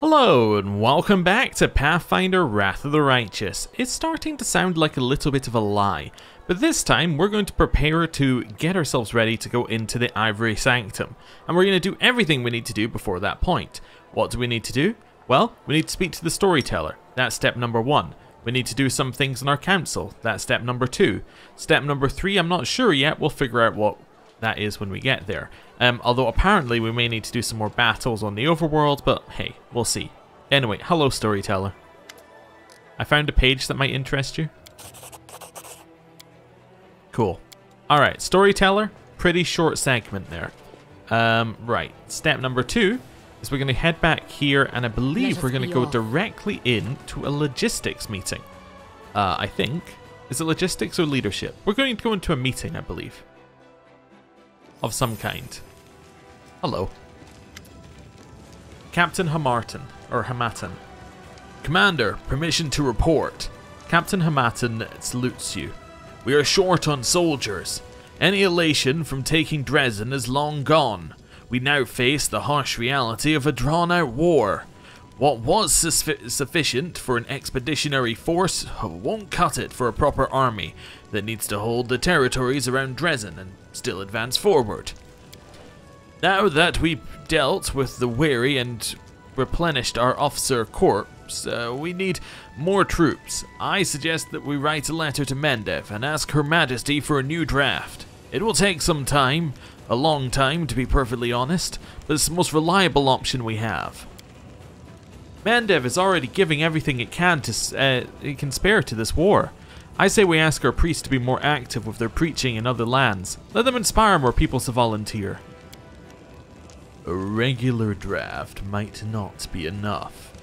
Hello and welcome back to Pathfinder Wrath of the Righteous. It's starting to sound like a little bit of a lie, but this time we're going to prepare to get ourselves ready to go into the Ivory Sanctum, and we're going to do everything we need to do before that point. What do we need to do? Well, we need to speak to the storyteller. That's step number 1. We need to do some things in our council. That's step number 2. Step number 3, I'm not sure yet. We'll figure out what that is when we get there. Although apparently we may need to do some more battles on the overworld, but hey, we'll see. Anyway, hello storyteller. I found a page that might interest you. Cool. Alright, storyteller, pretty short segment there. Right, step number 2 is we're going to head back here, and I believe we're going to go directly into a logistics meeting. I think. Is it logistics or leadership? We're going to go into a meeting, I believe. Of some kind. Hello. Captain Hamarton, or Hamatan. Commander, permission to report. Captain Hamatan salutes you. We are short on soldiers. Any elation from taking Dresden is long gone. We now face the harsh reality of a drawn-out war. What was sufficient for an expeditionary force won't cut it for a proper army that needs to hold the territories around Dresden and still advance forward. Now that we've dealt with the weary and replenished our officer corps, we need more troops. I suggest that we write a letter to Mendev and ask Her Majesty for a new draft. It will take some time, a long time to be perfectly honest, but it's the most reliable option we have. Mendev is already giving everything it can spare to this war. I say we ask our priests to be more active with their preaching in other lands. Let them inspire more people to volunteer. A regular draft might not be enough.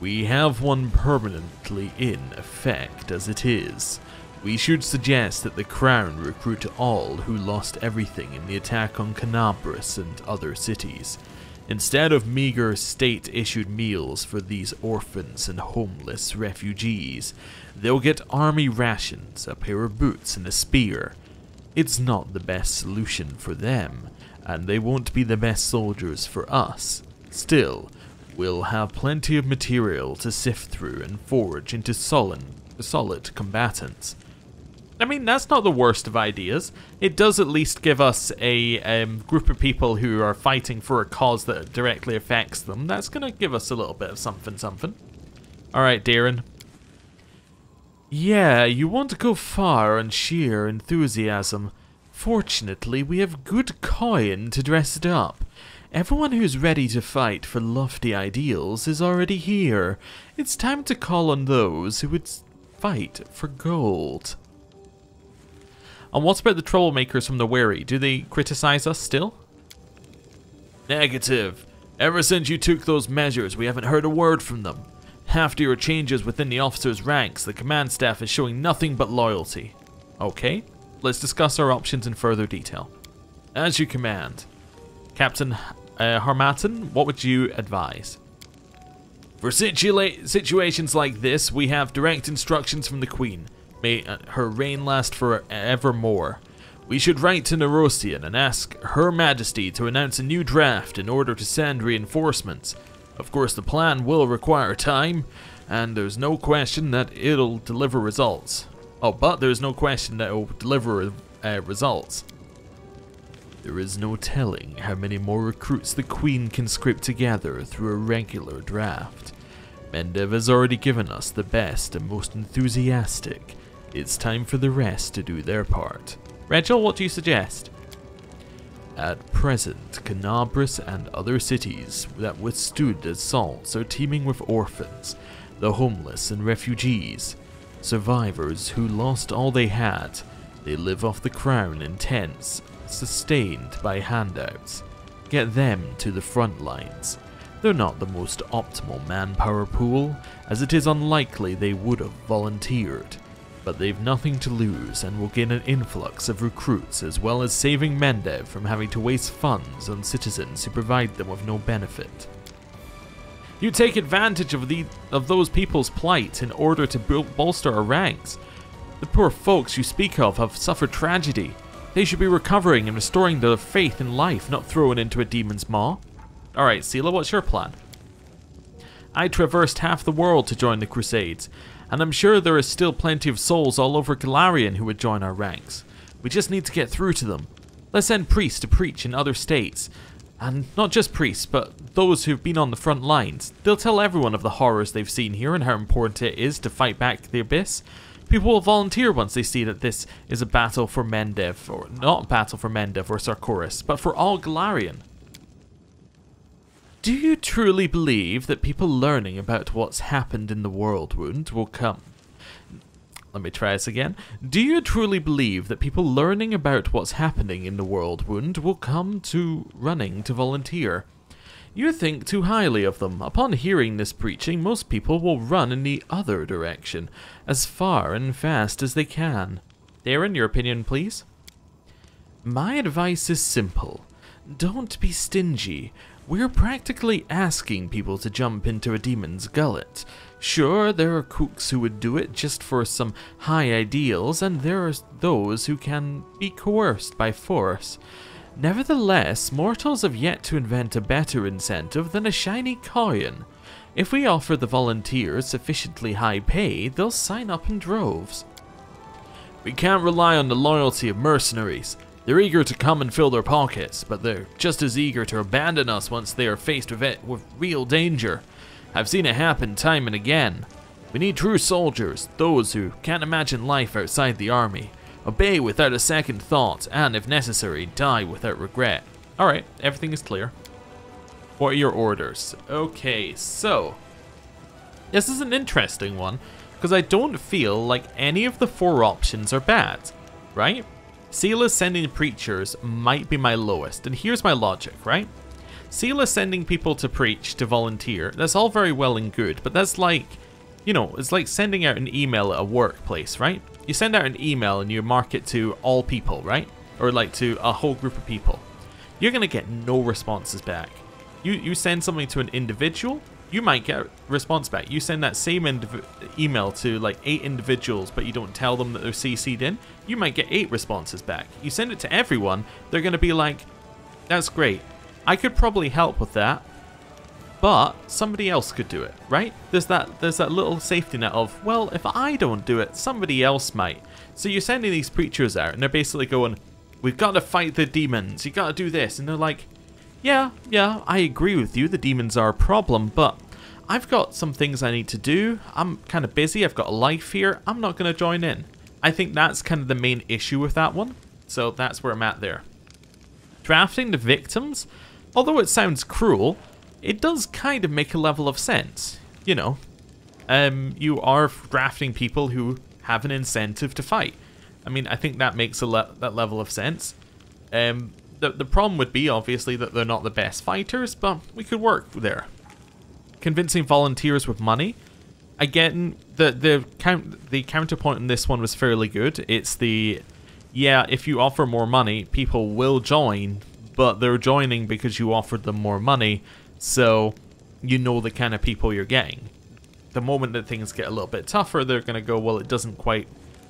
We have one permanently in effect as it is. We should suggest that the Crown recruit all who lost everything in the attack on Canabras and other cities. Instead of meager state-issued meals for these orphans and homeless refugees, they'll get army rations, a pair of boots and a spear. It's not the best solution for them, and they won't be the best soldiers for us. Still, we'll have plenty of material to sift through and forge into solid combatants. I mean, that's not the worst of ideas. It does at least give us a group of people who are fighting for a cause that directly affects them. That's going to give us a little bit of something. Alright, Darren. Yeah, you want to go far on sheer enthusiasm. Fortunately, we have good coin to dress it up. Everyone who's ready to fight for lofty ideals is already here. It's time to call on those who would fight for gold. And what about the troublemakers from the Wary? Do they criticize us still? Negative. Ever since you took those measures, we haven't heard a word from them. After your changes within the officers' ranks, the command staff is showing nothing but loyalty. Okay, let's discuss our options in further detail. As you command. Captain Harmatan, what would you advise? For situations like this, we have direct instructions from the Queen. May her reign last forevermore. We should write to Nerosian and ask Her Majesty to announce a new draft in order to send reinforcements. Of course, the plan will require time, and there's no question that it'll deliver results. Oh, but there's no question that it'll deliver results. There is no telling how many more recruits the Queen can scrape together through a regular draft. Mendev has already given us the best and most enthusiastic. It's time for the rest to do their part. Rachel, what do you suggest? At present, Canabras and other cities that withstood assaults are teeming with orphans, the homeless and refugees. Survivors who lost all they had. They live off the Crown in tents, sustained by handouts. Get them to the front lines. They're not the most optimal manpower pool, as it is unlikely they would have volunteered. But they've nothing to lose and will gain an influx of recruits, as well as saving Mendev from having to waste funds on citizens who provide them with no benefit. You take advantage of those people's plight in order to bolster our ranks. The poor folks you speak of have suffered tragedy. They should be recovering and restoring their faith in life, not thrown into a demon's maw. Alright, Sela, what's your plan? I traversed half the world to join the Crusades, and I'm sure there is still plenty of souls all over Golarion who would join our ranks. We just need to get through to them. Let's send priests to preach in other states. And not just priests, but those who've been on the front lines. They'll tell everyone of the horrors they've seen here and how important it is to fight back the Abyss. People will volunteer once they see that this is a battle for Mendev, or not a battle for Mendev or Sarkoris, but for all Golarion. Do you truly believe that people learning about what's happened in the Worldwound will come... Let me try this again. Do you truly believe that people learning about what's happening in the Worldwound will come to running to volunteer? You think too highly of them. Upon hearing this preaching, most people will run in the other direction, as far and fast as they can. Darren, your opinion, please? My advice is simple. Don't be stingy. We're practically asking people to jump into a demon's gullet. Sure, there are kooks who would do it just for some high ideals, and there are those who can be coerced by force. Nevertheless, mortals have yet to invent a better incentive than a shiny coin. If we offer the volunteers sufficiently high pay, they'll sign up in droves. We can't rely on the loyalty of mercenaries. They're eager to come and fill their pockets, but they're just as eager to abandon us once they are faced with real danger. I've seen it happen time and again. We need true soldiers, those who can't imagine life outside the army, obey without a second thought, and if necessary, die without regret. Alright, everything is clear. What are your orders? Okay, so this is an interesting one, because I don't feel like any of the 4 options are bad, right? Seela sending preachers might be my lowest, and here's my logic, right? Seela sending people to preach, to volunteer, that's all very well and good, but that's like, you know, it's like sending out an email at a workplace, right? You send out an email and you mark it to all people, right? Or like to a whole group of people. You're going to get no responses back. You send something to an individual, you might get a response back. You send that same email to like 8 individuals, but you don't tell them that they're CC'd in, you might get 8 responses back. You send it to everyone, they're going to be like, that's great. I could probably help with that, but somebody else could do it, right? There's that little safety net of, well, if I don't do it, somebody else might. So you're sending these preachers out, and they're basically going, we've got to fight the demons, you got to do this. And they're like, yeah, I agree with you, the demons are a problem, but I've got some things I need to do. I'm kind of busy, I've got a life here, I'm not going to join in. I think that's kind of the main issue with that one, so that's where I'm at there. Drafting the victims, although it sounds cruel, it does kind of make a level of sense, you know. You are drafting people who have an incentive to fight. I mean, I think that makes that level of sense. The problem would be, obviously, that they're not the best fighters, but we could work there. Convincing volunteers with money. Again, the counterpoint in this one was fairly good. It's the, yeah, if you offer more money, people will join, but they're joining because you offered them more money, so you know the kind of people you're getting. The moment that things get a little bit tougher, they're going to go, well, it doesn't quite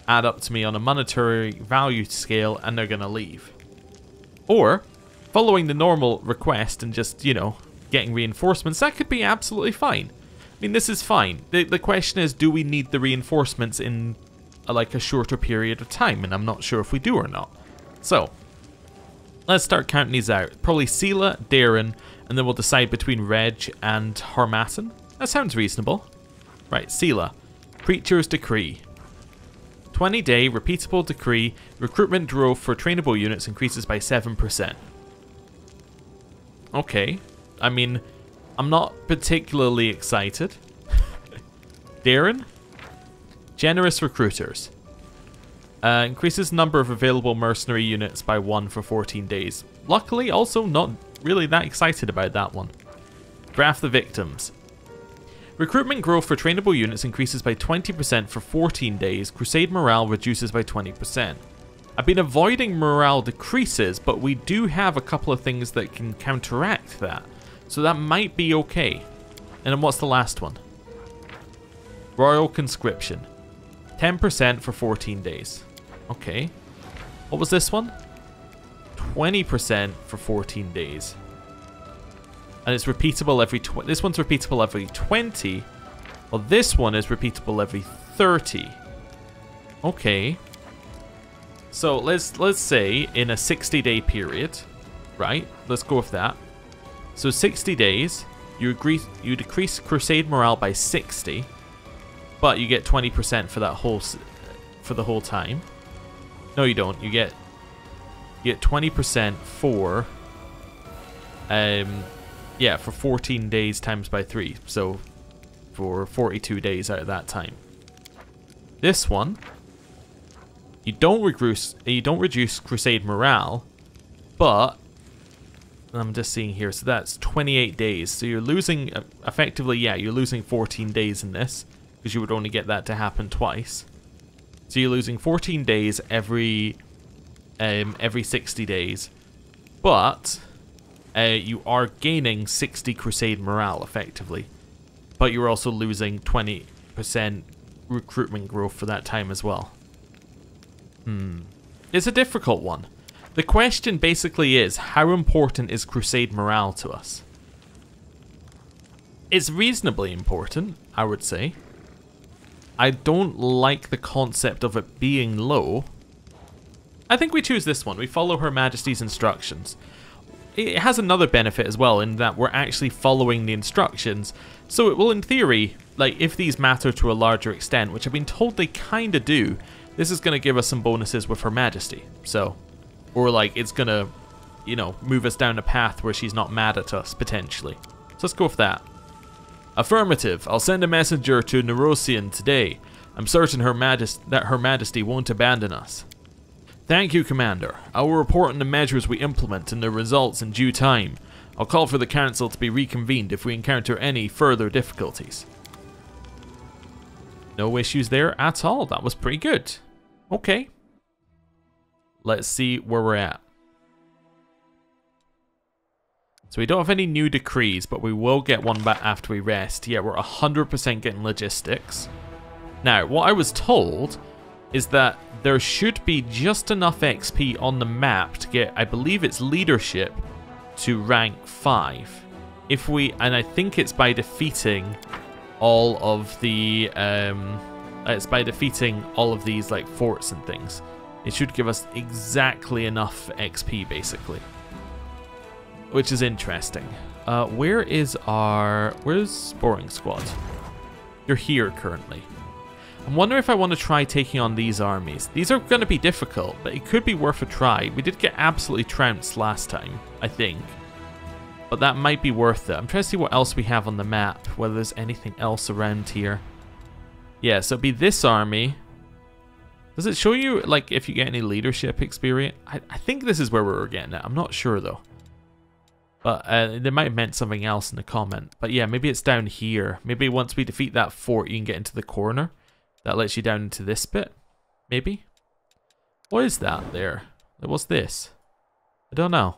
add up to me on a monetary value scale, and they're going to leave. Or, following the normal request and just, you know, getting reinforcements, that could be absolutely fine. I mean, this is fine. The question is, do we need the reinforcements in like a shorter period of time? And I'm not sure if we do or not. So, let's start counting these out. Probably Seela, Darren, and then we'll decide between Reg and Harmattan. That sounds reasonable. Right, Seela. Preacher's Decree. 20-day repeatable decree. Recruitment growth for trainable units increases by 7%. Okay. I mean, I'm not particularly excited. Darren. Generous recruiters. Increases number of available mercenary units by 1 for 14 days. Luckily, also not really that excited about that one. Draft the victims. Recruitment growth for trainable units increases by 20% for 14 days. Crusade morale reduces by 20%. I've been avoiding morale decreases, but we do have a couple of things that can counteract that. So that might be okay. And then what's the last one? Royal Conscription. 10% for 14 days. Okay. What was this one? 20% for 14 days. And it's repeatable every... This one's repeatable every 20. Well, this one is repeatable every 30. Okay. So let's say in a 60-day period, right? Let's go with that. So 60 days, you decrease Crusade morale by 60, but you get 20% for that for the whole time. No, you don't. You get 20% for yeah, for 14 days times by 3. So for 42 days out of that time. This one, you don't reduce Crusade morale, but I'm just seeing here, so that's 28 days. So you're losing, effectively, yeah, you're losing 14 days in this, because you would only get that to happen twice. So you're losing 14 days every 60 days, but you are gaining 60 Crusade morale, effectively. But you're also losing 20% recruitment growth for that time as well. It's a difficult one. The question basically is, how important is Crusade morale to us? It's reasonably important, I would say. I don't like the concept of it being low. I think we choose this one. We follow Her Majesty's instructions. It has another benefit as well, in that we're actually following the instructions. So it will, in theory, like, if these matter to a larger extent, which I've been told they kind of do, this is going to give us some bonuses with Her Majesty. So... Or, like, it's gonna, you know, move us down a path where she's not mad at us, potentially. So let's go with that. Affirmative. I'll send a messenger to Nerosian today. I'm certain that Her Majesty won't abandon us. Thank you, Commander. I will report on the measures we implement and their results in due time. I'll call for the Council to be reconvened if we encounter any further difficulties. No issues there at all. That was pretty good. Okay. Let's see where we're at. So we don't have any new decrees, but we will get one back after we rest. Yeah, we're 100% getting logistics. Now, what I was told is that there should be just enough XP on the map to get, I believe it's leadership, to rank 5. If we, and I think it's by defeating all of the, these like forts and things. It should give us exactly enough XP, basically. Which is interesting. Where's Boring Squad? You're here currently. I'm wondering if I want to try taking on these armies. These are going to be difficult, but it could be worth a try. We did get absolutely trounced last time, I think. But that might be worth it. I'm trying to see what else we have on the map, whether there's anything else around here. Yeah, so it'd be this army. Does it show you, like, if you get any leadership experience? I think this is where we were getting it. I'm not sure, though. But they might have meant something else in the comment. But yeah, maybe it's down here. Maybe once we defeat that fort, you can get into the corner. That lets you down into this bit. Maybe? What is that there? What's this? I don't know.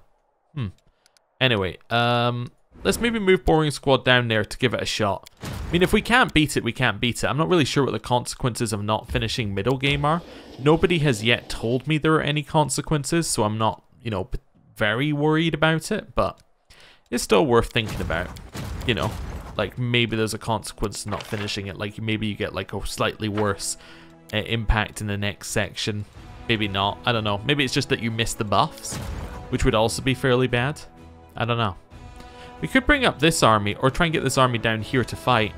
Anyway, let's maybe move Boring Squad down there to give it a shot. I mean, if we can't beat it, we can't beat it. I'm not really sure what the consequences of not finishing middle game are. Nobody has yet told me there are any consequences, so I'm not, you know, very worried about it, but it's still worth thinking about. You know, like maybe there's a consequence to not finishing it. Like maybe you get like a slightly worse impact in the next section. Maybe not. I don't know. Maybe it's just that you missed the buffs, which would also be fairly bad. I don't know. We could bring up this army or try and get this army down here to fight.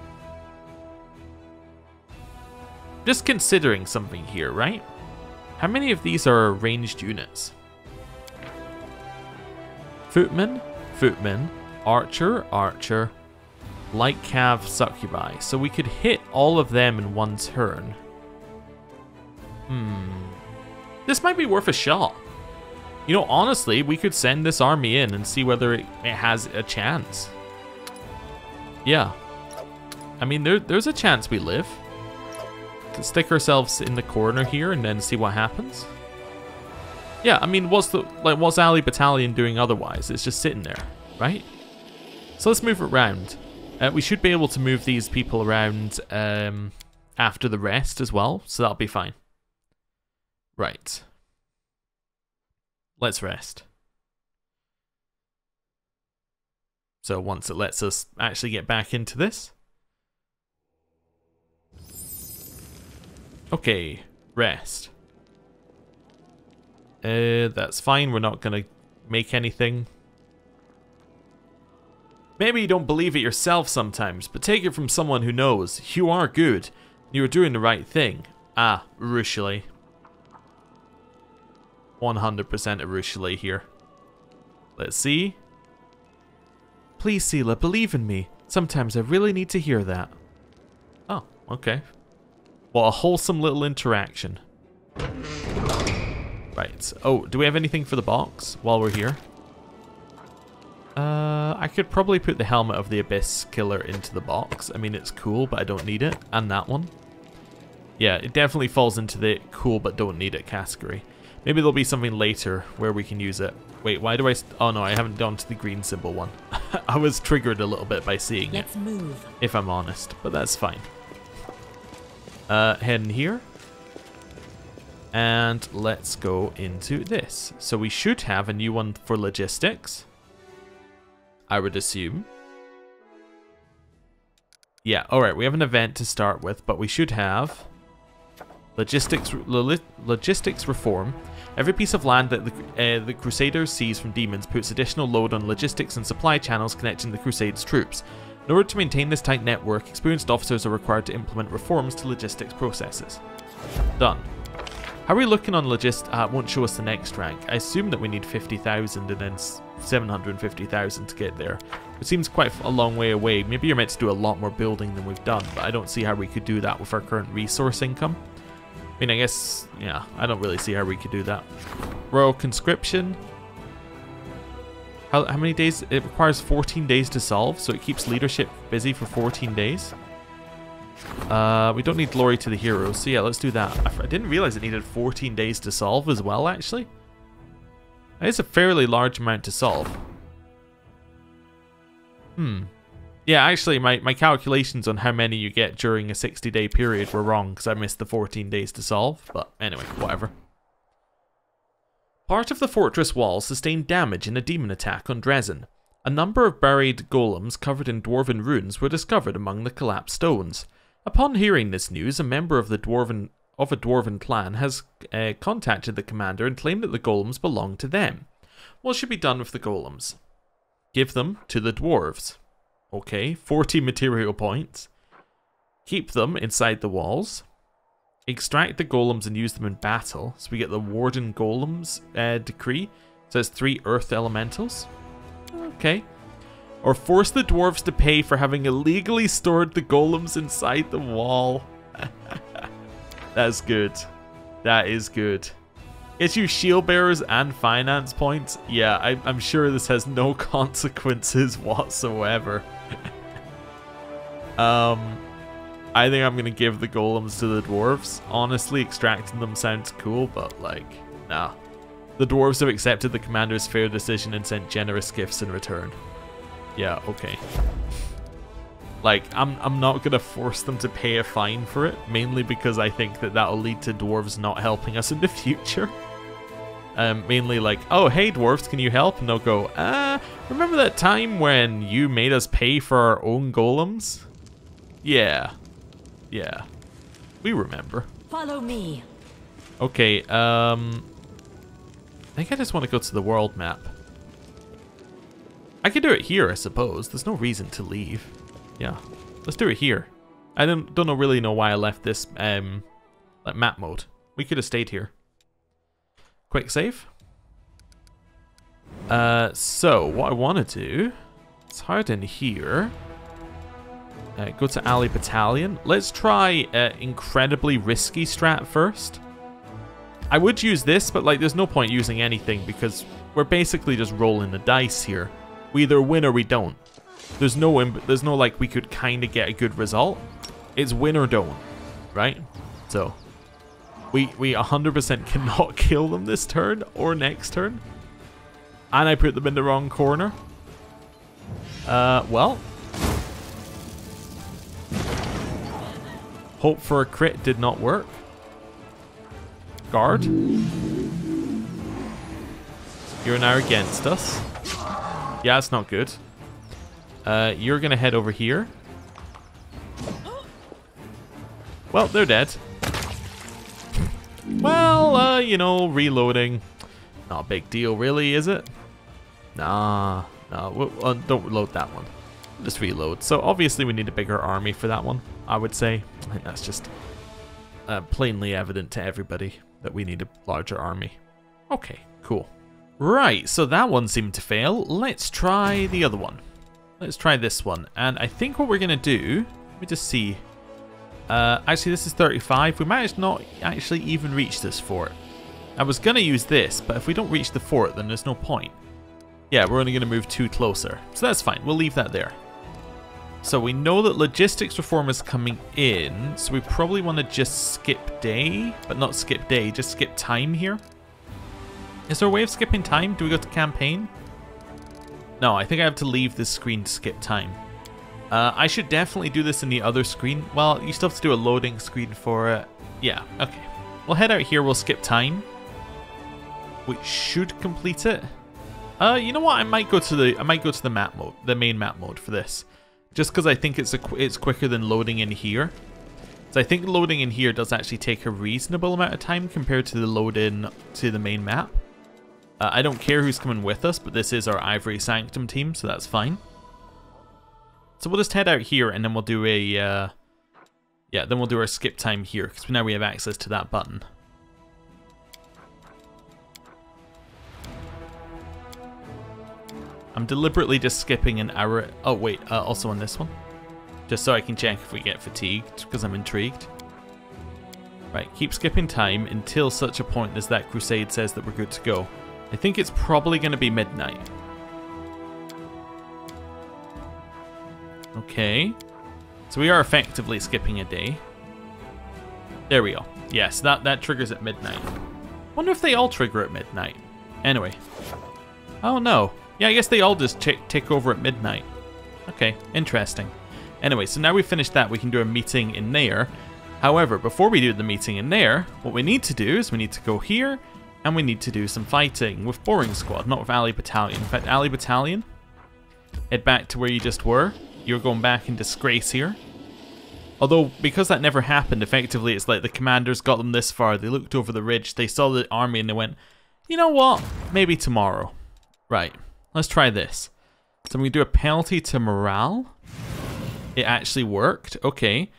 Just considering something here, right? How many of these are ranged units? Footman, Footman, Archer, Archer, Light Cav, Succubi. So we could hit all of them in one turn. This might be worth a shot. You know, honestly, we could send this army in and see whether it has a chance. Yeah. I mean, there's a chance we live. Let's stick ourselves in the corner here and then see what happens. Yeah, I mean, what's Ali Battalion doing otherwise? It's just sitting there, right? So let's move it around. We should be able to move these people around after the rest as well, so that'll be fine. Right. Let's rest. So once it lets us actually get back into this. Okay, rest. That's fine, we're not gonna make anything. Maybe you don't believe it yourself sometimes, but take it from someone who knows. You are good. You are doing the right thing. Ah, Rushlee. 100% Rushlee here. Let's see. Please, Seela, believe in me. Sometimes I really need to hear that. Oh, okay. Well, a wholesome little interaction. Right. Oh, do we have anything for the box while we're here? I could probably put the helmet of the Abyss Killer into the box. I mean, it's cool, but I don't need it. And that one. Yeah, it definitely falls into the cool but don't need it category. Maybe there'll be something later where we can use it. Wait, why do I... Oh no, I haven't gone to the green symbol one. I was triggered a little bit by seeing it. Let's move. If I'm honest, but that's fine. Head in here. And let's go into this. So we should have a new one for logistics. I would assume. Yeah, alright, we have an event to start with, but we should have logistics reform. Every piece of land that the Crusaders seize from demons puts additional load on logistics and supply channels connecting the Crusades troops. In order to maintain this tight network, experienced officers are required to implement reforms to logistics processes. Done. How are we looking on logistics? It won't show us the next rank. I assume that we need 50,000 and then 750,000 to get there. It seems quite a long way away. Maybe you're meant to do a lot more building than we've done, but I don't see how we could do that with our current resource income. I mean, I guess, yeah, I don't really see how we could do that. Royal Conscription. How many days? It requires 14 days to solve, so it keeps leadership busy for 14 days. We don't need glory to the heroes, so yeah, let's do that. I didn't realize it needed 14 days to solve as well, actually. That is a fairly large amount to solve. Yeah, actually, my calculations on how many you get during a 60-day period were wrong, because I missed the 14 days to solve, but anyway, whatever. Part of the fortress wall sustained damage in a demon attack on Dresden. A number of buried golems covered in dwarven runes were discovered among the collapsed stones. Upon hearing this news, a member of a dwarven clan has contacted the commander and claimed that the golems belong to them. What should be done with the golems? Give them to the dwarves. Okay, 40 material points. Keep them inside the walls. Extract the golems and use them in battle. So we get the Warden Golems decree. So it's 3 earth elementals. Okay. Or force the dwarves to pay for having illegally stored the golems inside the wall. That's good. That is good. Get you shield bearers and finance points. Yeah, I'm sure this has no consequences whatsoever. I think I'm going to give the golems to the dwarves. Honestly, extracting them sounds cool, but like, nah. The dwarves have accepted the commander's fair decision and sent generous gifts in return. Yeah, okay. Like, I'm not going to force them to pay a fine for it, mainly because I think that that'll lead to dwarves not helping us in the future. Mainly like, oh, hey dwarves, can you help? And they'll go, remember that time when you made us pay for our own golems? Yeah. Yeah. We remember. Follow me. Okay, I think I just want to go to the world map. I could do it here, I suppose. There's no reason to leave. Yeah, let's do it here. I don't really know why I left this like map mode. We could have stayed here. Quick save. So what I want to do is hide in here. Go to Alley Battalion. Let's try incredibly risky strat first. I would use this, but like, there's no point using anything because we're basically just rolling the dice here. We either win or we don't. There's no like we could kind of get a good result. It's win or don't, right? So we 100% cannot kill them this turn or next turn. And I put them in the wrong corner. Well. Hope for a crit did not work. Guard. You're now against us. Yeah, it's not good. You're going to head over here. Well, they're dead. Well, you know, reloading. Not a big deal, really, is it? Nah, no, don't load that one. Just reload. So obviously we need a bigger army for that one, I would say. I think that's just plainly evident to everybody that we need a larger army. Okay, cool. Right, so that one seemed to fail. Let's try the other one. Let's try this one. And I think what we're going to do... Let me just see. Actually, this is 35. We might not actually even reach this fort. I was going to use this, but if we don't reach the fort, then there's no point. Yeah, we're only going to move 2 closer. So that's fine. We'll leave that there. So we know that logistics reform is coming in. So we probably want to just skip day. But not skip day, just skip time here. Is there a way of skipping time? Do we go to campaign? No, I think I have to leave this screen to skip time. I should definitely do this in the other screen. Well, you still have to do a loading screen for it. Yeah, okay. We'll head out here, we'll skip time. Which should complete it. You know what? I might go to the map mode, the main map mode for this. Just because I think it's quicker than loading in here. So I think loading in here does actually take a reasonable amount of time compared to the load in to the main map. I don't care who's coming with us, but this is our Ivory Sanctum team, so that's fine. So we'll just head out here, and then we'll do a, yeah, then we'll do our skip time here, because now we have access to that button. I'm deliberately just skipping an hour. Oh wait, also on this one, just so I can check if we get fatigued, because I'm intrigued. Right, keep skipping time until such a point as that Crusade says that we're good to go. I think it's probably going to be midnight. Okay. So we are effectively skipping a day. There we go. Yes, that triggers at midnight. Wonder if they all trigger at midnight. Anyway. Oh no. Yeah, I guess they all just tick over at midnight. Okay, interesting. Anyway, so now we've finished that, we can do a meeting in there. However, before we do the meeting in there, what we need to do is we need to go here, and we need to do some fighting with Boring Squad, not with Ally Battalion. In fact, Ally Battalion, head back to where you just were. You're going back in disgrace here. Although, because that never happened, effectively, it's like the commanders got them this far. They looked over the ridge, they saw the army, and they went, you know what? Maybe tomorrow. Right, let's try this. So I'm going to do a penalty to morale. It actually worked. Okay.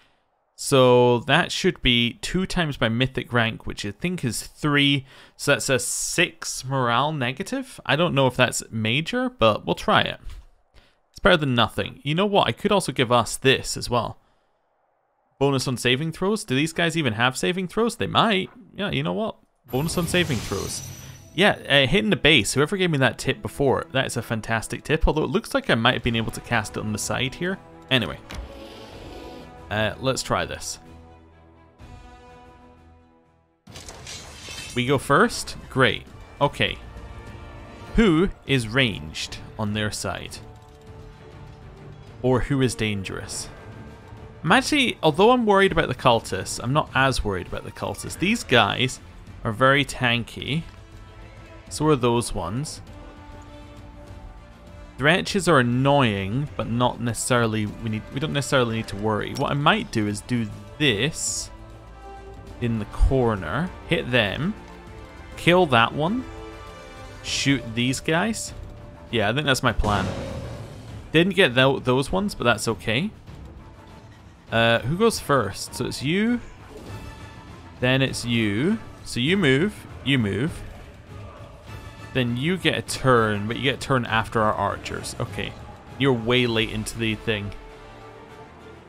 So that should be 2 times my mythic rank, which I think is 3. So that's a 6 morale negative. I don't know if that's major, but we'll try it. It's better than nothing. You know what? I could also give us this as well. Bonus on saving throws. Do these guys even have saving throws? They might. Yeah, you know what? Bonus on saving throws. Yeah, hitting the base. Whoever gave me that tip before, that is a fantastic tip. Although it looks like I might have been able to cast it on the side here. Anyway. Let's try this. We go first? Great. Okay. Who is ranged on their side? Or who is dangerous? I'm actually, although I'm worried about the cultists, I'm not as worried about the cultists. These guys are very tanky. So are those ones. Wretches are annoying, but not necessarily, we don't necessarily need to worry. What I might do is do this in the corner, hit them, kill that one, shoot these guys. Yeah, I think that's my plan. Didn't get those ones, but that's okay. Who goes first? So it's you, then it's you. So you move, then you get a turn, but you get a turn after our archers. Okay, you're way late into the thing.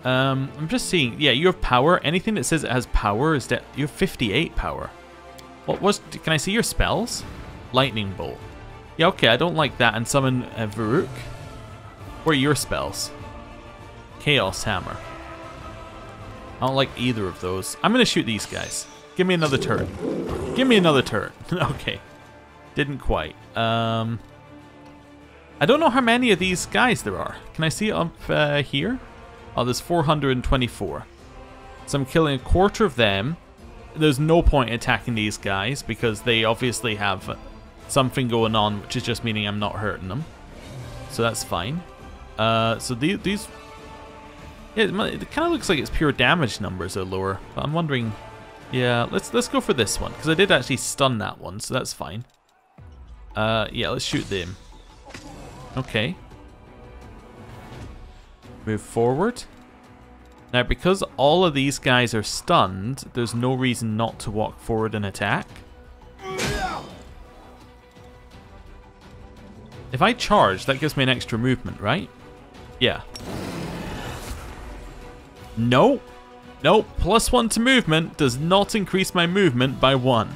I'm just seeing, yeah, you have power. Anything that says it has power is that you have 58 power. What was, can I see your spells? Lightning bolt. Yeah, okay, I don't like that. And summon Varuk. What are your spells? Chaos hammer. I don't like either of those. I'm gonna shoot these guys. Give me another turn. Give me another turn. Okay. Didn't quite. I don't know how many of these guys there are. Can I see it up here? Oh, there's 424. So I'm killing a quarter of them. There's no point attacking these guys because they obviously have something going on, which is just meaning I'm not hurting them. So that's fine. So these... Yeah, it kind of looks like it's pure damage numbers are lower. But I'm wondering... Yeah, let's go for this one. Because I did actually stun that one, so that's fine. Yeah, let's shoot them. Okay. Move forward. Now, because all of these guys are stunned, there's no reason not to walk forward and attack. If I charge, that gives me an extra movement, right? Yeah. No. Nope. +1 to movement does not increase my movement by 1.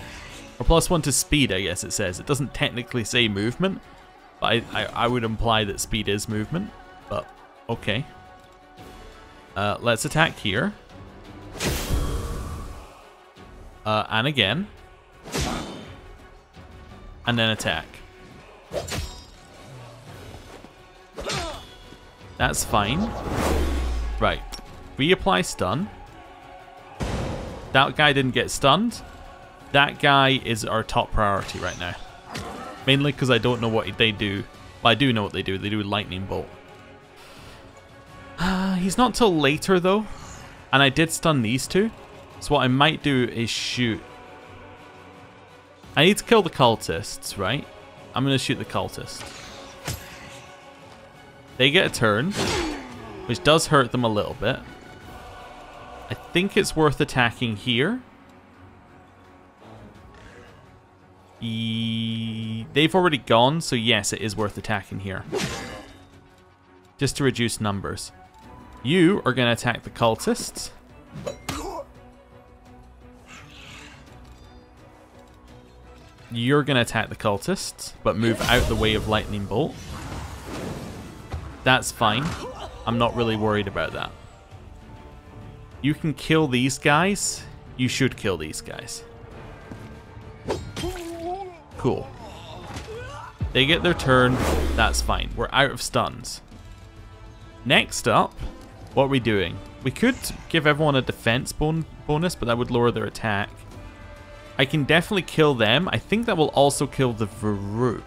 Or +1 to speed, I guess it says. It doesn't technically say movement, but I would imply that speed is movement. But, okay. Let's attack here. And again. And then attack. That's fine. Right. Reapply stun. That guy didn't get stunned. That guy is our top priority right now. Mainly because I don't know what they do. Well, I do know what they do. They do lightning bolt. He's not till later though. And I did stun these two. So what I might do is shoot. I need to kill the cultists, right? I'm going to shoot the cultists. They get a turn, which does hurt them a little bit. I think it's worth attacking here. They've already gone, so yes, it is worth attacking here. Just to reduce numbers. You are going to attack the cultists. You're going to attack the cultists, but move out the way of lightning bolt. That's fine. I'm not really worried about that. You can kill these guys. You should kill these guys. Cool. They get their turn. That's fine. We're out of stuns. Next up, what are we doing? We could give everyone a defense bonus, but that would lower their attack. I can definitely kill them. I think that will also kill the Varuk.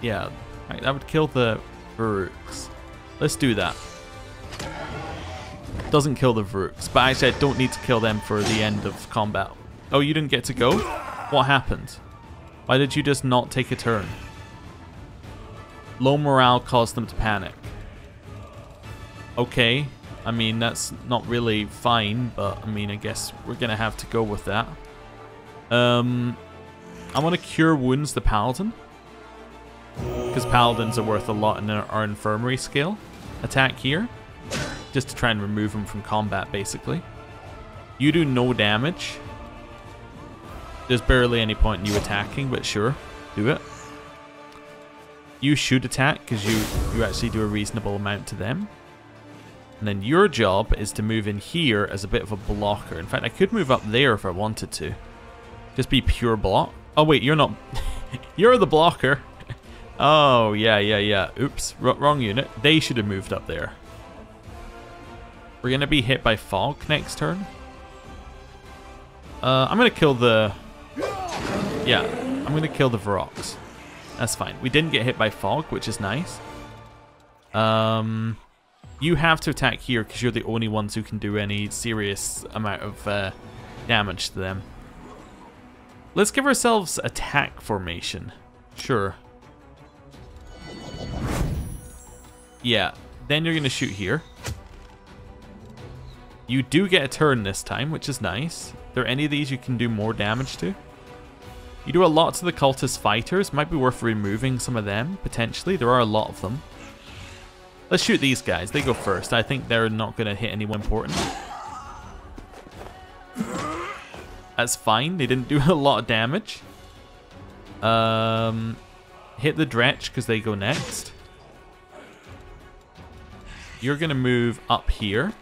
Yeah, that would kill the Varuks. Let's do that. Doesn't kill the Varuks, but actually I don't need to kill them for the end of combat. Oh, you didn't get to go? What happened? Why did you just not take a turn? Low morale caused them to panic. Okay, I mean, that's not really fine, but I mean, I guess we're gonna have to go with that. I want to cure wounds the paladin, because paladins are worth a lot in our infirmary skill. Attack here, just to try and remove them from combat, basically. You do no damage. There's barely any point in you attacking, but sure, do it. You should attack, because you actually do a reasonable amount to them. And then your job is to move in here as a bit of a blocker. In fact, I could move up there if I wanted to. Just be pure block. Oh, wait, you're not... You're the blocker. Oh, yeah. Oops, wrong unit. They should have moved up there. We're going to be hit by fog next turn. I'm going to kill the... Yeah, I'm going to kill the Varoks. That's fine. We didn't get hit by fog, which is nice. You have to attack here because you're the only ones who can do any serious amount of damage to them. Let's give ourselves attack formation. Sure. Yeah, then you're going to shoot here. You do get a turn this time, which is nice. Are there any of these you can do more damage to? You do a lot to the cultist fighters. Might be worth removing some of them, potentially. There are a lot of them. Let's shoot these guys. They go first. I think they're not going to hit anyone important. That's fine. They didn't do a lot of damage. Hit the Dretch because they go next. You're going to move up here.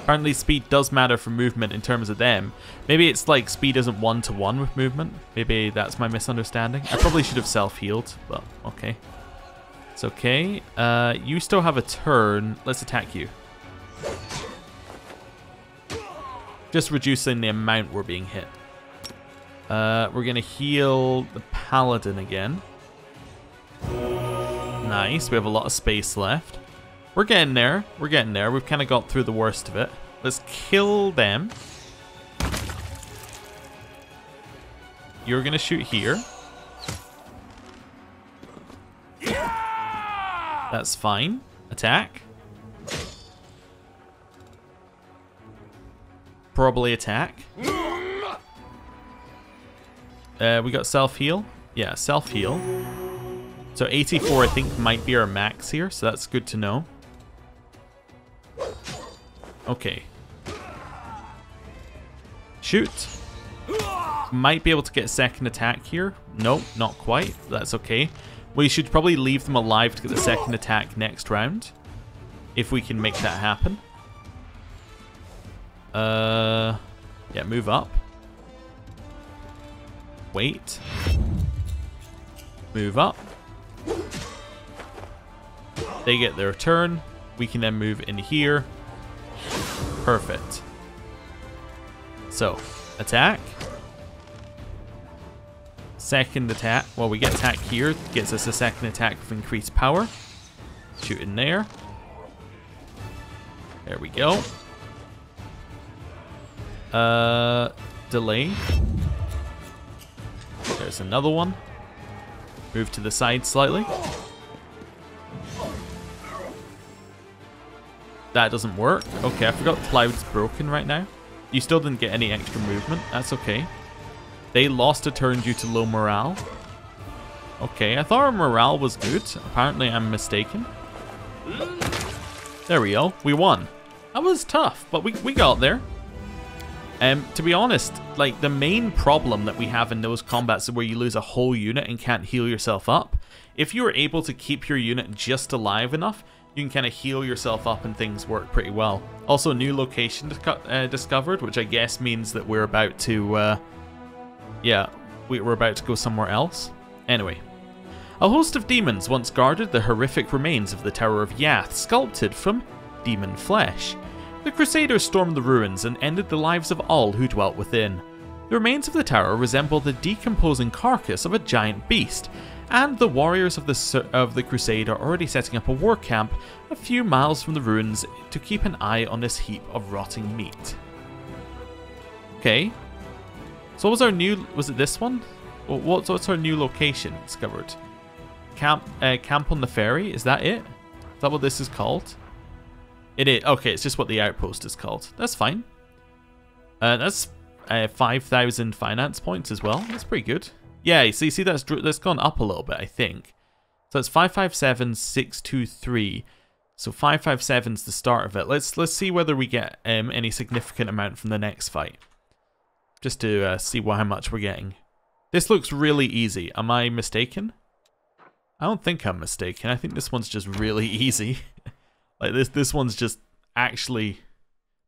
Apparently speed does matter for movement in terms of them. Maybe it's like speed isn't 1-to-1 with movement. Maybe that's my misunderstanding. I probably should have self-healed, but okay. It's okay. You still have a turn. Let's attack you. Just reducing the amount we're being hit. We're going to heal the Paladin again. Nice. We have a lot of space left. We're getting there. We're getting there. We've kind of got through the worst of it. Let's kill them. You're going to shoot here. That's fine. Attack. Probably attack. We got self-heal. Yeah, self-heal. So 84 I think might be our max here, so that's good to know. Okay. Shoot. Might be able to get a second attack here. Nope, not quite. That's okay. We should probably leave them alive to get the second attack next round. If we can make that happen. Yeah, move up. Wait. Move up. They get their turn. We can then move in here. Perfect. So, attack. Second attack. Well, we get attack here. Gets us a second attack with increased power. Shoot in there. There we go. Delay. There's another one. Move to the side slightly. That doesn't work. Okay, I forgot Cloud's broken right now. You still didn't get any extra movement. That's okay. They lost a turn due to low morale. Okay, I thought our morale was good. Apparently I'm mistaken. There we go. We won. That was tough, but we got there. To be honest, like the main problem that we have in those combats where you lose a whole unit and can't heal yourself up, if you are able to keep your unit just alive enough, you can kind of heal yourself up and things work pretty well. Also, a new location discovered, which I guess means that we're about to, yeah, we're about to go somewhere else. Anyway. A host of demons once guarded the horrific remains of the Tower of Yath, sculpted from demon flesh. The Crusaders stormed the ruins and ended the lives of all who dwelt within. The remains of the tower resemble the decomposing carcass of a giant beast, and the warriors of the Crusade are already setting up a war camp a few miles from the ruins to keep an eye on this heap of rotting meat. Okay. So what was our new... was it this one? What's our new location discovered? Camp on the ferry? Is that it? Is that what this is called? It is. Okay, it's just what the outpost is called. That's fine. That's 5,000 finance points as well. That's pretty good. Yeah, so you see that's gone up a little bit, I think. So it's 557,623. So 557 is the start of it. Let's see whether we get any significant amount from the next fight. Just to see how much we're getting. This looks really easy. Am I mistaken? I don't think I'm mistaken. I think this one's just really easy. Like this one's just actually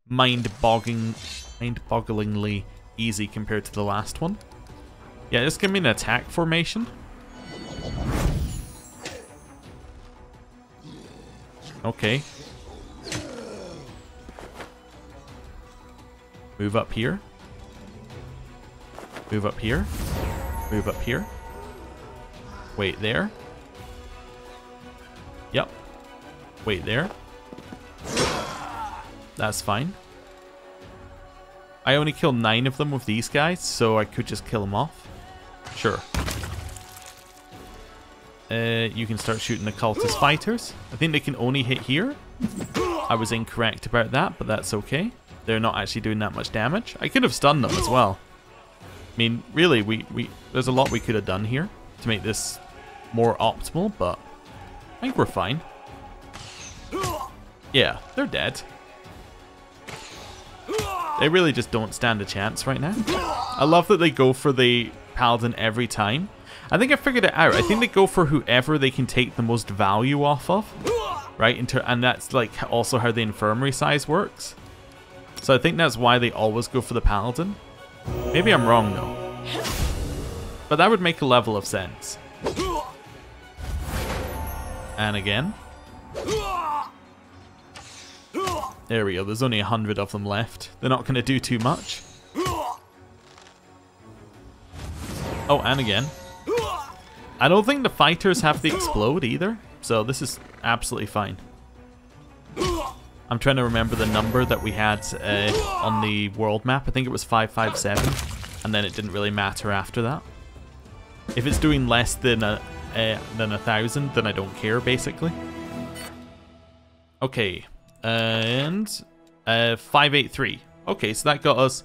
mind-bogglingly easy compared to the last one. Yeah, just give me an attack formation. Okay. Move up here. Move up here. Move up here. Wait there. Yep. Wait there. That's fine. I only killed 9 of them with these guys, so I could just kill them off. Sure. You can start shooting the cultist fighters. I think they can only hit here. I was incorrect about that, but that's okay. They're not actually doing that much damage. I could have stunned them as well. I mean, really, there's a lot we could have done here to make this more optimal, but I think we're fine. Yeah, they're dead. They really just don't stand a chance right now. I love that they go for the paladin every time. I think I figured it out. I think they go for whoever they can take the most value off of, right? And that's like also how the infirmary size works. So I think that's why they always go for the paladin. Maybe I'm wrong though. But that would make a level of sense. And again. There we go, there's only 100 of them left. They're not going to do too much. Oh, and again. I don't think the fighters have the explode either, so this is absolutely fine. I'm trying to remember the number that we had on the world map. I think it was 557, and then it didn't really matter after that. If it's doing less than 1,000, then I don't care, basically. Okay, and 583. Okay, so that got us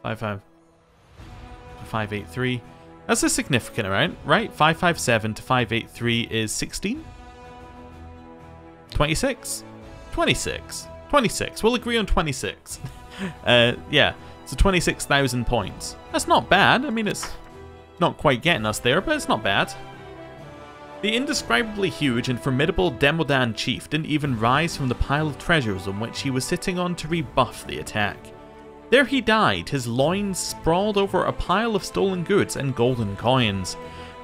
583. That's a significant amount, right? 557 to 583 is 16? 26? 26. 26. We'll agree on 26. Yeah, so 26,000 points. That's not bad. I mean, it's not quite getting us there, but it's not bad. The indescribably huge and formidable Demodan chief didn't even rise from the pile of treasures on which he was sitting on to rebuff the attack. There he died, his loins sprawled over a pile of stolen goods and golden coins.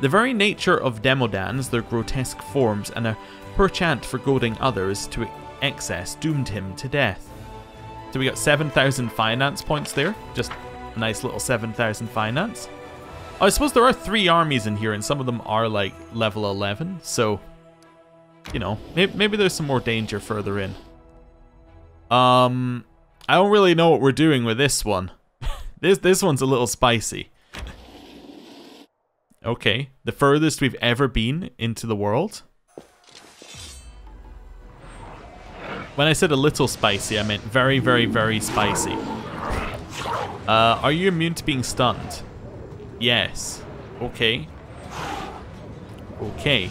The very nature of Demodans, their grotesque forms, and a perchance for goading others to excess doomed him to death. So we got 7,000 finance points there, just a nice little 7,000 finance. I suppose there are 3 armies in here and some of them are like level 11, so, you know, maybe there's some more danger further in. I don't really know what we're doing with this one. This one's a little spicy. Okay, the furthest we've ever been into the world. When I said a little spicy, I meant very, very, very spicy. Are you immune to being stunned? Yes. Okay. Okay.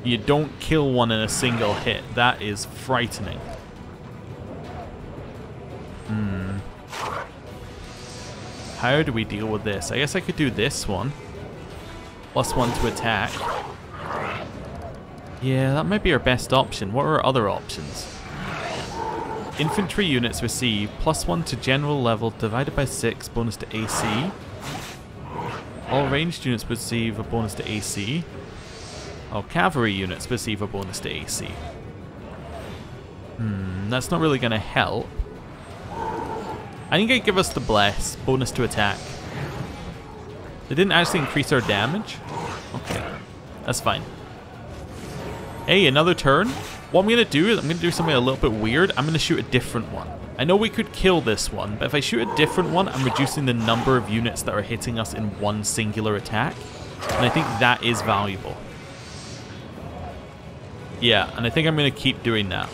You don't kill one in a single hit. That is frightening. How do we deal with this? I guess I could do this one. +1 to attack. Yeah, that might be our best option. What are our other options? Infantry units receive +1 to general level divided by 6, bonus to AC. All ranged units receive a bonus to AC. All cavalry units receive a bonus to AC. That's not really going to help. I think I'd give us the bless, bonus to attack. They didn't actually increase our damage. Okay, that's fine. Hey, another turn. What I'm going to do is I'm going to do something a little bit weird. I'm going to shoot a different one. I know we could kill this one, but if I shoot a different one, I'm reducing the number of units that are hitting us in one singular attack. And I think that is valuable. Yeah, and I think I'm going to keep doing that.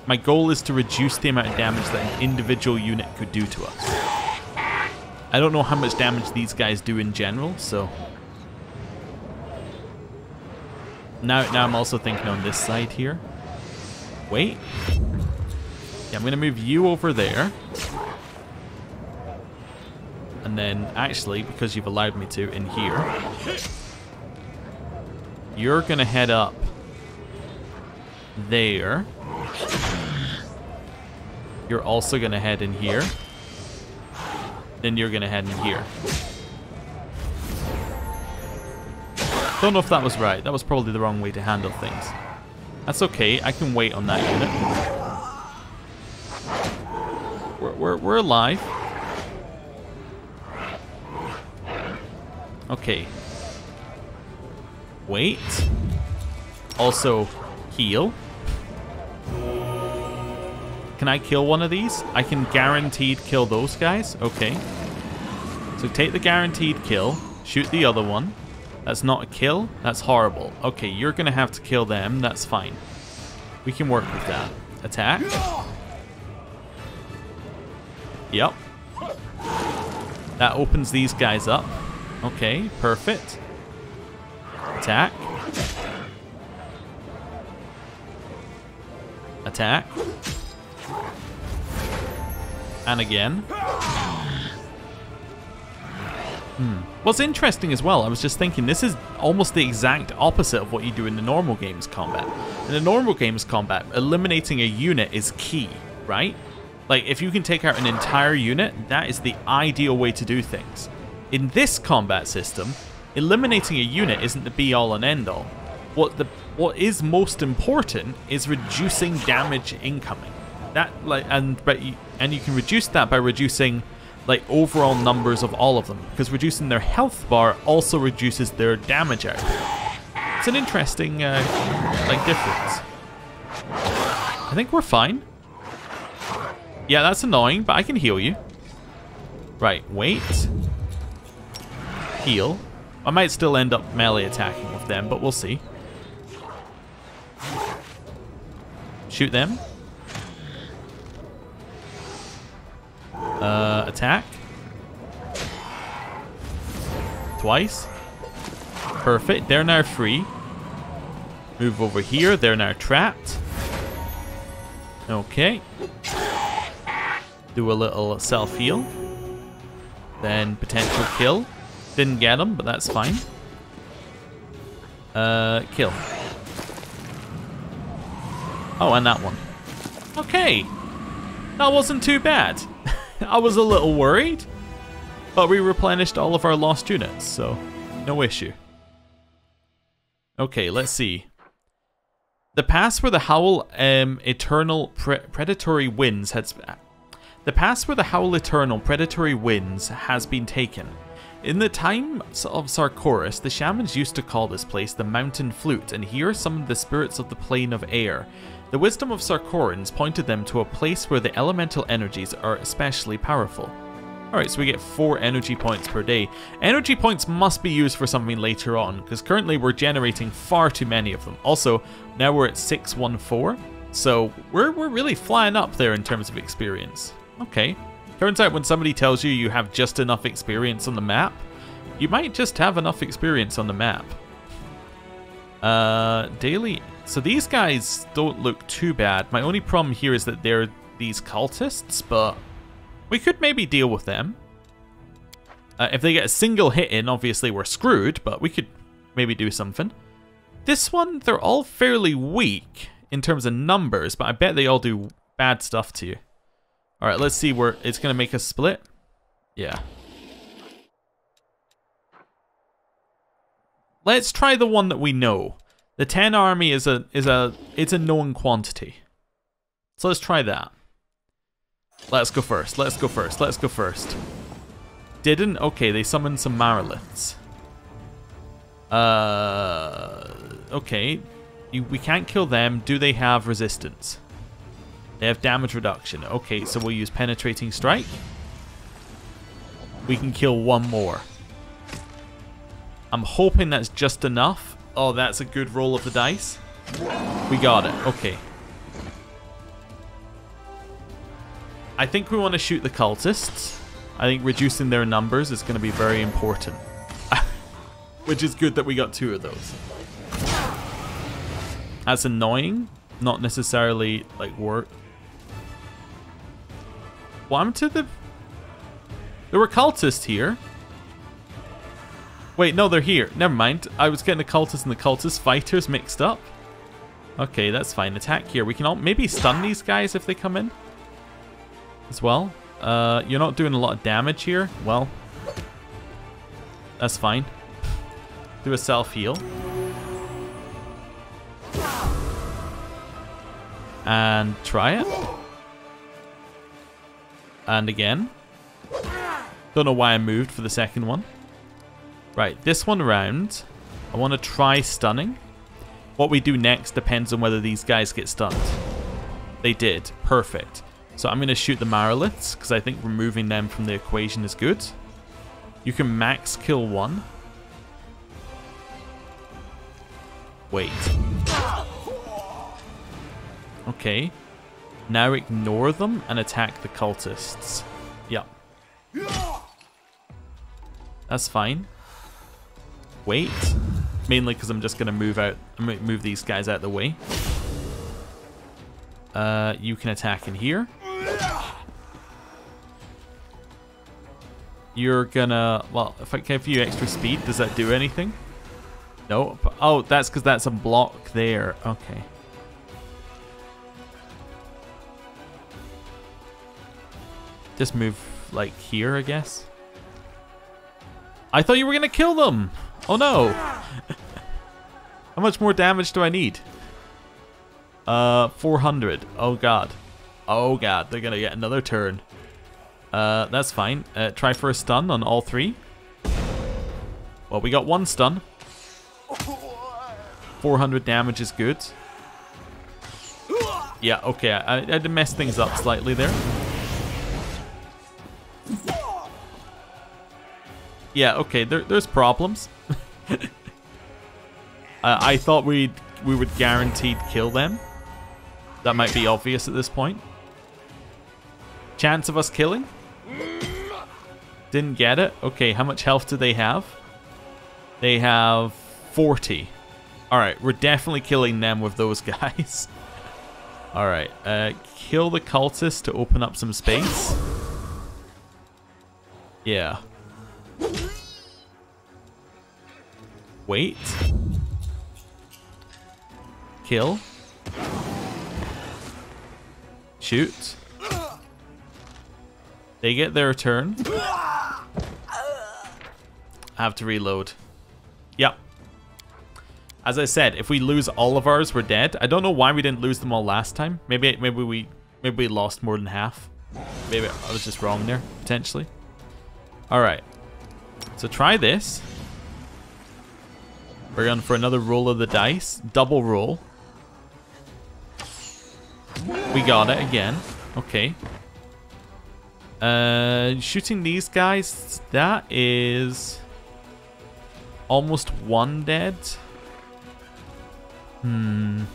My goal is to reduce the amount of damage that an individual unit could do to us. I don't know how much damage these guys do in general, so... Now I'm also thinking on this side here. Wait. Yeah, I'm going to move you over there. And then, actually, because you've allowed me to, in here. You're going to head up there. You're also going to head in here. Then you're going to head in here. Don't know if that was right. That was probably the wrong way to handle things. That's okay. I can wait on that unit. We're alive. Okay. Wait. Also, heal. Can I kill one of these? I can guaranteed kill those guys. Okay. So take the guaranteed kill. Shoot the other one. That's not a kill. That's horrible. Okay, you're going to have to kill them. That's fine. We can work with that. Attack. Yep. That opens these guys up. Okay, perfect. Attack. Attack. And again. What's interesting as well, I was just thinking, this is almost the exact opposite of what you do in the normal games combat. In the normal games combat, eliminating a unit is key, right? Like, if you can take out an entire unit, that is the ideal way to do things. In this combat system, eliminating a unit isn't the be-all and end-all. What is most important is reducing damage incoming. And you can reduce that by reducing like overall numbers of all of them, because reducing their health bar also reduces their damage output. It's an interesting like difference. I think we're fine. Yeah, that's annoying, but I can heal you. Right, wait. Heal. I might still end up melee attacking with them, but we'll see. Shoot them. Attack. Twice. Perfect. They're now free. Move over here. They're now trapped. Okay. Do a little self-heal. Then potential kill. Didn't get him, but that's fine. Kill. Oh, and that one. Okay. That wasn't too bad. I was a little worried. But we replenished all of our lost units, so no issue. Okay, let's see. The pass where the Howl Eternal Predatory Winds has... The pass where the Howl Eternal Predatory Winds has been taken. In the time of Sarkoris, the shamans used to call this place the Mountain Flute, and here summoned the spirits of the plane of air. The wisdom of Sarkorans pointed them to a place where the elemental energies are especially powerful. Alright, so we get 4 energy points per day. Energy points must be used for something later on, because currently we're generating far too many of them. Also, now we're at 614, so we're really flying up there in terms of experience. Okay. Turns out when somebody tells you you have just enough experience on the map, you might just have enough experience on the map. Daily... So these guys don't look too bad. My only problem here is that they're these cultists, but we could maybe deal with them. If they get a single hit in, obviously we're screwed, but we could maybe do something. This one, they're all fairly weak in terms of numbers, but I bet they all do bad stuff to you. Alright, let's see where it's going to make us split. Yeah. Let's try the one that we know. The 10 army it's a known quantity. So let's try that. Let's go first. Let's go first. Let's go first. Didn't? Okay, they summoned some Mariliths. Okay. We can't kill them. Do they have resistance? They have damage reduction. Okay, so we'll use Penetrating Strike. We can kill one more. I'm hoping that's just enough. Oh, that's a good roll of the dice. We got it. Okay. I think we want to shoot the cultists. I think reducing their numbers is going to be very important. Which is good that we got 2 of those. That's annoying. Not necessarily, like, work. What happened to the... There were cultists here. Wait, no, they're here. Never mind. I was getting the cultists and the cultist fighters mixed up. Okay, that's fine. Attack here. We can all maybe stun these guys if they come in as well. You're not doing a lot of damage here. Well, that's fine. Do a self-heal. And try it. And again. Don't know why I moved for the second one. Right, this one round, I want to try stunning. What we do next depends on whether these guys get stunned. They did. Perfect. So I'm going to shoot the Mariliths, because I think removing them from the equation is good. You can max kill 1. Wait. Okay. Now ignore them and attack the cultists. Yep. That's fine. Wait. Mainly because I'm just going to move these guys out of the way. You can attack in here. You're gonna... Well, if I give you extra speed, does that do anything? No. Oh, that's because that's a block there. Okay. Just move, like, here, I guess. I thought you were going to kill them! Oh, no! How much more damage do I need? 400. Oh, God. Oh, God. They're going to get another turn. That's fine. Try for a stun on all 3. Well, we got 1 stun. 400 damage is good. Yeah, okay, I had to mess things up slightly there. Yeah, okay, there's problems. I thought we would guaranteed kill them. That might be obvious at this point. Chance of us killing? Didn't get it. Okay, how much health do they have? They have 40. Alright, we're definitely killing them with those guys. Alright, kill the cultists to open up some space. Yeah. Wait. Kill. Shoot. They get their turn. I have to reload. Yep. As I said, if we lose all of ours, we're dead. I don't know why we didn't lose them all last time. Maybe we lost more than half. Maybe I was just wrong there, potentially. Alright. So try this. We're going for another roll of the dice. Double roll. We got it again. Okay. Shooting these guys, that is almost one dead. I'm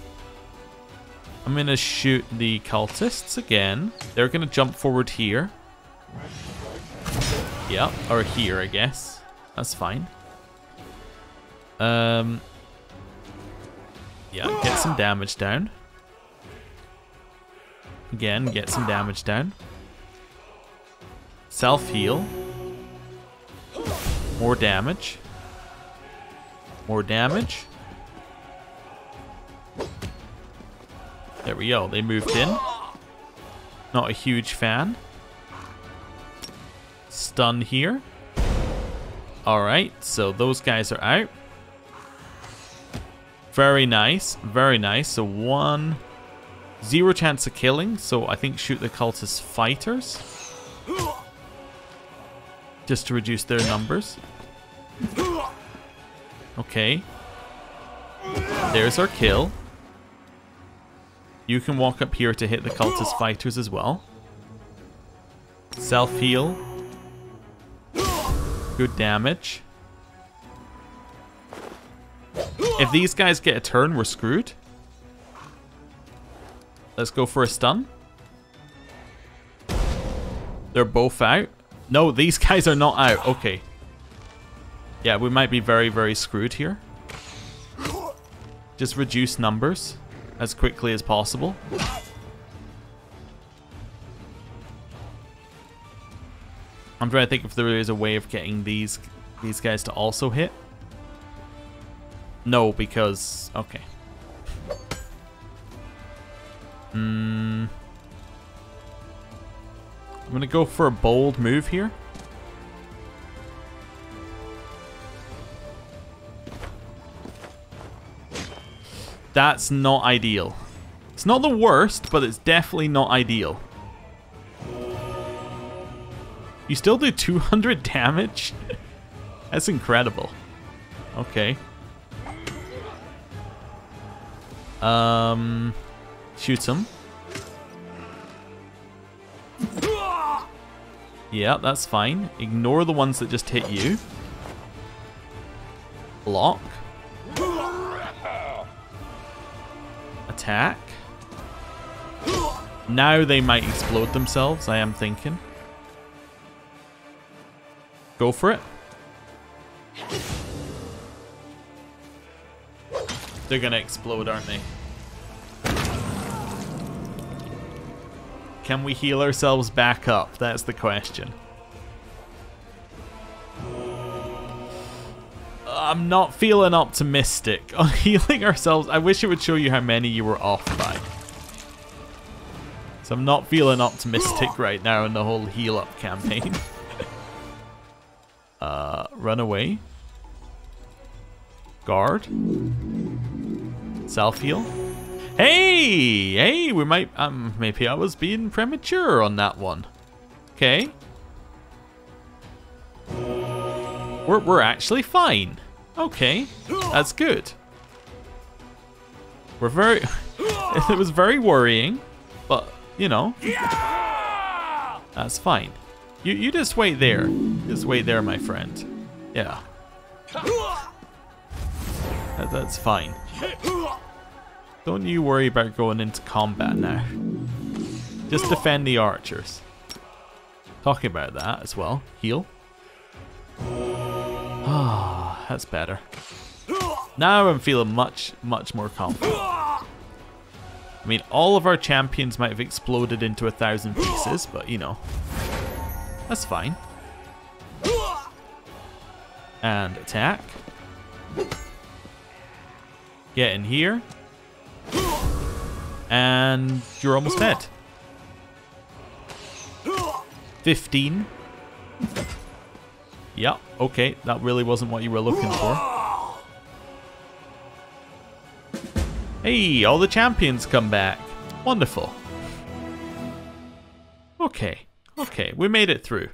gonna shoot the cultists again. They're gonna jump forward here. Yeah, or here, I guess. That's fine. Yeah, get some damage down. Again, get some damage down. Self-heal. More damage. More damage. There we go. They moved in. Not a huge fan. Stun here. Alright, so those guys are out. Very nice. Very nice. So 0 chance of killing. So I think shoot the cultist fighters. Just to reduce their numbers. Okay. There's our kill. You can walk up here to hit the cultist fighters as well. Self-heal. Good damage. If these guys get a turn, we're screwed. Let's go for a stun. They're both out. No, these guys are not out. Okay. Yeah, we might be very, very screwed here. Just reduce numbers as quickly as possible. I'm trying to think if there is a way of getting these guys to also hit. No, because... Okay. I'm going to go for a bold move here. That's not ideal. It's not the worst, but it's definitely not ideal. You still do 200 damage? That's incredible. Okay. Shoot him. Yeah, that's fine. Ignore the ones that just hit you. Block. Attack. Now they might explode themselves, I am thinking. Go for it. They're gonna explode, aren't they? Can we heal ourselves back up? That's the question. I'm not feeling optimistic on healing ourselves. I wish it would show you how many you were off by. So I'm not feeling optimistic right now in the whole heal up campaign. Run away. Guard. Self-heal. Hey! Hey, we might... maybe I was being premature on that one. Okay. We're actually fine. Okay. That's good. We're very... It was very worrying, but, you know, that's fine. You just wait there. Just wait there, my friend. Yeah. That's fine. Don't you worry about going into combat now. Just defend the archers. Talking about that as well. Heal. Ah, that's better. Now I'm feeling much more confident. I mean, all of our champions might have exploded into 1,000 pieces, but you know, that's fine. And attack. Get in here. And you're almost dead. 15. Yep, okay, that really wasn't what you were looking for. Hey, all the champions come back. Wonderful. Okay, we made it through.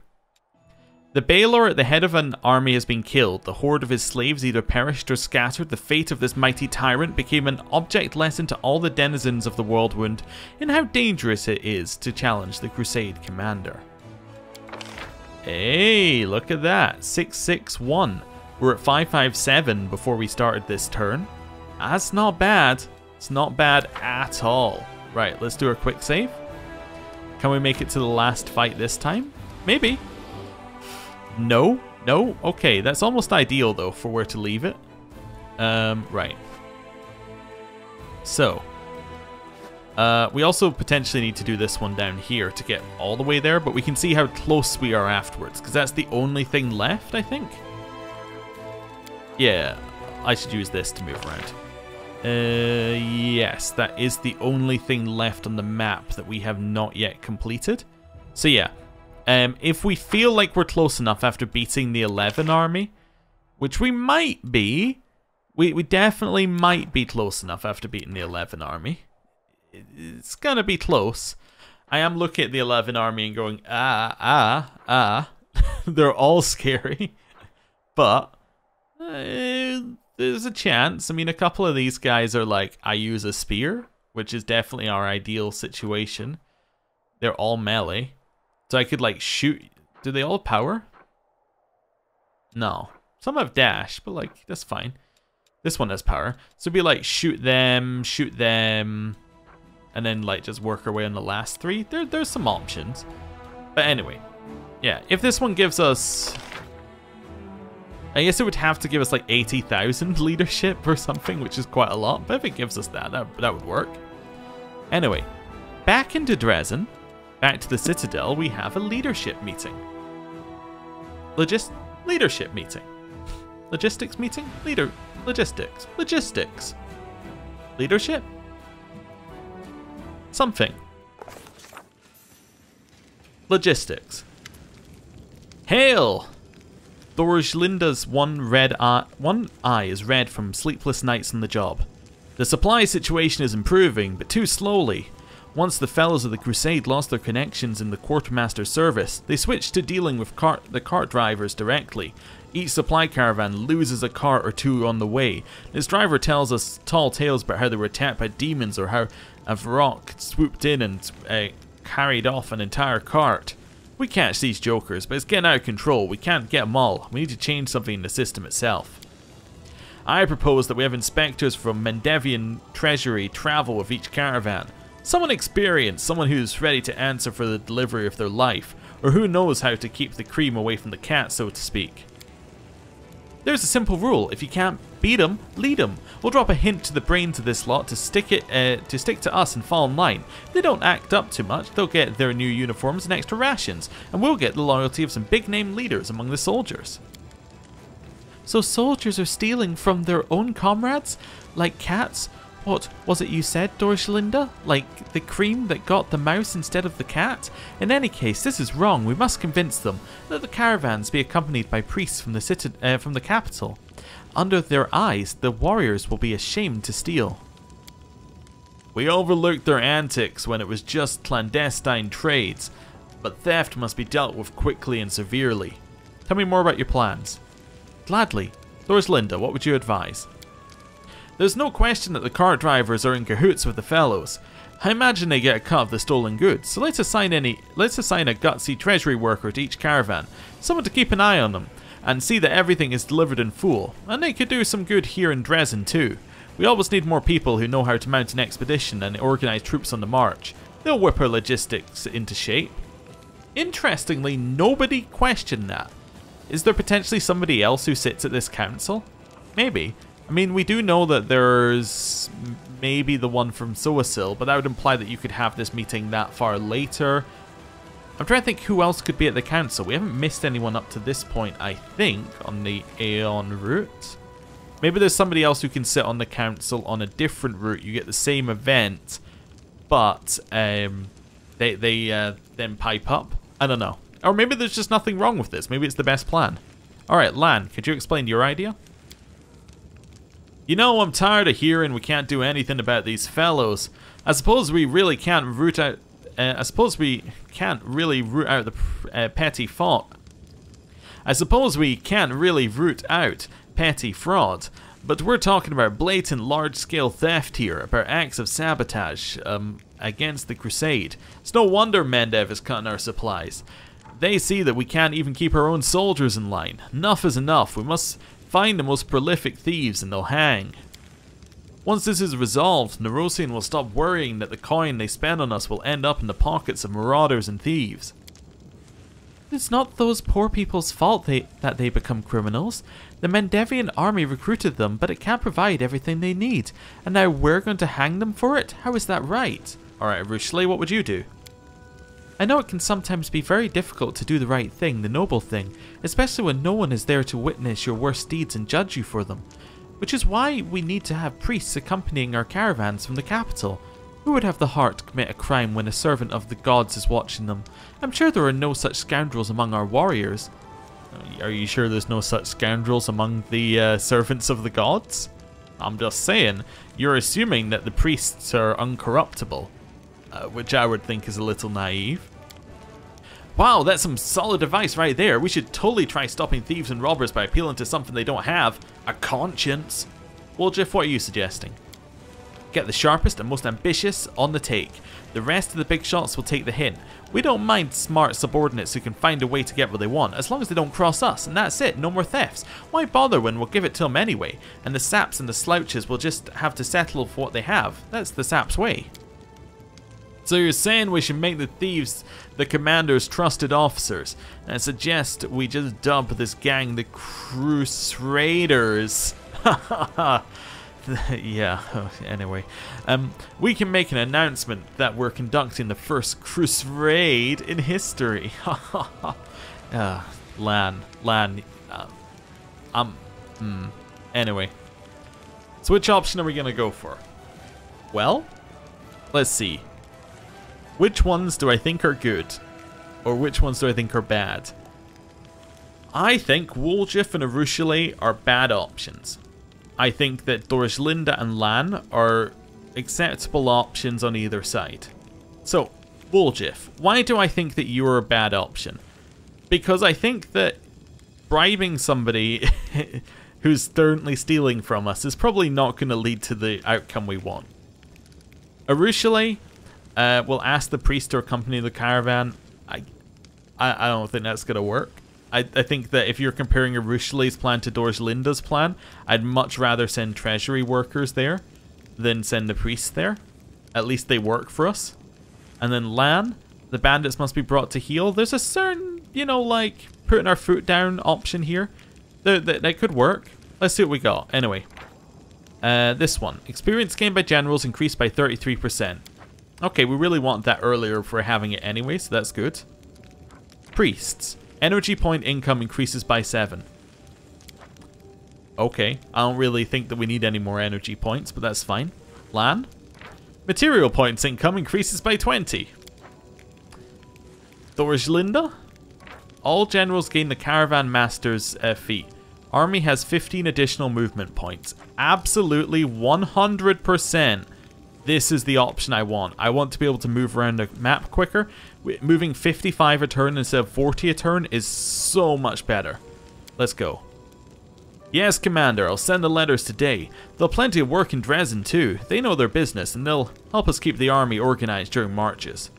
The Baelor at the head of an army has been killed. The horde of his slaves either perished or scattered. The fate of this mighty tyrant became an object lesson to all the denizens of the Worldwound in how dangerous it is to challenge the Crusade commander. Hey, look at that. 661. We're at 557 before we started this turn. That's not bad. It's not bad at all. Right, let's do a quick save. Can we make it to the last fight this time? Maybe. No? No? Okay, that's almost ideal though for where to leave it. Right. So. We also potentially need to do this one down here to get all the way there, but we can see how close we are afterwards, because that's the only thing left, I think. Yeah, I should use this to move around. Yes, that is the only thing left on the map that we have not yet completed. So yeah, if we feel like we're close enough after beating the 11 army, which we might be, we definitely might be close enough after beating the 11 army. It's gonna be close. I am looking at the 11 army and going, they're all scary, but there's a chance. I mean, a couple of these guys are like, I use a spear, which is definitely our ideal situation. They're all melee, so I could like shoot. Do they all have power? No, some have dash, but like that's fine. This one has power, so it'd be like shoot them, and then like just work our way on the last three. There's some options. But anyway, yeah, if this one gives us, I guess it would have to give us like 80,000 leadership or something, which is quite a lot. But if it gives us that would work. Anyway, back into Dresden, back to the Citadel, we have a leadership meeting. Leadership meeting. Logistics meeting? Logistics. Leadership? Something. Logistics. Hail! Dorjlinda's one eye is red from sleepless nights on the job. The supply situation is improving, but too slowly. Once the fellows of the Crusade lost their connections in the quartermaster service, they switched to dealing with the cart drivers directly. Each supply caravan loses a cart or two on the way. This driver tells us tall tales about how they were attacked by demons or how a Varrock swooped in and carried off an entire cart. We catch these jokers, but it's getting out of control. We can't get them all. We need to change something in the system itself. I propose that we have inspectors from Mendevian Treasury travel with each caravan. Someone experienced, someone who's ready to answer for the delivery of their life, or who knows how to keep the cream away from the cat, so to speak. There's a simple rule: if you can't beat 'em, lead 'em. We'll drop a hint to the brains of this lot to stick to us and fall in line. If they don't act up too much, they'll get their new uniforms and extra rations, and we'll get the loyalty of some big-name leaders among the soldiers. So soldiers are stealing from their own comrades? Like cats? What was it you said, Dorjlinda? Like the cream that got the mouse instead of the cat? In any case, this is wrong. We must convince them. Let the caravans be accompanied by priests from the capital. Under their eyes, the warriors will be ashamed to steal. We overlooked their antics when it was just clandestine trades, but theft must be dealt with quickly and severely. Tell me more about your plans. Gladly. Dorjlinda, what would you advise? There's no question that the cart drivers are in cahoots with the fellows. I imagine they get a cut of the stolen goods, so let's assign a gutsy treasury worker to each caravan, someone to keep an eye on them, and see that everything is delivered in full, and they could do some good here in Dresden too. We always need more people who know how to mount an expedition and organise troops on the march. They'll whip our logistics into shape. Interestingly, nobody questioned that. Is there potentially somebody else who sits at this council? Maybe. I mean, we do know that there's maybe the one from Soasil, but that would imply that you could have this meeting that far later. I'm trying to think who else could be at the council. We haven't missed anyone up to this point, I think, on the Aeon route. Maybe there's somebody else who can sit on the council on a different route. You get the same event, but they then pipe up. I don't know. Or maybe there's just nothing wrong with this. Maybe it's the best plan. Alright, Lan, could you explain your idea? You know, I'm tired of hearing we can't do anything about these fellows. I suppose we really can't root out the petty fraud. I suppose we can't really root out petty fraud, but we're talking about blatant large-scale theft here, about acts of sabotage against the Crusade. It's no wonder Mendev is cutting our supplies. They see that we can't even keep our own soldiers in line. Enough is enough. We must find the most prolific thieves and they'll hang. Once this is resolved, Nerosian will stop worrying that the coin they spend on us will end up in the pockets of marauders and thieves. It's not those poor people's fault that they become criminals. The Mendevian army recruited them, but it can't provide everything they need. And now we're going to hang them for it? How is that right? Alright, Rushley, what would you do? I know it can sometimes be very difficult to do the right thing, the noble thing, especially when no one is there to witness your worst deeds and judge you for them. Which is why we need to have priests accompanying our caravans from the capital. Who would have the heart to commit a crime when a servant of the gods is watching them? I'm sure there are no such scoundrels among our warriors. Are you sure there's no such scoundrels among the servants of the gods? I'm just saying, you're assuming that the priests are uncorruptible, which I would think is a little naive. Wow, that's some solid advice right there. We should totally try stopping thieves and robbers by appealing to something they don't have, a conscience. Well, Jeff, what are you suggesting? Get the sharpest and most ambitious on the take. The rest of the big shots will take the hint. We don't mind smart subordinates who can find a way to get what they want, as long as they don't cross us, and that's it, no more thefts. Why bother when we'll give it to them anyway, and the saps and the slouches will just have to settle for what they have. That's the saps' way. So you're saying we should make the thieves the commander's trusted officers, and suggest we just dub this gang the Crusaders. Yeah, anyway. We can make an announcement that we're conducting the first Crusade in history. Lan. Anyway. So which option are we going to go for? Well, let's see. Which ones do I think are good? Or which ones do I think are bad? I think Woljif and Arushale are bad options. I think that Dorjlinda and Lan are acceptable options on either side. So, Woljif, why do I think that you are a bad option? Because I think that bribing somebody who's currently stealing from us is probably not going to lead to the outcome we want. Arushale will ask the priest to accompany the caravan. I don't think that's going to work. I think that if you're comparing Arushale's plan to Dorjlinda's plan, I'd much rather send treasury workers there than send the priests there. At least they work for us. And then Lan, the bandits must be brought to heel. There's a certain, like, putting our foot down option here. That could work. Let's see what we got. Anyway. This one. Experience gained by generals increased by 33%. Okay, we really want that earlier if we're having it anyway, so that's good. Priests. Energy point income increases by 7. Okay, I don't really think that we need any more energy points, but that's fine. Lan? Material points income increases by 20. Dorjlinda? All generals gain the Caravan Master's feat. Army has 15 additional movement points. Absolutely 100%. This is the option I want. I want to be able to move around the map quicker. Moving 55 a turn instead of 40 a turn is so much better. Let's go. Yes, Commander, I'll send the letters today. There'll plenty of work in Dresden too. They know their business and they'll help us keep the army organized during marches.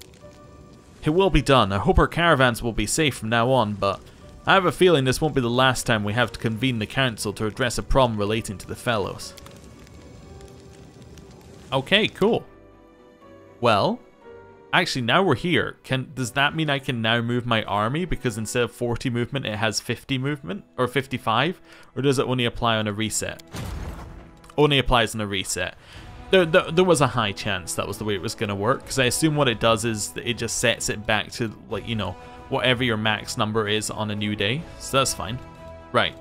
It will be done. I hope our caravans will be safe from now on, but I have a feeling this won't be the last time we have to convene the council to address a problem relating to the fellows. Okay, cool. Well, actually now we're here. Does that mean I can now move my army because instead of 40 movement it has 50 movement? Or 55? Or does it only apply on a reset? Only applies on a reset. There was a high chance that was the way it was going to work, because I assume what it does is it just sets it back to, like, you know, whatever your max number is on a new day. So that's fine. Right.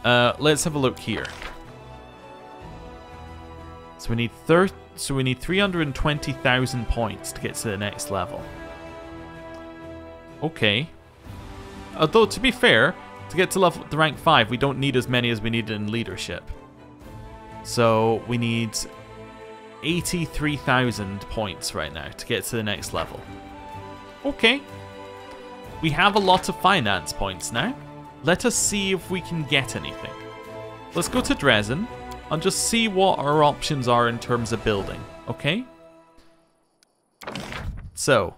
Let's have a look here. So we need 320,000 points to get to the next level. Okay. Although to be fair, to get to the rank 5, we don't need as many as we needed in leadership. So we need 83,000 points right now to get to the next level. Okay. We have a lot of finance points now. Let us see if we can get anything. Let's go to Dresden and just see what our options are in terms of building. Okay? So,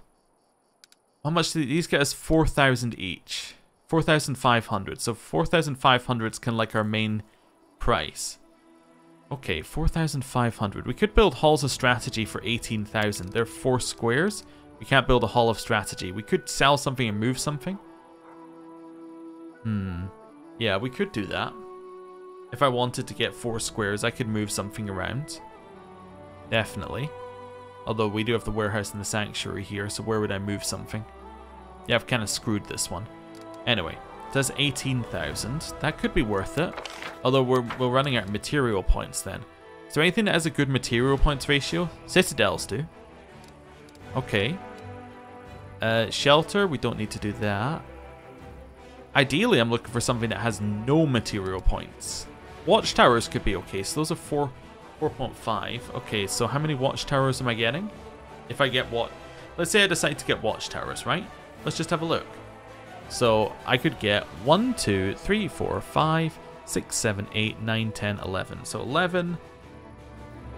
how much do these get us? 4,000 each. 4,500. So 4,500 is kind of like our main price. Okay, 4,500. We could build halls of strategy for 18,000. They're 4 squares. We can't build a hall of strategy. We could sell something and move something. Yeah, we could do that. If I wanted to get 4 squares, I could move something around. Definitely. Although we do have the warehouse and the sanctuary here, so where would I move something? Yeah, I've kind of screwed this one. Anyway. Does 18,000. That could be worth it. Although we're running out of material points then. Is there anything that has a good material points ratio? Citadels do. Okay. Shelter, we don't need to do that. Ideally, I'm looking for something that has no material points. Watchtowers could be okay. So those are 4.5. Okay, so how many watchtowers am I getting? If I get what? Let's say I decide to get watchtowers, right? Let's just have a look. So I could get 1, 2, 3, 4, 5, 6, 7, 8, 9, 10, 11. So 11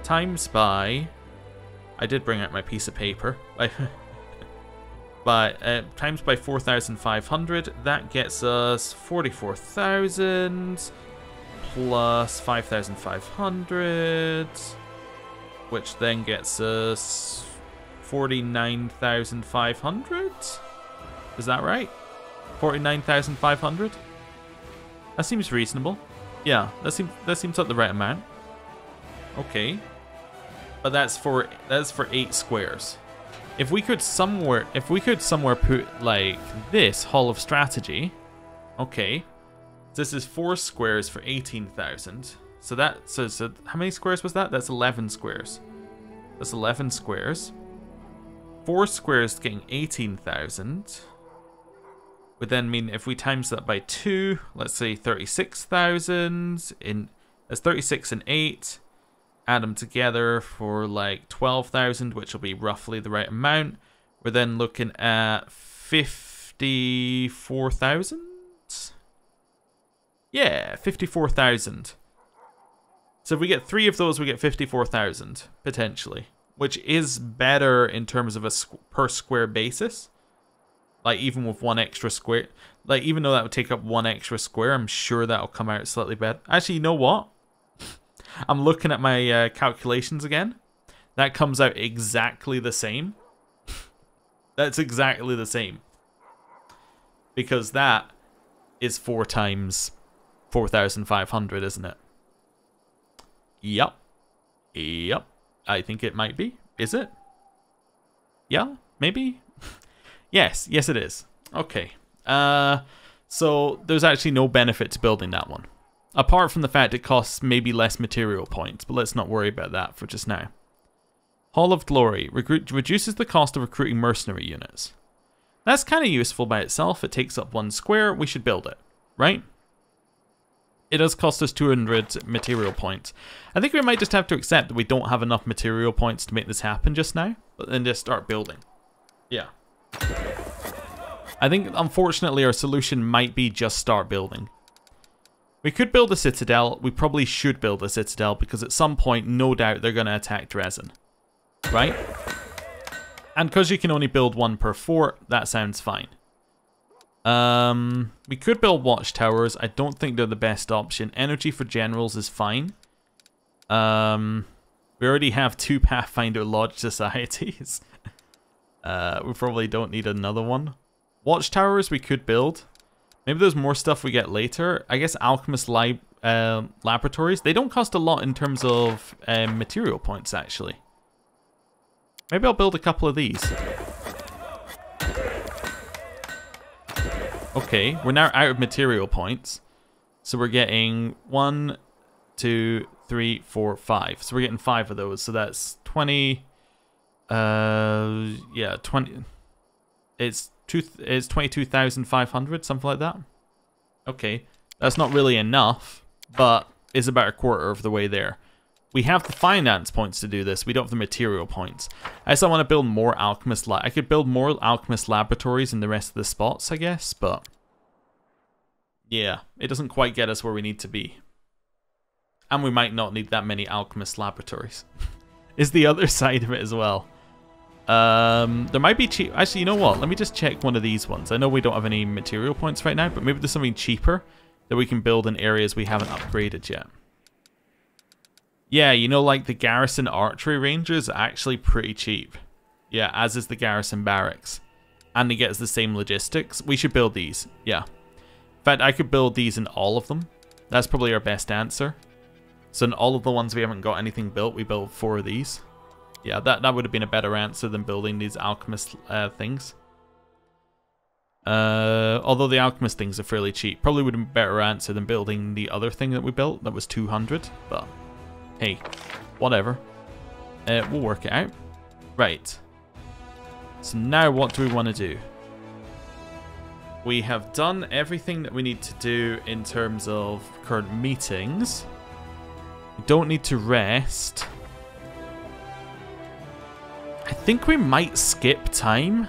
times by... I did bring out my piece of paper. But times by 4,500, that gets us 44,000 plus 5,500, which then gets us 49,500. Is that right? 49,500? That seems reasonable. Yeah, that seems like the right amount. Okay. But that's for 8 squares. If we could somewhere put like this Hall of Strategy. Okay. This is 4 squares for 18,000. So how many squares was that? That's 11 squares. That's 11 squares. 4 squares getting 18,000. Would then mean if we times that by 2, let's say 36,000 that's 36 and 8. Add them together for like 12,000, which will be roughly the right amount. We're then looking at 54,000. Yeah, 54,000. So if we get 3 of those, we get 54,000 potentially, which is better in terms of a per square basis. Like, even with 1 extra square. Like, even though that would take up 1 extra square, I'm sure that'll come out slightly better. Actually, you know what? I'm looking at my calculations again. That comes out exactly the same. That's exactly the same. Because that is 4 times 4,500, isn't it? Yep. Yep. I think it might be. Is it? Yeah? Maybe? Yes, it is. Okay. So there's actually no benefit to building that one. Apart from the fact it costs maybe less material points, but let's not worry about that for just now. Hall of Glory. Reduces the cost of recruiting mercenary units. That's kind of useful by itself. It takes up 1 square. We should build it, right? It does cost us 200 material points. I think we might just have to accept that we don't have enough material points to make this happen just now, but then just start building. Yeah. I think, unfortunately, our solution might be just start building. We could build a citadel. We probably should build a citadel because at some point, no doubt, they're going to attack Dresden. Right? And because you can only build one per fort, that sounds fine. We could build watchtowers. I don't think they're the best option. Energy for generals is fine. We already have 2 Pathfinder Lodge societies. We probably don't need another one. Watchtowers we could build. Maybe there's more stuff we get later. I guess Alchemist Laboratories. They don't cost a lot in terms of material points, actually. Maybe I'll build a couple of these. Okay, we're now out of material points. So we're getting 1, 2, 3, 4, 5. So we're getting 5 of those. So that's 20. Yeah, 20. It's 22,500, something like that. Okay, that's not really enough, but it's about a quarter of the way there. We have the finance points to do this. We don't have the material points. I still want to build more alchemist. I could build more alchemist laboratories in the rest of the spots, I guess, but yeah, it doesn't quite get us where we need to be. And we might not need that many alchemist laboratories. Is the other side of it as well. There might be cheap. Actually, you know what? Let me just check one of these ones. I know we don't have any material points right now, but maybe there's something cheaper that we can build in areas we haven't upgraded yet. Yeah, you know, like the Garrison Archery Rangers are actually pretty cheap. Yeah, as is the Garrison Barracks. And it gets the same logistics. We should build these. Yeah. In fact, I could build these in all of them. That's probably our best answer. So in all of the ones we haven't got anything built, we build 4 of these. Yeah, that would have been a better answer than building these alchemist things. Although the alchemist things are fairly cheap. Probably would have been a better answer than building the other thing that we built. That was 200. But hey, whatever. We'll work it out. Right. So now what do we want to do? We have done everything that we need to do in terms of current meetings. We don't need to rest. I think we might skip time.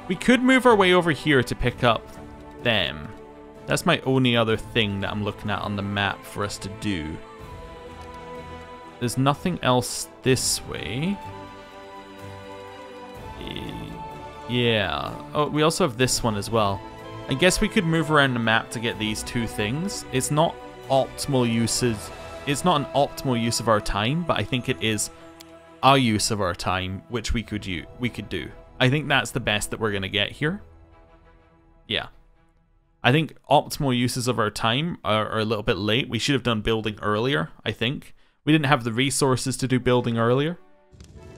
We could move our way over here to pick up them. That's my only other thing that I'm looking at on the map for us to do. There's nothing else this way. Yeah. Oh, we also have this one as well. I guess we could move around the map to get these 2 things. It's not optimal uses. It's not an optimal use of our time, but I think it is a use of our time, which we could do. I think that's the best that we're going to get here. Yeah. I think optimal uses of our time are a little bit late. We should have done building earlier, I think. We didn't have the resources to do building earlier.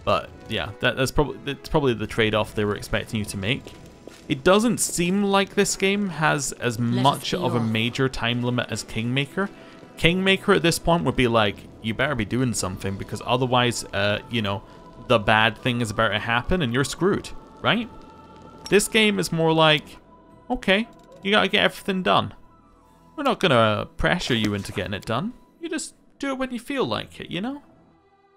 But yeah, that's probably the trade-off they were expecting you to make. It doesn't seem like this game has as much of a major time limit as Kingmaker. Kingmaker at this point would be like, you better be doing something because otherwise, you know, the bad thing is about to happen and you're screwed, right? This game is more like, okay, you gotta get everything done. We're not gonna pressure you into getting it done. You just do it when you feel like it, you know?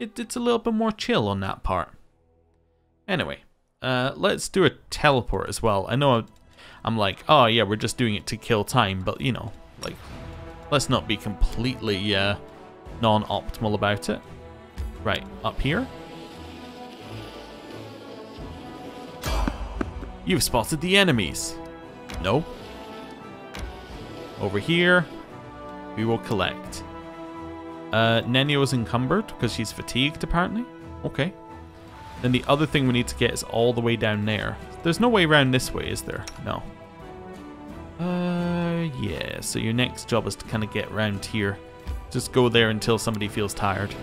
It's a little bit more chill on that part. Anyway, let's do a teleport as well. I know I'm like, oh yeah, we're just doing it to kill time, but you know, like, let's not be completely non-optimal about it. Right, up here. You've spotted the enemies. No. Over here, we will collect. Nenio's encumbered because she's fatigued, apparently. Okay. Then the other thing we need to get is all the way down there. There's no way around this way, is there? No. Yeah, so your next job is to kind of get around here. Just go there until somebody feels tired.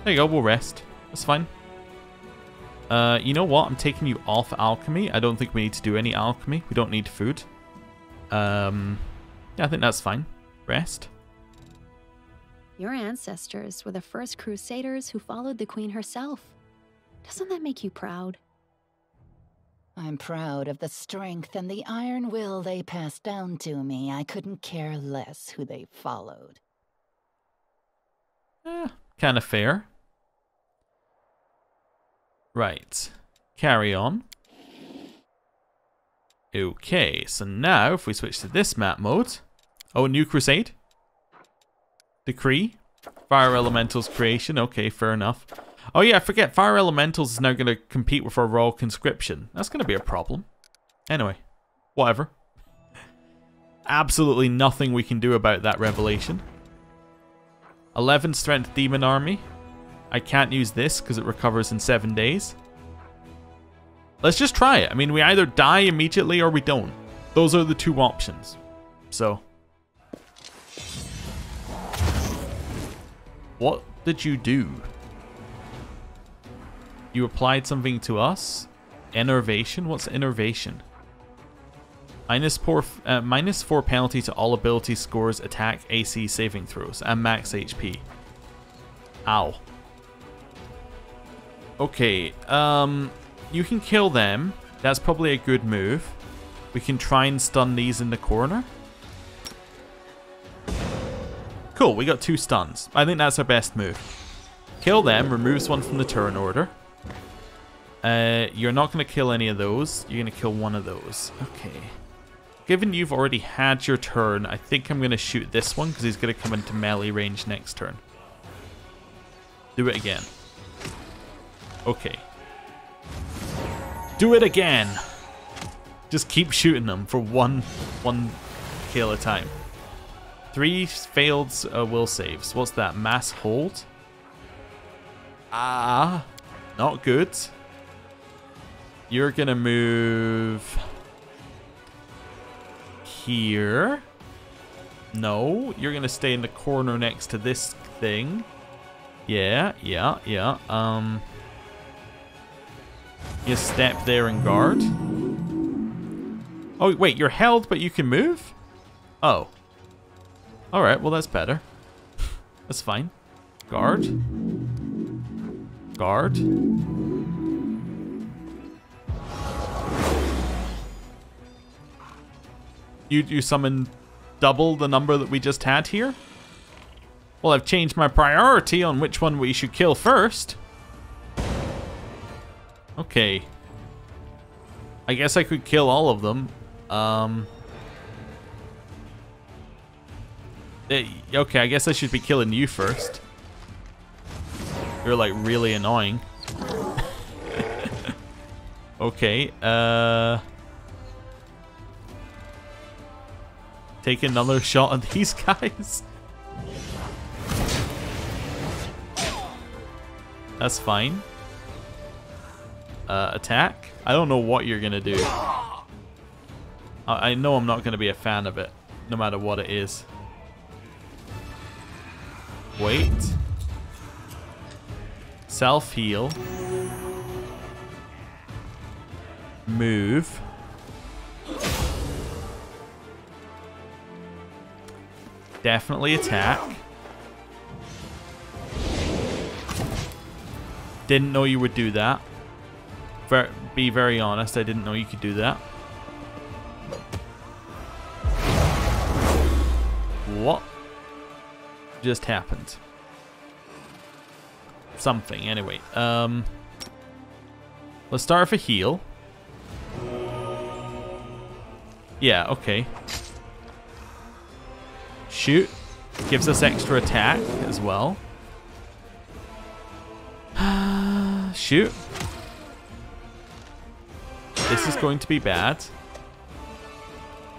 There you go, we'll rest. That's fine. You know what? I'm taking you off alchemy. I don't think we need to do any alchemy. We don't need food. Yeah, I think that's fine. Rest. Your ancestors were the first Crusaders who followed the Queen herself. Doesn't that make you proud? I'm proud of the strength and the iron will they passed down to me. I couldn't care less who they followed. Kind of fair. Right. Carry on. Okay, so now if we switch to this map mode. Oh, new Crusade. Decree. Fire Elementals creation. Okay, fair enough. Oh yeah, I forget. Fire Elementals is now going to compete with our Royal Conscription. That's going to be a problem. Anyway, whatever. Absolutely nothing we can do about that revelation. 11 strength demon army. I can't use this because it recovers in 7 days. Let's just try it. I mean, we either die immediately or we don't. Those are the two options. So. What did you do? You applied something to us? Innervation? What's innervation? -4 penalty to all ability scores, attack, AC, saving throws, and max HP. Ow. Okay, you can kill them. That's probably a good move. We can try and stun these in the corner. Cool, we got 2 stuns. I think that's our best move. Kill them, removes one from the turn order. You're not going to kill any of those. You're going to kill one of those. Okay. Given you've already had your turn, I think I'm going to shoot this one because he's going to come into melee range next turn. Do it again. Okay. Do it again! Just keep shooting them for one kill at a time. 3 failed will saves. What's that? Mass hold? Ah, not good. You're going to move here. No, you're going to stay in the corner next to this thing. Yeah. You step there and guard. Oh, wait, you're held, but you can move? Oh. Alright, well, that's better. That's fine. Guard. Guard. You summon double the number that we just had here? Well, I've changed my priority on which one we should kill first. Okay. I guess I could kill all of them. Okay, I guess I should be killing you first. You're like really annoying. Okay, take another shot at these guys. That's fine. Attack? I don't know what you're gonna do. I know I'm not gonna be a fan of it, no matter what it is. Wait. Self-heal. Move. Definitely attack. Didn't know you would do that. Be very honest, I didn't know you could do that. What just happened? Something, anyway. Let's start with a heal. Yeah, okay. Shoot. Gives us extra attack as well. Shoot. This is going to be bad.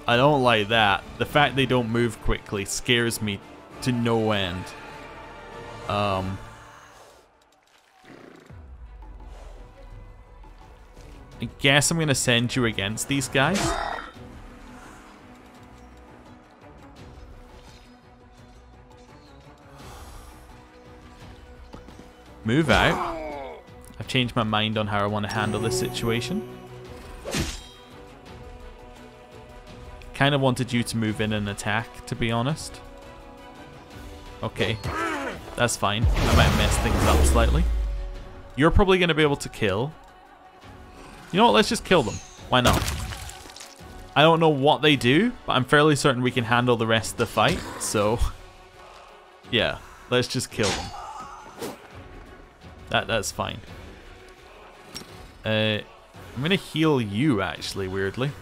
I don't like that. The fact they don't move quickly scares me to no end. I guess I'm going to send you against these guys. Move out. I've changed my mind on how I want to handle this situation. Kind of wanted you to move in and attack, to be honest. Okay. That's fine. I might mess things up slightly. You're probably going to be able to kill. You know what? Let's just kill them. Why not? I don't know what they do, but I'm fairly certain we can handle the rest of the fight. So, yeah. Let's just kill them. That's fine. I'm going to heal you, actually, weirdly.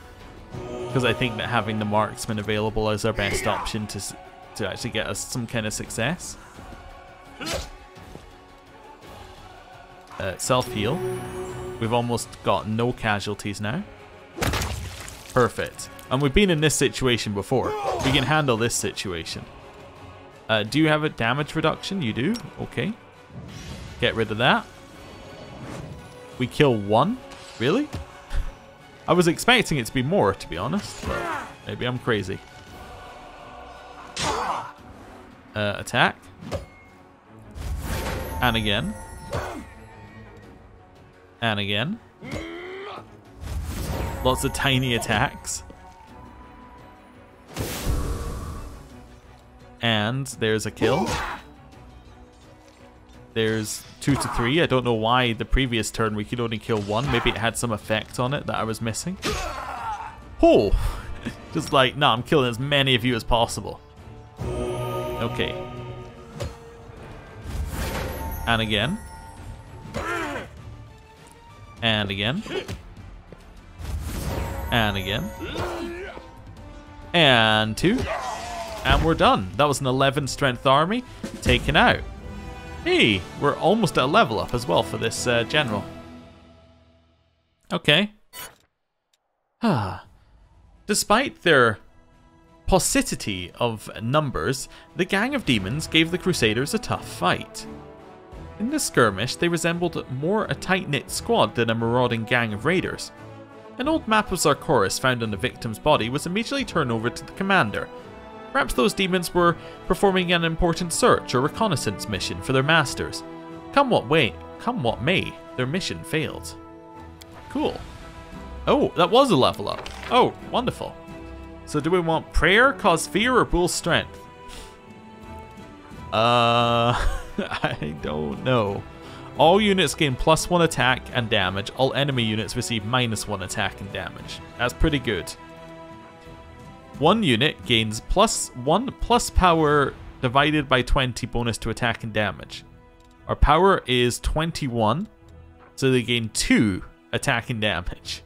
because I think that having the marksman available is our best option to actually get us some kind of success. Self-heal. We've almost got no casualties now. Perfect. And we've been in this situation before. We can handle this situation. Do you have a damage reduction? You do? Okay. Get rid of that. We kill one? Really? I was expecting it to be more, to be honest, but maybe I'm crazy. Attack. And again. And again. Lots of tiny attacks. And there's a kill. There's 2 to 3. I don't know why the previous turn we could only kill one. Maybe it had some effect on it that I was missing. Oh! Just like, no, I'm killing as many of you as possible. Okay. And again. And again. And again. And 2. And we're done. That was an 11 strength army taken out. Hey, we're almost at a level up as well for this general. Okay. Despite their paucity of numbers, the gang of demons gave the Crusaders a tough fight. In the skirmish, they resembled more a tight-knit squad than a marauding gang of raiders. An old map of Sarkoris found on the victim's body was immediately turned over to the commander. Perhaps those demons were performing an important search or reconnaissance mission for their masters. Come what may, their mission failed. Cool. Oh, that was a level up. Oh, wonderful. So do we want prayer, cause fear, or bull strength? I don't know. All units gain +1 attack and damage. All enemy units receive -1 attack and damage. That's pretty good. One unit gains +1 plus power divided by 20 bonus to attack and damage. Our power is 21, so they gain 2 attack and damage.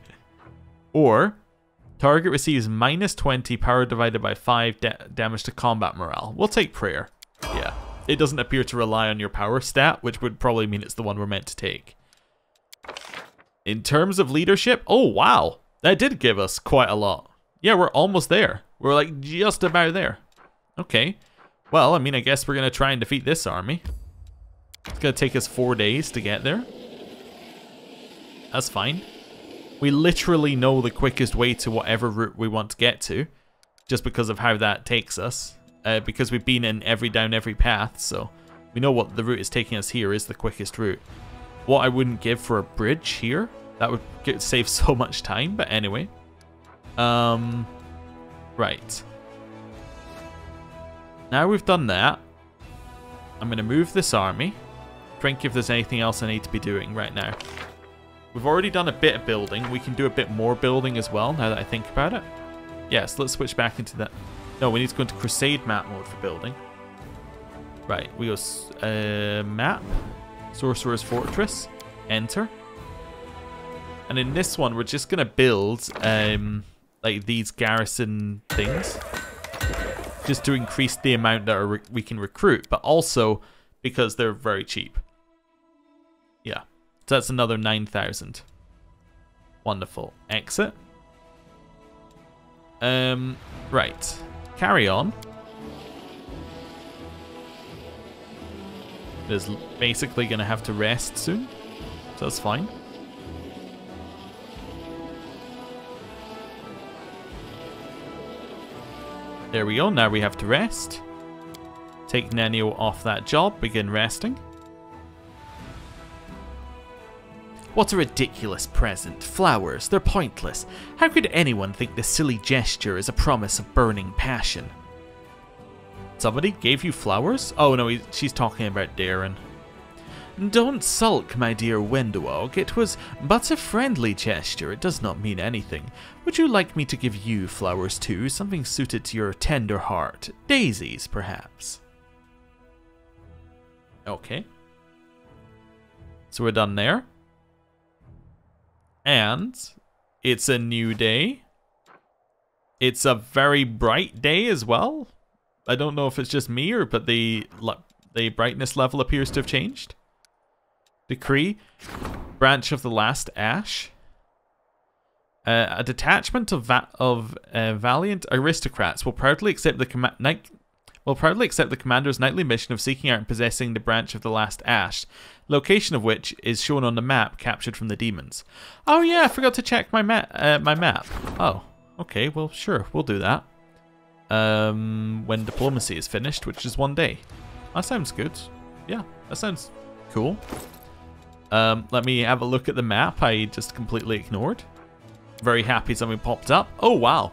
Or, target receives -20 power divided by 5 damage to combat morale. We'll take prayer. Yeah. It doesn't appear to rely on your power stat, which would probably mean it's the one we're meant to take. In terms of leadership, oh wow, that did give us quite a lot. Yeah, we're almost there. We're like just about there. Okay. Well, I mean, I guess we're going to try and defeat this army. It's going to take us 4 days to get there. That's fine. We literally know the quickest way to whatever route we want to get to, just because of how that takes us. Because we've been in down every path, so we know what the route is taking us here is the quickest route. What I wouldn't give for a bridge here, that would save so much time, but anyway. Right. Now we've done that, I'm going to move this army. Think if there's anything else I need to be doing right now. We've already done a bit of building. We can do a bit more building as well, now that I think about it. Yes, let's switch back into that. No, we need to go into Crusade map mode for building. Right, we go map, Sorcerer's Fortress, enter. And in this one, we're just going to build like these garrison things. Just to increase the amount that we can recruit, but also because they're very cheap. Yeah, so that's another 9,000. Wonderful. Exit. Right. Carry on. There's basically going to have to rest soon, so that's fine. There we go, now we have to rest. Take Nenio off that job, begin resting. What a ridiculous present. Flowers, they're pointless. How could anyone think this silly gesture is a promise of burning passion? Somebody gave you flowers? Oh no, she's talking about Darren. Don't sulk, my dear Wendowog. It was but a friendly gesture. It does not mean anything. Would you like me to give you flowers too? Something suited to your tender heart. Daisies, perhaps. Okay. So we're done there. And it's a new day. It's a very bright day as well. I don't know if it's just me or but the brightness level appears to have changed. Decree, branch of the last ash. A detachment of valiant aristocrats will proudly accept the commander's nightly mission of seeking out and possessing the branch of the last ash, location of which is shown on the map captured from the demons. Oh yeah, I forgot to check my map. Oh, okay, well sure, we'll do that. When diplomacy is finished, which is 1 day. That sounds good. Yeah, that sounds cool. Let me have a look at the map I just completely ignored. Very happy something popped up. Oh wow.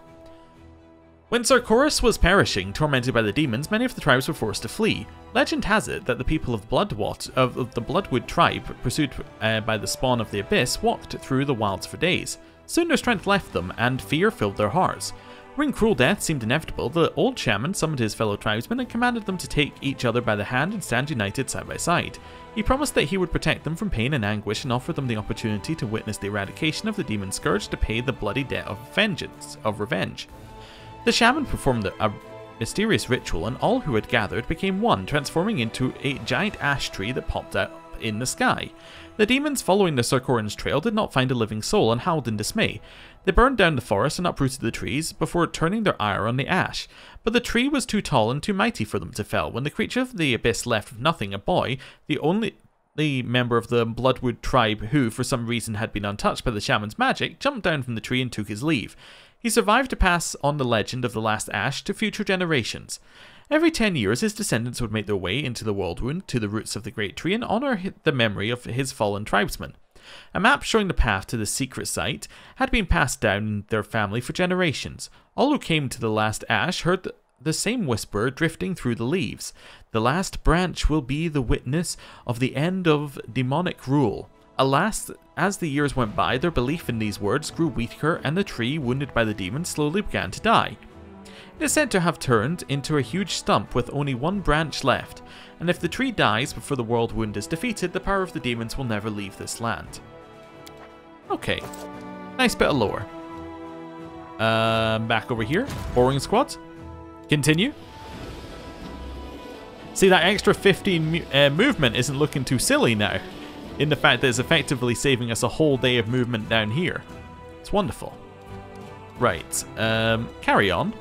When Sarkoris was perishing, tormented by the demons, many of the tribes were forced to flee. Legend has it that the people of the Bloodwood tribe, pursued by the spawn of the Abyss, walked through the wilds for days. Soon their strength left them, and fear filled their hearts. When cruel death seemed inevitable, the old shaman summoned his fellow tribesmen and commanded them to take each other by the hand and stand united side by side. He promised that he would protect them from pain and anguish and offer them the opportunity to witness the eradication of the demon scourge to pay the bloody debt of revenge. The shaman performed a mysterious ritual, and all who had gathered became one, transforming into a giant ash tree that popped up in the sky. The demons following the Sarkorin's trail did not find a living soul and howled in dismay. They burned down the forest and uprooted the trees before turning their ire on the ash. But the tree was too tall and too mighty for them to fell. When the creature of the abyss left with nothing, a boy, the only member of the Bloodwood tribe who, for some reason, had been untouched by the shaman's magic, jumped down from the tree and took his leave. He survived to pass on the legend of the last ash to future generations. Every 10 years, his descendants would make their way into the Worldwound to the roots of the great tree and honor the memory of his fallen tribesmen. A map showing the path to the secret site had been passed down in their family for generations. All who came to the last ash heard the same whisper drifting through the leaves. The last branch will be the witness of the end of demonic rule. Alas, as the years went by, their belief in these words grew weaker, and the tree, wounded by the demons, slowly began to die. It is said to have turned into a huge stump with only one branch left, and if the tree dies before the Worldwound is defeated, the power of the demons will never leave this land. Okay, nice bit of lore. Back over here, boring squad. Continue. See, that extra 15 movement isn't looking too silly now, in the fact that it's effectively saving us a whole day of movement down here. It's wonderful. Right, carry on.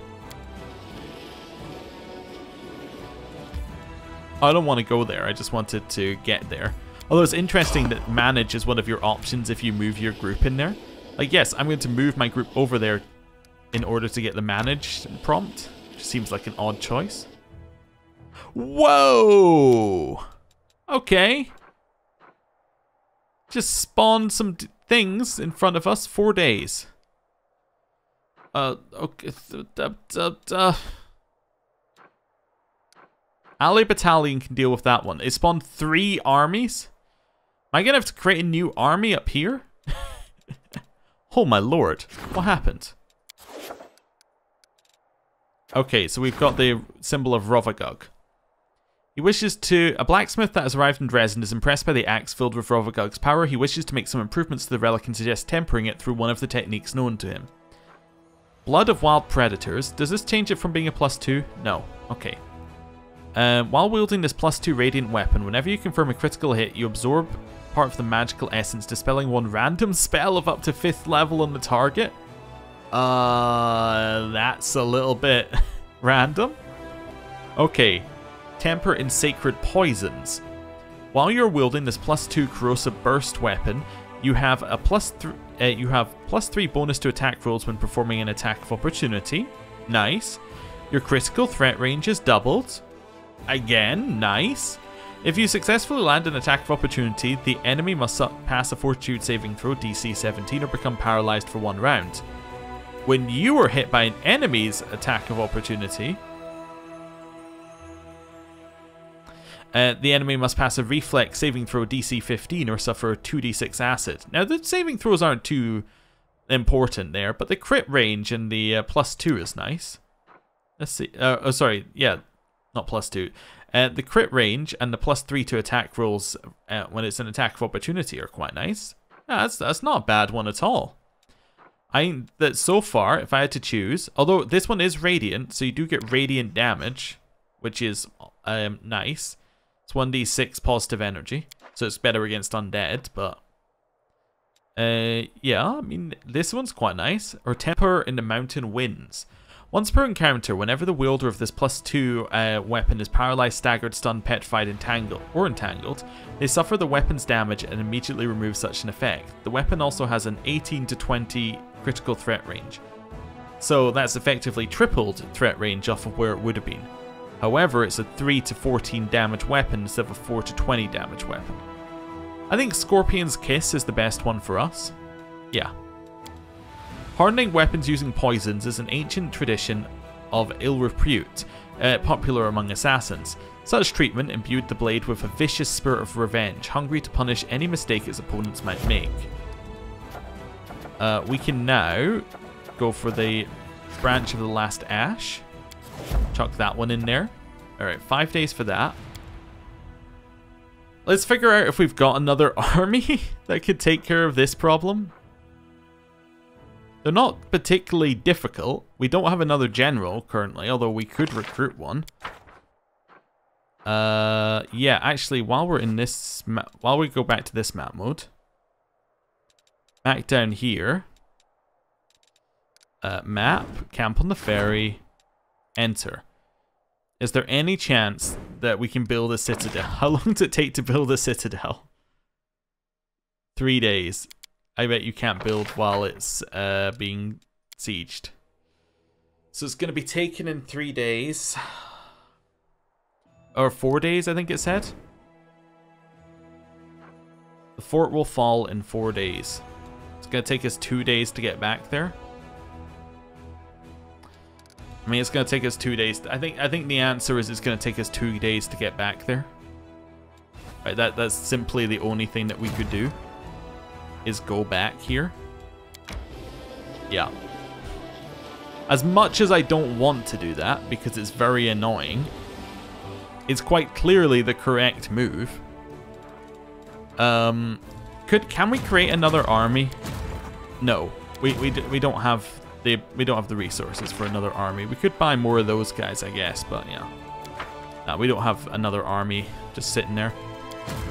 I don't want to go there, I just wanted to get there. Although it's interesting that manage is one of your options if you move your group in there. Like, yes, I'm going to move my group over there in order to get the manage prompt. Which seems like an odd choice. Whoa! Okay. Just spawned some things in front of us. 4 days. Okay. Ally Battalion can deal with that one. It spawned 3 armies? Am I going to have to create a new army up here? Oh my lord. What happened? Okay, so we've got the symbol of Rovagug. He wishes to... A blacksmith that has arrived in Dresden is impressed by the axe filled with Rovagug's power. He wishes to make some improvements to the relic and suggests tempering it through one of the techniques known to him. Blood of Wild Predators. Does this change it from being a +2? No. Okay. While wielding this +2 radiant weapon, whenever you confirm a critical hit, you absorb part of the magical essence, dispelling one random spell of up to 5th level on the target. That's a little bit random. Okay. Temper in Sacred Poisons. While you're wielding this +2 corrosive burst weapon, you have a +3 bonus to attack rolls when performing an attack of opportunity. Nice. Your critical threat range is doubled. Again, nice. If you successfully land an attack of opportunity, the enemy must pass a fortitude saving throw DC 17 or become paralyzed for 1 round. When you are hit by an enemy's attack of opportunity, the enemy must pass a reflex saving throw DC 15 or suffer a 2d6 acid. Now, the saving throws aren't too important there, but the crit range and the +2 is nice. Let's see. Oh, sorry. Yeah, not +2. The crit range and the +3 to attack rolls when it's an attack of opportunity are quite nice. Yeah, that's not a bad one at all. I think that so far, if I had to choose, although this one is radiant, so you do get radiant damage, which is nice. It's 1d6 positive energy, so it's better against undead, but yeah, I mean, this one's quite nice. Or Temper in the Mountain Winds. Once per encounter, whenever the wielder of this +2 weapon is paralyzed, staggered, stunned, petrified, entangled, they suffer the weapon's damage and immediately remove such an effect. The weapon also has an 18 to 20 critical threat range. So that's effectively tripled threat range off of where it would have been. However, it's a 3 to 14 damage weapon instead of a 4 to 20 damage weapon. I think Scorpion's Kiss is the best one for us. Yeah. Hardening weapons using poisons is an ancient tradition of ill repute, popular among assassins. Such treatment imbued the blade with a vicious spirit of revenge, hungry to punish any mistake its opponents might make. We can now go for the Branch of the Last Ash. Chuck that one in there. Alright, 5 days for that. Let's figure out if we've got another army that could take care of this problem. They're not particularly difficult. We don't have another general currently, although we could recruit one. Yeah, actually, while we're in this, while we go back to this map mode, back down here, map, camp on the ferry, enter. Is there any chance that we can build a citadel? How long does it take to build a citadel? 3 days. I bet you can't build while it's being sieged. So it's going to be taken in 3 days. Or 4 days, I think it said. The fort will fall in 4 days. It's going to take us 2 days to get back there. I mean, it's going to take us 2 days. I think the answer is it's going to take us 2 days to get back there. Right, that's simply the only thing that we could do. Is go back here. Yeah. As much as I don't want to do that, because it's very annoying, it's quite clearly the correct move. Can we create another army? No. We don't have the resources for another army. We could buy more of those guys, I guess, but yeah. No, we don't have another army just sitting there.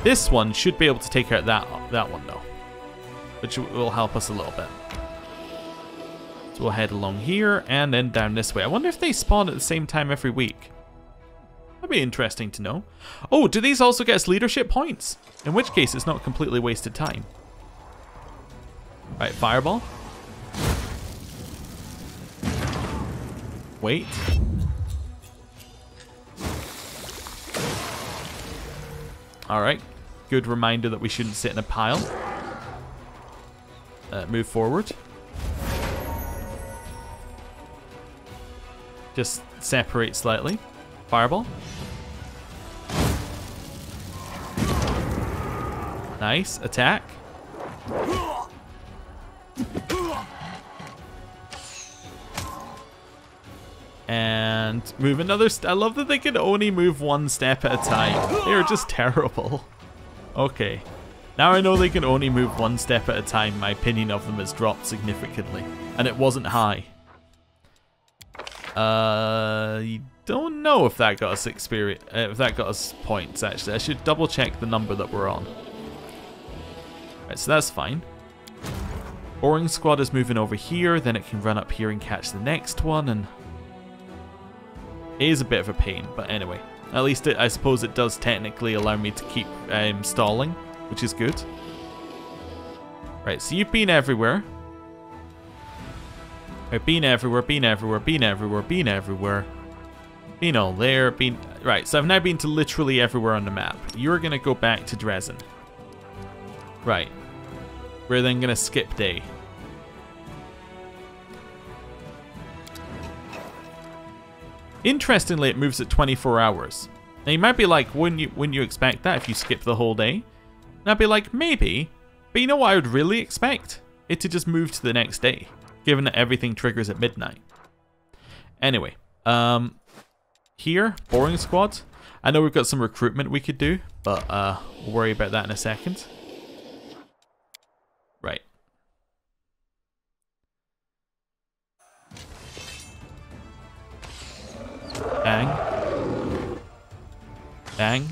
This one should be able to take out that one though, which will help us a little bit. So we'll head along here and then down this way. I wonder if they spawn at the same time every week. That'd be interesting to know. Oh, do these also get us leadership points? In which case it's not completely wasted time. Right, fireball. Wait. Alright. Good reminder that we shouldn't sit in a pile. Move forward. Just separate slightly. Fireball. Nice. Attack. And move another I love that they can only move 1 step at a time. They are just terrible. Okay. Now I know they can only move 1 step at a time. My opinion of them has dropped significantly. And it wasn't high. You don't know if that got us experience, if that got us points, actually. I should double check the number that we're on. Right, so that's fine. Boring Squad is moving over here, then it can run up here and catch the next one, and it is a bit of a pain, but anyway. At least I suppose it does technically allow me to keep stalling, which is good. Right, so you've been everywhere. Right, been everywhere, been everywhere, been everywhere, been everywhere. Been all there, been... Right, so I've now been to literally everywhere on the map. You're going to go back to Dresden. Right. We're then going to skip day. Interestingly, it moves at 24 hours. Now you might be like, wouldn't you expect that if you skip the whole day? And I'd be like, maybe. But you know what I would really expect? It to just move to the next day, given that everything triggers at midnight. Anyway, here, Boring Squad. I know we've got some recruitment we could do, but we'll worry about that in a second. Right. Bang. Bang.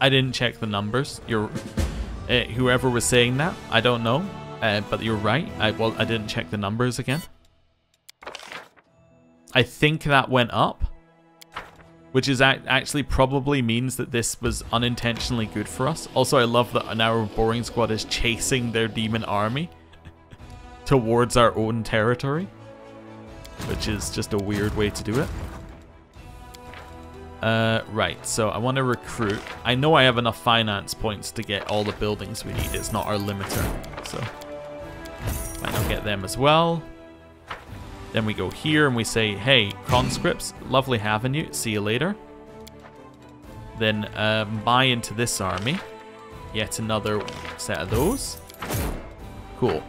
I didn't check the numbers. You're whoever was saying that, I don't know, but you're right. I didn't check the numbers again. I think that went up, which is actually probably means that this was unintentionally good for us. Also, I love that now our boring squad is chasing their demon army towards our own territory, which is just a weird way to do it. Right, so I want to recruit. I know I have enough finance points to get all the buildings we need. It's not our limiter, so might not get them as well. Then we go here and we say, hey, conscripts, lovely having you. See you later. Then buy into this army. Yet another set of those. Cool.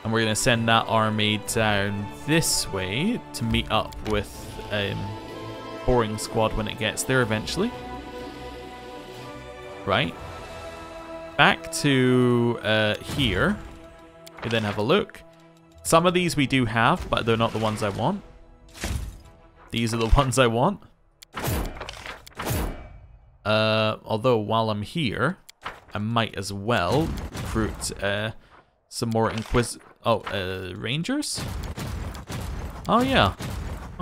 And we're going to send that army down this way to meet up with boring squad when it gets there eventually. Right. Back to here. We then have a look. Some of these we do have, but they're not the ones I want. These are the ones I want. Although while I'm here, I might as well recruit some more Rangers? Oh yeah.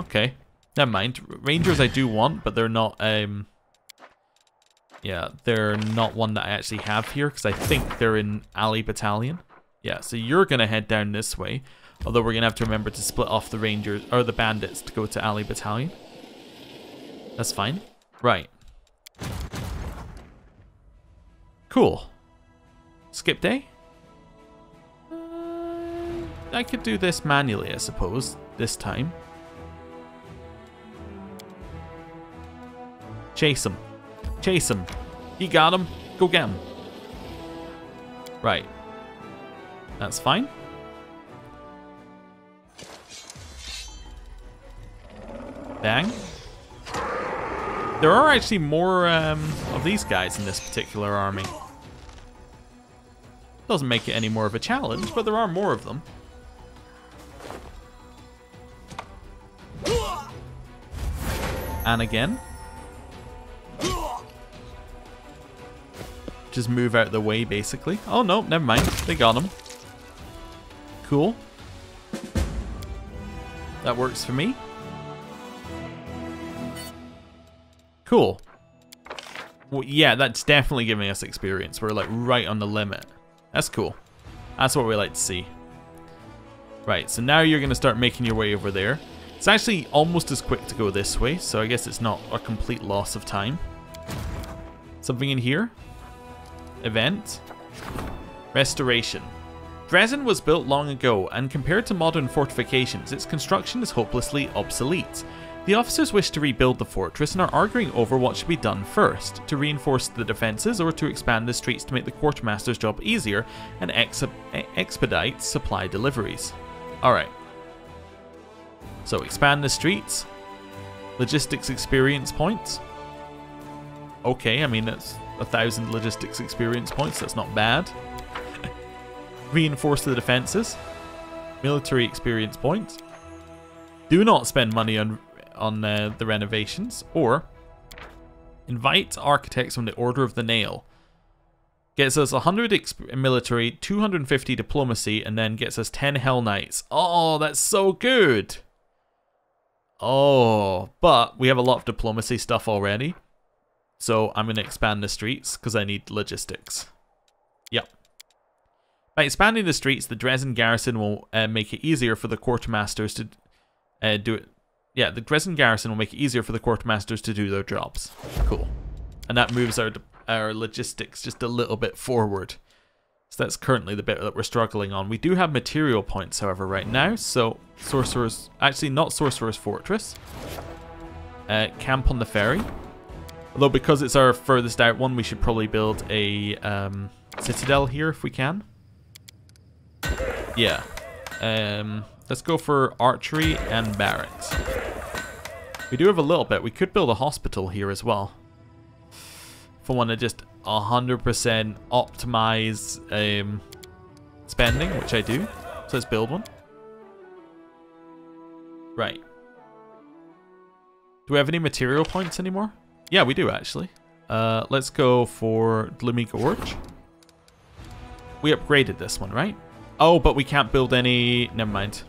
Okay. Never mind. Rangers I do want, but they're not yeah, they're not one that I actually have here because I think they're in Alley Battalion. Yeah, so you're going to head down this way. Although we're going to have to remember to split off the Rangers, or the Bandits, to go to Alley Battalion. That's fine. Right. Cool. Skip day? I could do this manually, I suppose, this time. Chase him. Chase him. You got him. Go get him. Right. That's fine. Bang. There are actually more of these guys in this particular army. Doesn't make it any more of a challenge, but there are more of them. And again. Just move out of the way, basically. Oh, no, never mind. They got him. Cool. That works for me. Cool. Well, yeah, that's definitely giving us experience. We're like right on the limit. That's cool. That's what we like to see. Right, so now you're going to start making your way over there. It's actually almost as quick to go this way, so I guess it's not a complete loss of time. Something in here? Event. Restoration. Dresden was built long ago, and compared to modern fortifications, its construction is hopelessly obsolete. The officers wish to rebuild the fortress and are arguing over what should be done first, to reinforce the defences or to expand the streets to make the quartermaster's job easier and expedite supply deliveries. Alright. So expand the streets. Logistics experience points. Okay, I mean that's 1,000 logistics experience points, that's not bad. Reinforce the defences. Military experience points. Do not spend money on the renovations. Or invite architects from the Order of the Nail. Gets us 100 military, 250 diplomacy, and then gets us 10 Hell Knights. Oh, that's so good. Oh, but we have a lot of diplomacy stuff already. So I'm going to expand the streets because I need logistics. Yep. By expanding the streets, the Dresden Garrison will make it easier for the quartermasters to do it. Yeah, the Dresden Garrison will make it easier for the quartermasters to do their jobs. Cool. And that moves our logistics just a little bit forward. So that's currently the bit that we're struggling on. We do have material points, however, right now. So, Sorcerer's... Actually, not Sorcerer's Fortress. Camp on the ferry. Although, because it's our furthest out one, we should probably build a citadel here if we can. Yeah. Let's go for archery and barracks. We do have a little bit. We could build a hospital here as well. If I want to just 100% optimize spending, which I do. So let's build one. Right. Do we have any material points anymore? Yeah, we do actually. Let's go for Gloomy Gorge. We upgraded this one, right? Oh, but we can't build any... Never mind.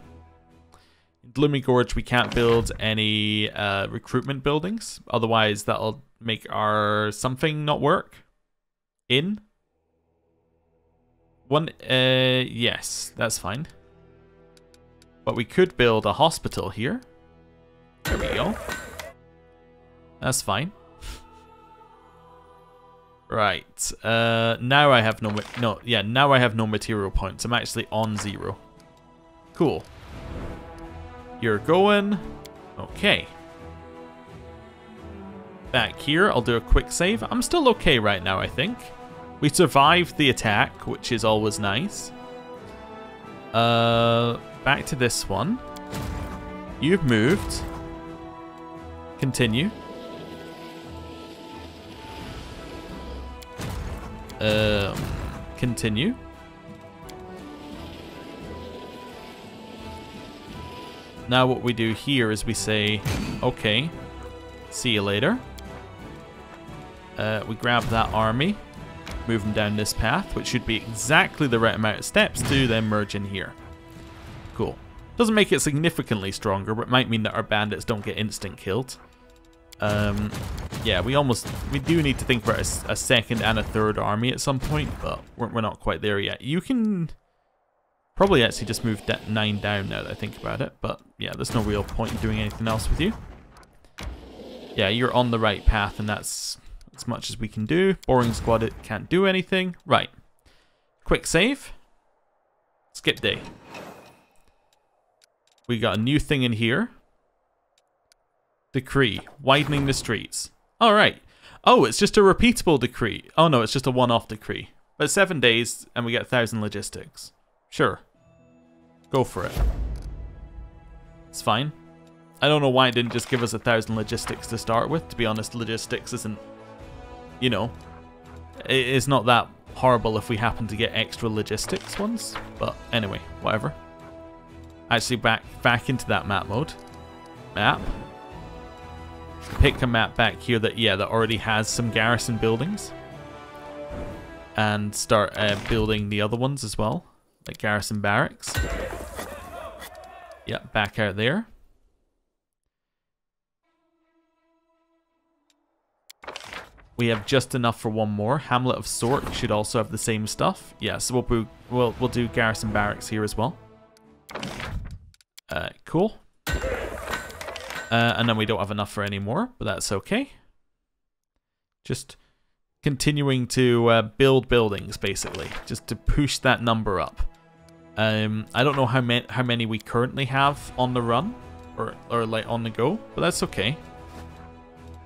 Gloomy Gorge, we can't build any recruitment buildings. Otherwise, that'll make our something not work. In? One, yes, that's fine. But we could build a hospital here. There we go. That's fine. Right. Now I have now I have no material points. I'm actually on 0. Cool. You're going. Okay. Back here, I'll do a quick save. I'm still okay right now, I think. We survived the attack, which is always nice. Back to this one. You've moved. Continue. Continue. Now what we do here is we say, okay, see you later. We grab that army, move them down this path, which should be exactly the right amount of steps to then merge in here. Cool. Doesn't make it significantly stronger, but it might mean that our bandits don't get instant killed. Yeah, we do need to think about a second and a third army at some point, but we're not quite there yet. You can probably actually just move 9 down now that I think about it, but yeah, there's no real point in doing anything else with you. Yeah, you're on the right path, and that's as much as we can do. Boring squad, it can't do anything. Right. Quick save. Skip day. We got a new thing in here. Decree. Widening the streets. Alright. Oh, it's just a repeatable decree. Oh no, it's just a one-off decree. But 7 days, and we get 1,000 logistics. Sure. Go for it. It's fine. I don't know why it didn't just give us 1,000 logistics to start with. To be honest, logistics isn't, you know, it's not that horrible if we happen to get extra logistics ones. But anyway, whatever. Actually, back into that map mode. Map. Pick a map back here that, yeah, that already has some garrison buildings. And start building the other ones as well. Like garrison barracks. Yep, back out there. We have just enough for one more. Hamlet of Sork should also have the same stuff. Yeah, so we'll do garrison barracks here as well. Cool. And then we don't have enough for any more, but that's okay. Just continuing to build buildings, basically, just to push that number up. I don't know how many we currently have on the run, or like on the go, but that's okay.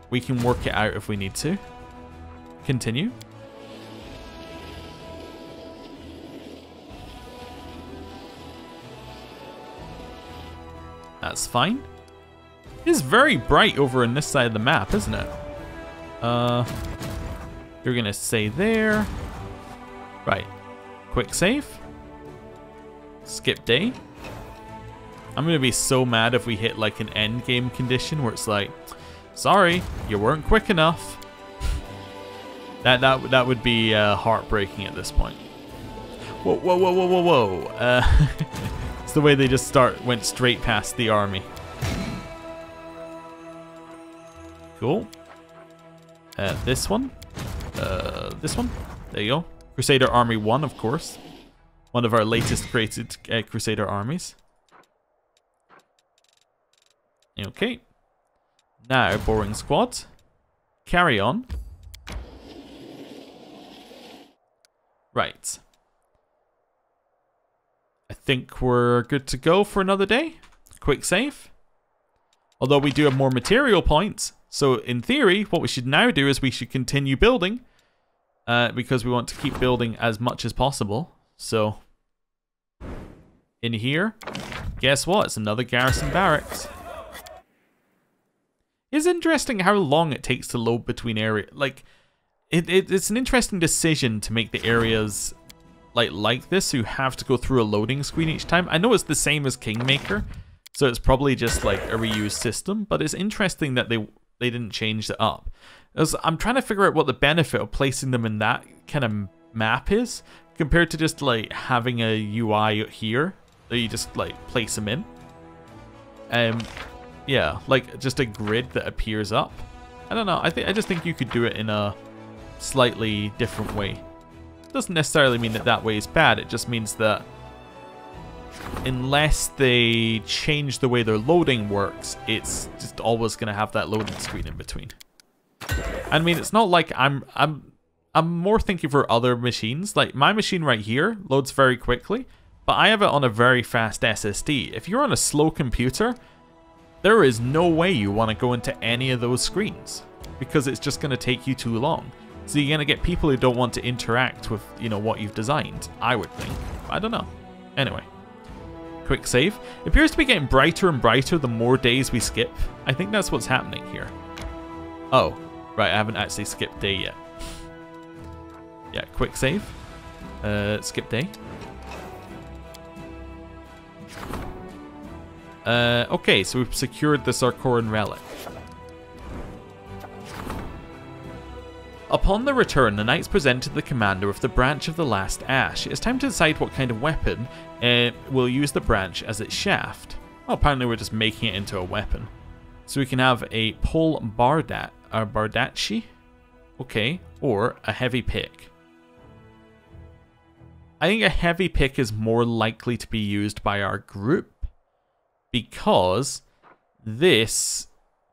We can work it out if we need to. Continue. That's fine. It's very bright over in this side of the map, isn't it? You're gonna say there. Right. Quick save. Skip day. I'm gonna be so mad if we hit like an end game condition where it's like, sorry, you weren't quick enough. That would be heartbreaking at this point. Whoa, whoa, whoa, whoa, whoa, whoa. It's the way they just went straight past the army. Cool. This one. This one. There you go. Crusader Army 1, of course. One of our latest created Crusader armies. Okay. Now, boring squad. Carry on. Right. I think we're good to go for another day. Quick save. Although we do have more material points. So in theory, what we should now do is we should continue building. Because we want to keep building as much as possible. So, in here, guess what? It's another garrison barracks. It's interesting how long it takes to load between areas. Like, it's an interesting decision to make the areas like this. You have to go through a loading screen each time. I know it's the same as Kingmaker, So it's probably just like a reused system, but it's interesting that they didn't change it up. As I'm trying to figure out what the benefit of placing them in that kind of map is, compared to just like having a UI here that you just like place them in. Yeah, like just a grid that appears up. I don't know. I just think you could do it in a slightly different way. Doesn't necessarily mean that that way is bad. It just means that unless they change the way their loading works, it's just always going to have that loading screen in between. I mean, it's not like I'm more thinking for other machines. Like my machine right here loads very quickly, but I have it on a very fast SSD. If you're on a slow computer, there is no way you want to go into any of those screens because it's just going to take you too long. So you're going to get people who don't want to interact with, you know, what you've designed, I would think. I don't know. Anyway, quick save. It appears to be getting brighter and brighter the more days we skip. I think that's what's happening here. Oh, right, I haven't actually skipped day yet. Yeah, quick save. Skip day. Okay, so we've secured the Sarkoris relic. Upon the return, the knights presented the commander with the branch of the last ash. It's time to decide what kind of weapon will use the branch as its shaft. Oh, apparently we're just making it into a weapon. So we can have a pole bardachi, okay, or a heavy pick. I think a heavy pick is more likely to be used by our group because this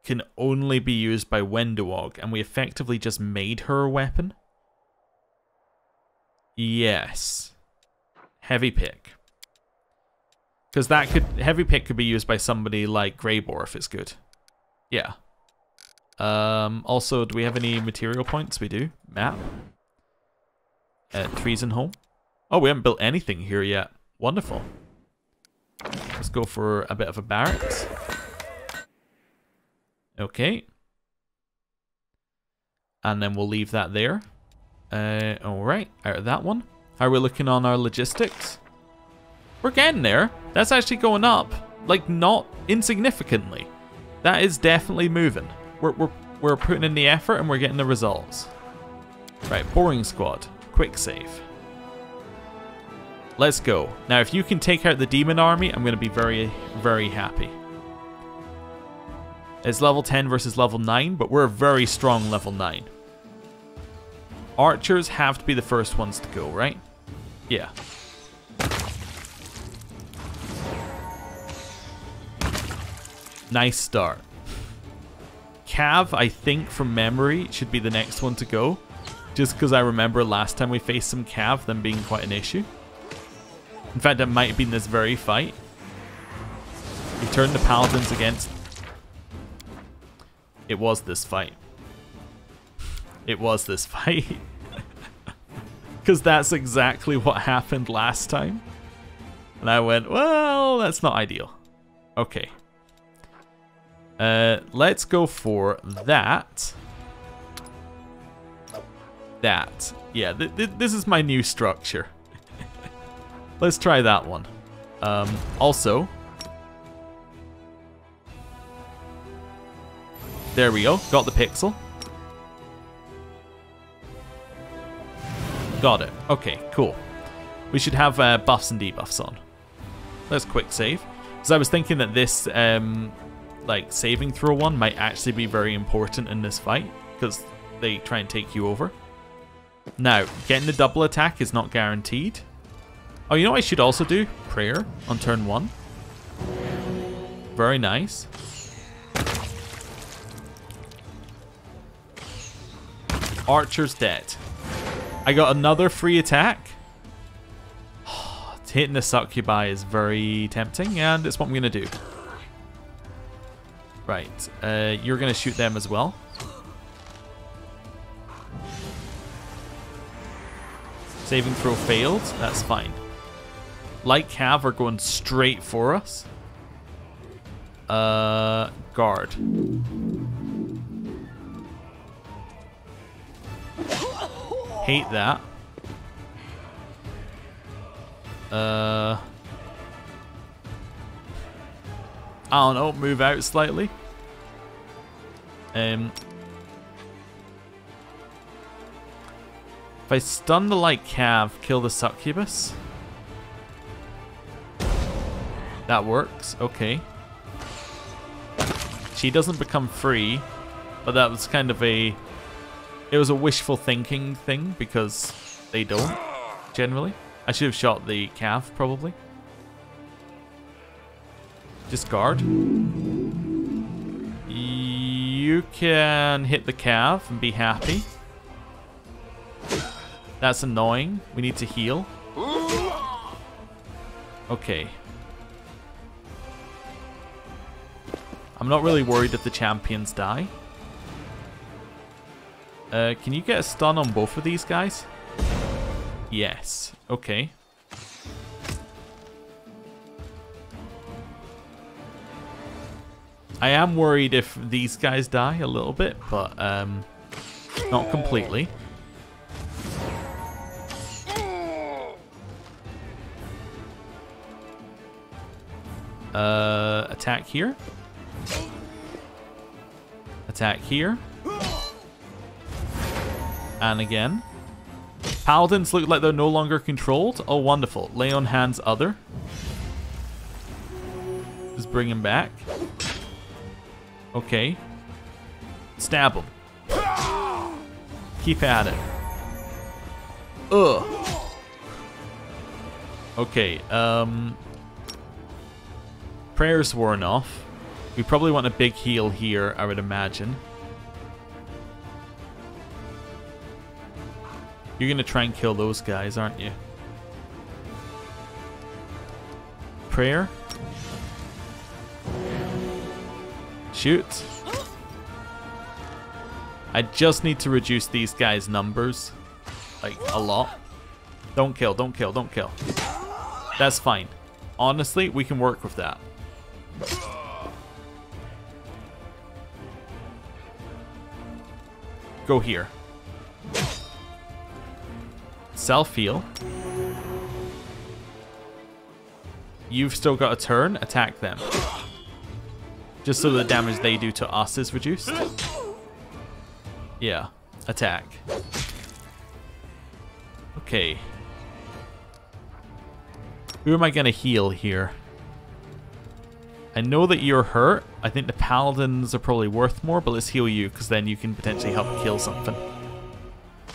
can only be used by Wendowog, and we effectively just made her a weapon. Yes. Heavy pick. Because that heavy pick could be used by somebody like Greybor if it's good. Yeah. Also, do we have any material points? We do. Map. Treason home. Oh, we haven't built anything here yet. Wonderful. Let's go for a bit of a barracks. Okay. And then we'll leave that there. Alright, out of that one. How are we looking on our logistics? We're getting there. That's actually going up. Like, not insignificantly. That is definitely moving. We're putting in the effort and we're getting the results. Right, boring squad. Quick save. Let's go. Now, if you can take out the demon army, I'm going to be very, very happy. It's level 10 versus level 9, but we're a very strong level 9. Archers have to be the first ones to go, right? Yeah. Nice start. Cav, I think from memory, should be the next one to go. Just because I remember last time we faced some Cav, them being quite an issue. In fact, it might have been this very fight. We turned the paladins against... It was this fight. It was this fight. Because that's exactly what happened last time. And I went, well, that's not ideal. Okay. Let's go for that. That. Yeah, this is my new structure. Let's try that one. Also... There we go. Got the pixel. Got it. Okay, cool. We should have buffs and debuffs on. Let's quick save. Because I was thinking that this like saving throw one might actually be very important in this fight. Because they try and take you over. Now, getting the double attack is not guaranteed. Oh, you know what I should also do? Prayer on turn 1. Very nice. Archer's dead. I got another free attack. Hitting the succubi is very tempting, and it's what I'm going to do. Right. You're going to shoot them as well. Saving throw failed. That's fine. Light Cav are going straight for us. Guard. Hate that. I don't know, move out slightly. If I stun the light cav, kill the succubus. That works, okay. She doesn't become free, but that was kind of a... It was a wishful thinking thing, because they don't, generally. I should have shot the cav, probably. Discard. You can hit the cav and be happy. That's annoying. We need to heal. Okay. I'm not really worried if the champions die. Can you get a stun on both of these guys? Yes. Okay. I am worried if these guys die a little bit, but not completely. Attack here. Attack here. And again. Paladins look like they're no longer controlled. Oh, wonderful. Lay on hands other. Just bring him back. Okay. Stab him. Keep at it. Ugh. Okay, prayer's worn off. We probably want a big heal here, I would imagine. You're gonna try and kill those guys, aren't you? Prayer. Shoot. I just need to reduce these guys' numbers. Like, a lot. Don't kill, don't kill, don't kill. That's fine. Honestly, we can work with that. Go here. Self-heal. You've still got a turn. Attack them. Just so the damage they do to us is reduced. Yeah. Attack. Okay. Who am I going to heal here? I know that you're hurt. I think the paladins are probably worth more, but let's heal you, because then you can potentially help kill something.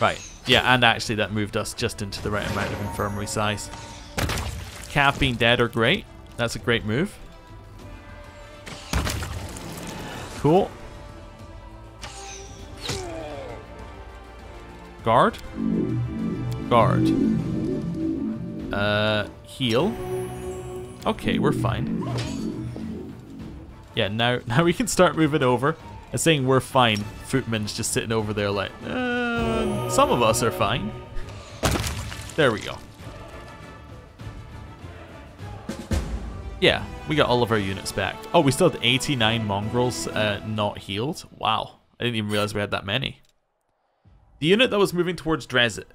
Right. Yeah, and actually that moved us just into the right amount of infirmary size. Cav being dead are great. That's a great move. Cool. Guard. Guard. Heal. Okay, we're fine. Yeah, now we can start moving over. And saying we're fine, Footman's just sitting over there like, some of us are fine. There we go. Yeah, we got all of our units back. Oh, we still had 89 mongrels not healed. Wow, I didn't even realize we had that many. The unit that was moving towards Dresden,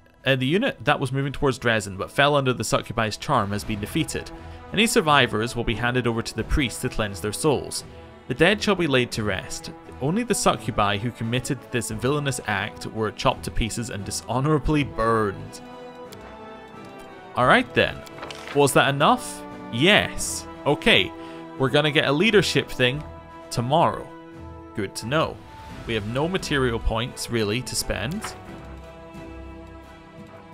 but fell under the succubi's charm has been defeated. Any survivors will be handed over to the priest to cleanse their souls. The dead shall be laid to rest. Only the succubi who committed this villainous act were chopped to pieces and dishonorably burned. Alright then. Was that enough? Yes. Okay. We're gonna get a leadership thing tomorrow. Good to know. We have no material points, really, to spend.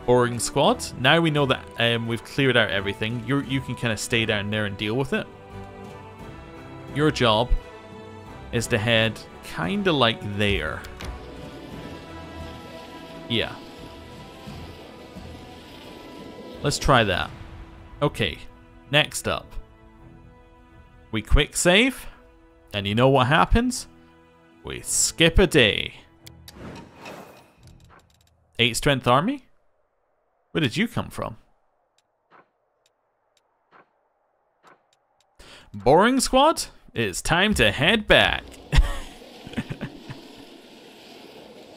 Boring squad. Now we know that we've cleared out everything. You can kind of stay down there and deal with it. Your job is to head kind of like there. Yeah. Let's try that. Okay. Next up. We quick save. And you know what happens? We skip a day. 8 strength army? Where did you come from? Boring squad? It's time to head back.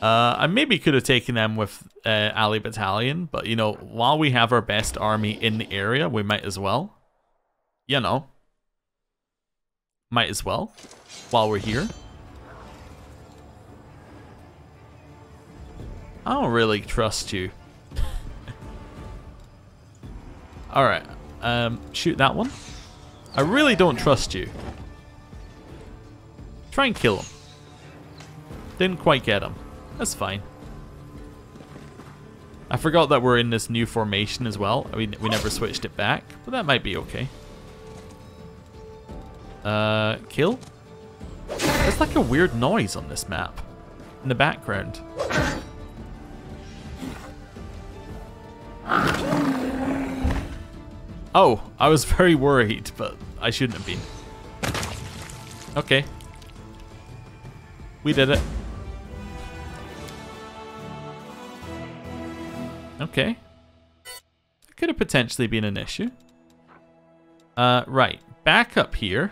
I maybe could have taken them with Ali Battalion, but you know, while we have our best army in the area, we might as well. You know. Might as well, while we're here. I don't really trust you. Alright, shoot that one. I really don't trust you. Try and kill him. Didn't quite get him. That's fine. I forgot that we're in this new formation as well. I mean, we never switched it back, but that might be okay. Kill? There's like a weird noise on this map in the background. Oh, I was very worried, but I shouldn't have been. Okay. We did it. Okay. That could have potentially been an issue. Right. Back up here.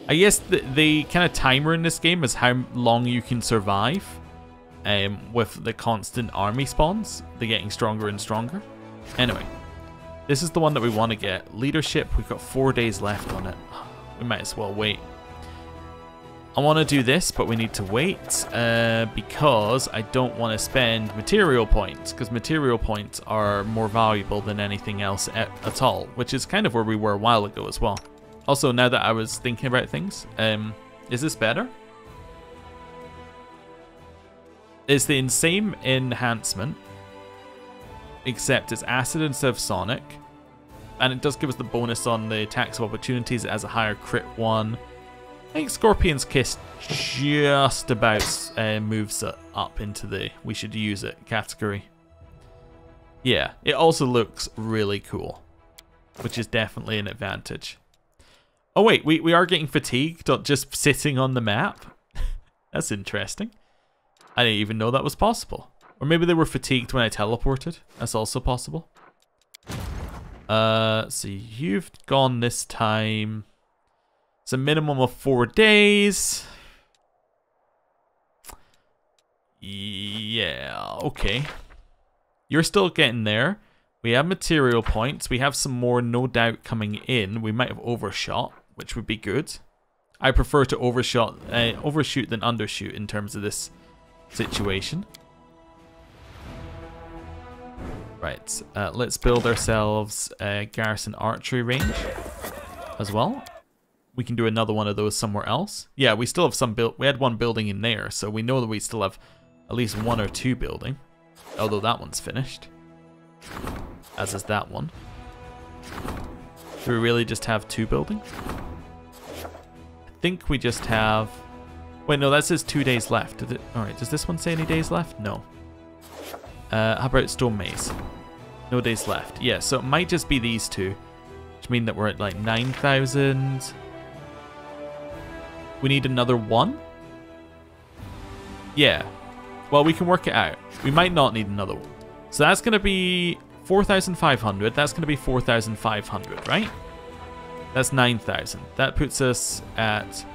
I guess the kind of timer in this game is how long you can survive with the constant army spawns. They're getting stronger and stronger. Anyway. This is the one that we want to get. Leadership, we've got 4 days left on it. We might as well wait. I want to do this, but we need to wait because I don't want to spend material points, because material points are more valuable than anything else at all, which is kind of where we were a while ago as well. Also, now that I was thinking about things, is this better? It's the same enhancement, except it's acid instead of sonic, and it does give us the bonus on the attacks of opportunities. It has a higher crit one. I think Scorpion's Kiss just about moves it up into the we should use it category. Yeah, it also looks really cool, which is definitely an advantage. Oh wait, we are getting fatigued just sitting on the map. That's interesting. I didn't even know that was possible. Or maybe they were fatigued when I teleported. That's also possible. So you've gone this time. It's a minimum of 4 days. Yeah, okay. You're still getting there. We have material points. We have some more, no doubt, coming in. We might have overshot, which would be good. I prefer to overshoot than undershoot in terms of this situation. Right, let's build ourselves a Garrison Archery range as well. We can do another one of those somewhere else. Yeah, we still have some we had one building in there, so we know that we still have at least 1 or 2 building. Although that one's finished. As is that one. Do we really just have 2 buildings? I think we just have... Wait, no, that says 2 days left. Alright, does this one say any days left? No. How about Stone Maze? No days left. Yeah, so it might just be these 2. Which mean that we're at like 9,000. We need another 1? Yeah. Well, we can work it out. We might not need another one. So that's going to be 4,500. That's going to be 4,500, right? That's 9,000. That puts us at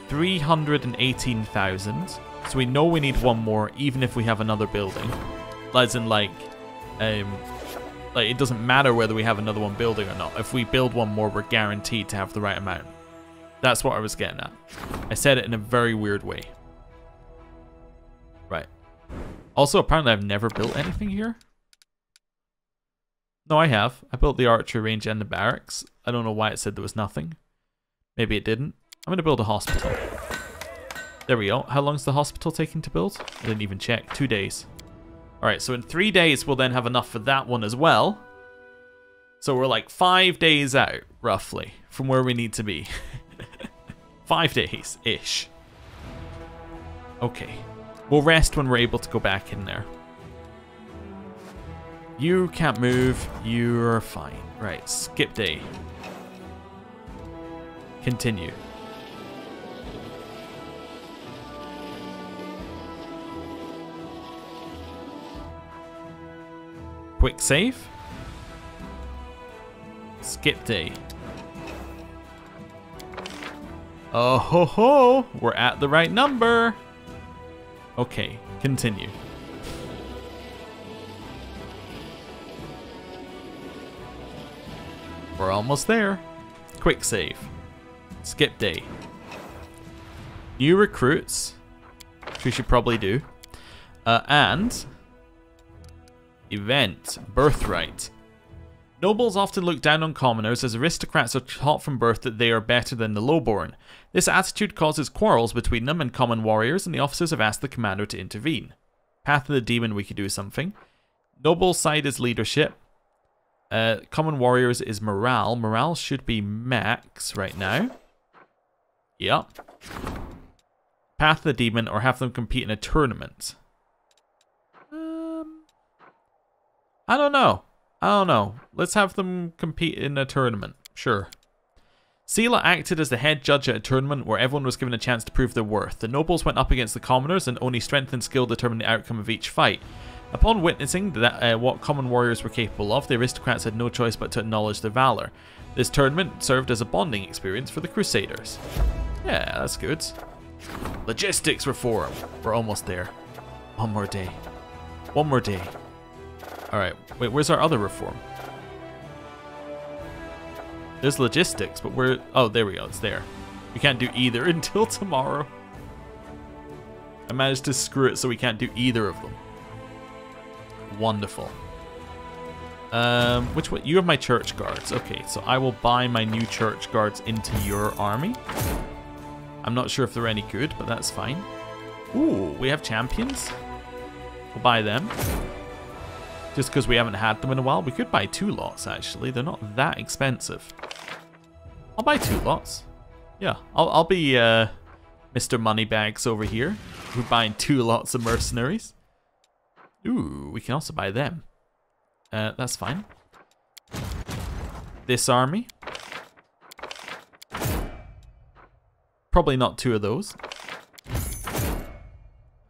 318,000. So we know we need 1 more, even if we have another building. As in, like it doesn't matter whether we have another one building or not. If we build 1 more, we're guaranteed to have the right amount. That's what I was getting at. I said it in a very weird way. Right. Also, apparently I've never built anything here. No, I have. I built the archery range and the barracks. I don't know why it said there was nothing. Maybe it didn't. I'm going to build a hospital. There we go. How long's the hospital taking to build? I didn't even check. 2 days. Alright, so in 3 days we'll then have enough for that one as well. So we're like 5 days out, roughly, from where we need to be. 5 days-ish. Okay. We'll rest when we're able to go back in there. You can't move. You're fine. Right, skip day. Continue. Quick save. Skip day. Oh ho ho! We're at the right number! Okay, continue. We're almost there. quick save. Skip day. New recruits, which we should probably do. And event, birthright. Nobles often look down on commoners as aristocrats are taught from birth that they are better than the lowborn. This attitude causes quarrels between them and common warriors, and the officers have asked the commander to intervene. Path of the Demon, we could do something. Noble side is leadership. Common warriors is morale. Morale should be max right now. Yep. Path of the Demon, or have them compete in a tournament. I don't know. Let's have them compete in a tournament. Sure. Sela acted as the head judge at a tournament where everyone was given a chance to prove their worth. The nobles went up against the commoners, and only strength and skill determined the outcome of each fight. Upon witnessing that, what common warriors were capable of, the aristocrats had no choice but to acknowledge their valor. This tournament served as a bonding experience for the Crusaders. Yeah, that's good. Logistics reform. We're almost there. One more day. One more day. Alright, wait, where's our other reform? There's logistics, but where... Oh, there we go, it's there. We can't do either until tomorrow. I managed to screw it so we can't do either of them. Wonderful. Which one? You have my church guards. Okay, so I will buy my new church guards into your army. I'm not sure if they're any good, but that's fine. Ooh, we have champions. We'll buy them. Just because we haven't had them in a while. We could buy 2 lots, actually. They're not that expensive. I'll buy 2 lots. Yeah, I'll be Mr. Moneybags over here. We're buying 2 lots of mercenaries. Ooh, we can also buy them. That's fine. This army. Probably not 2 of those.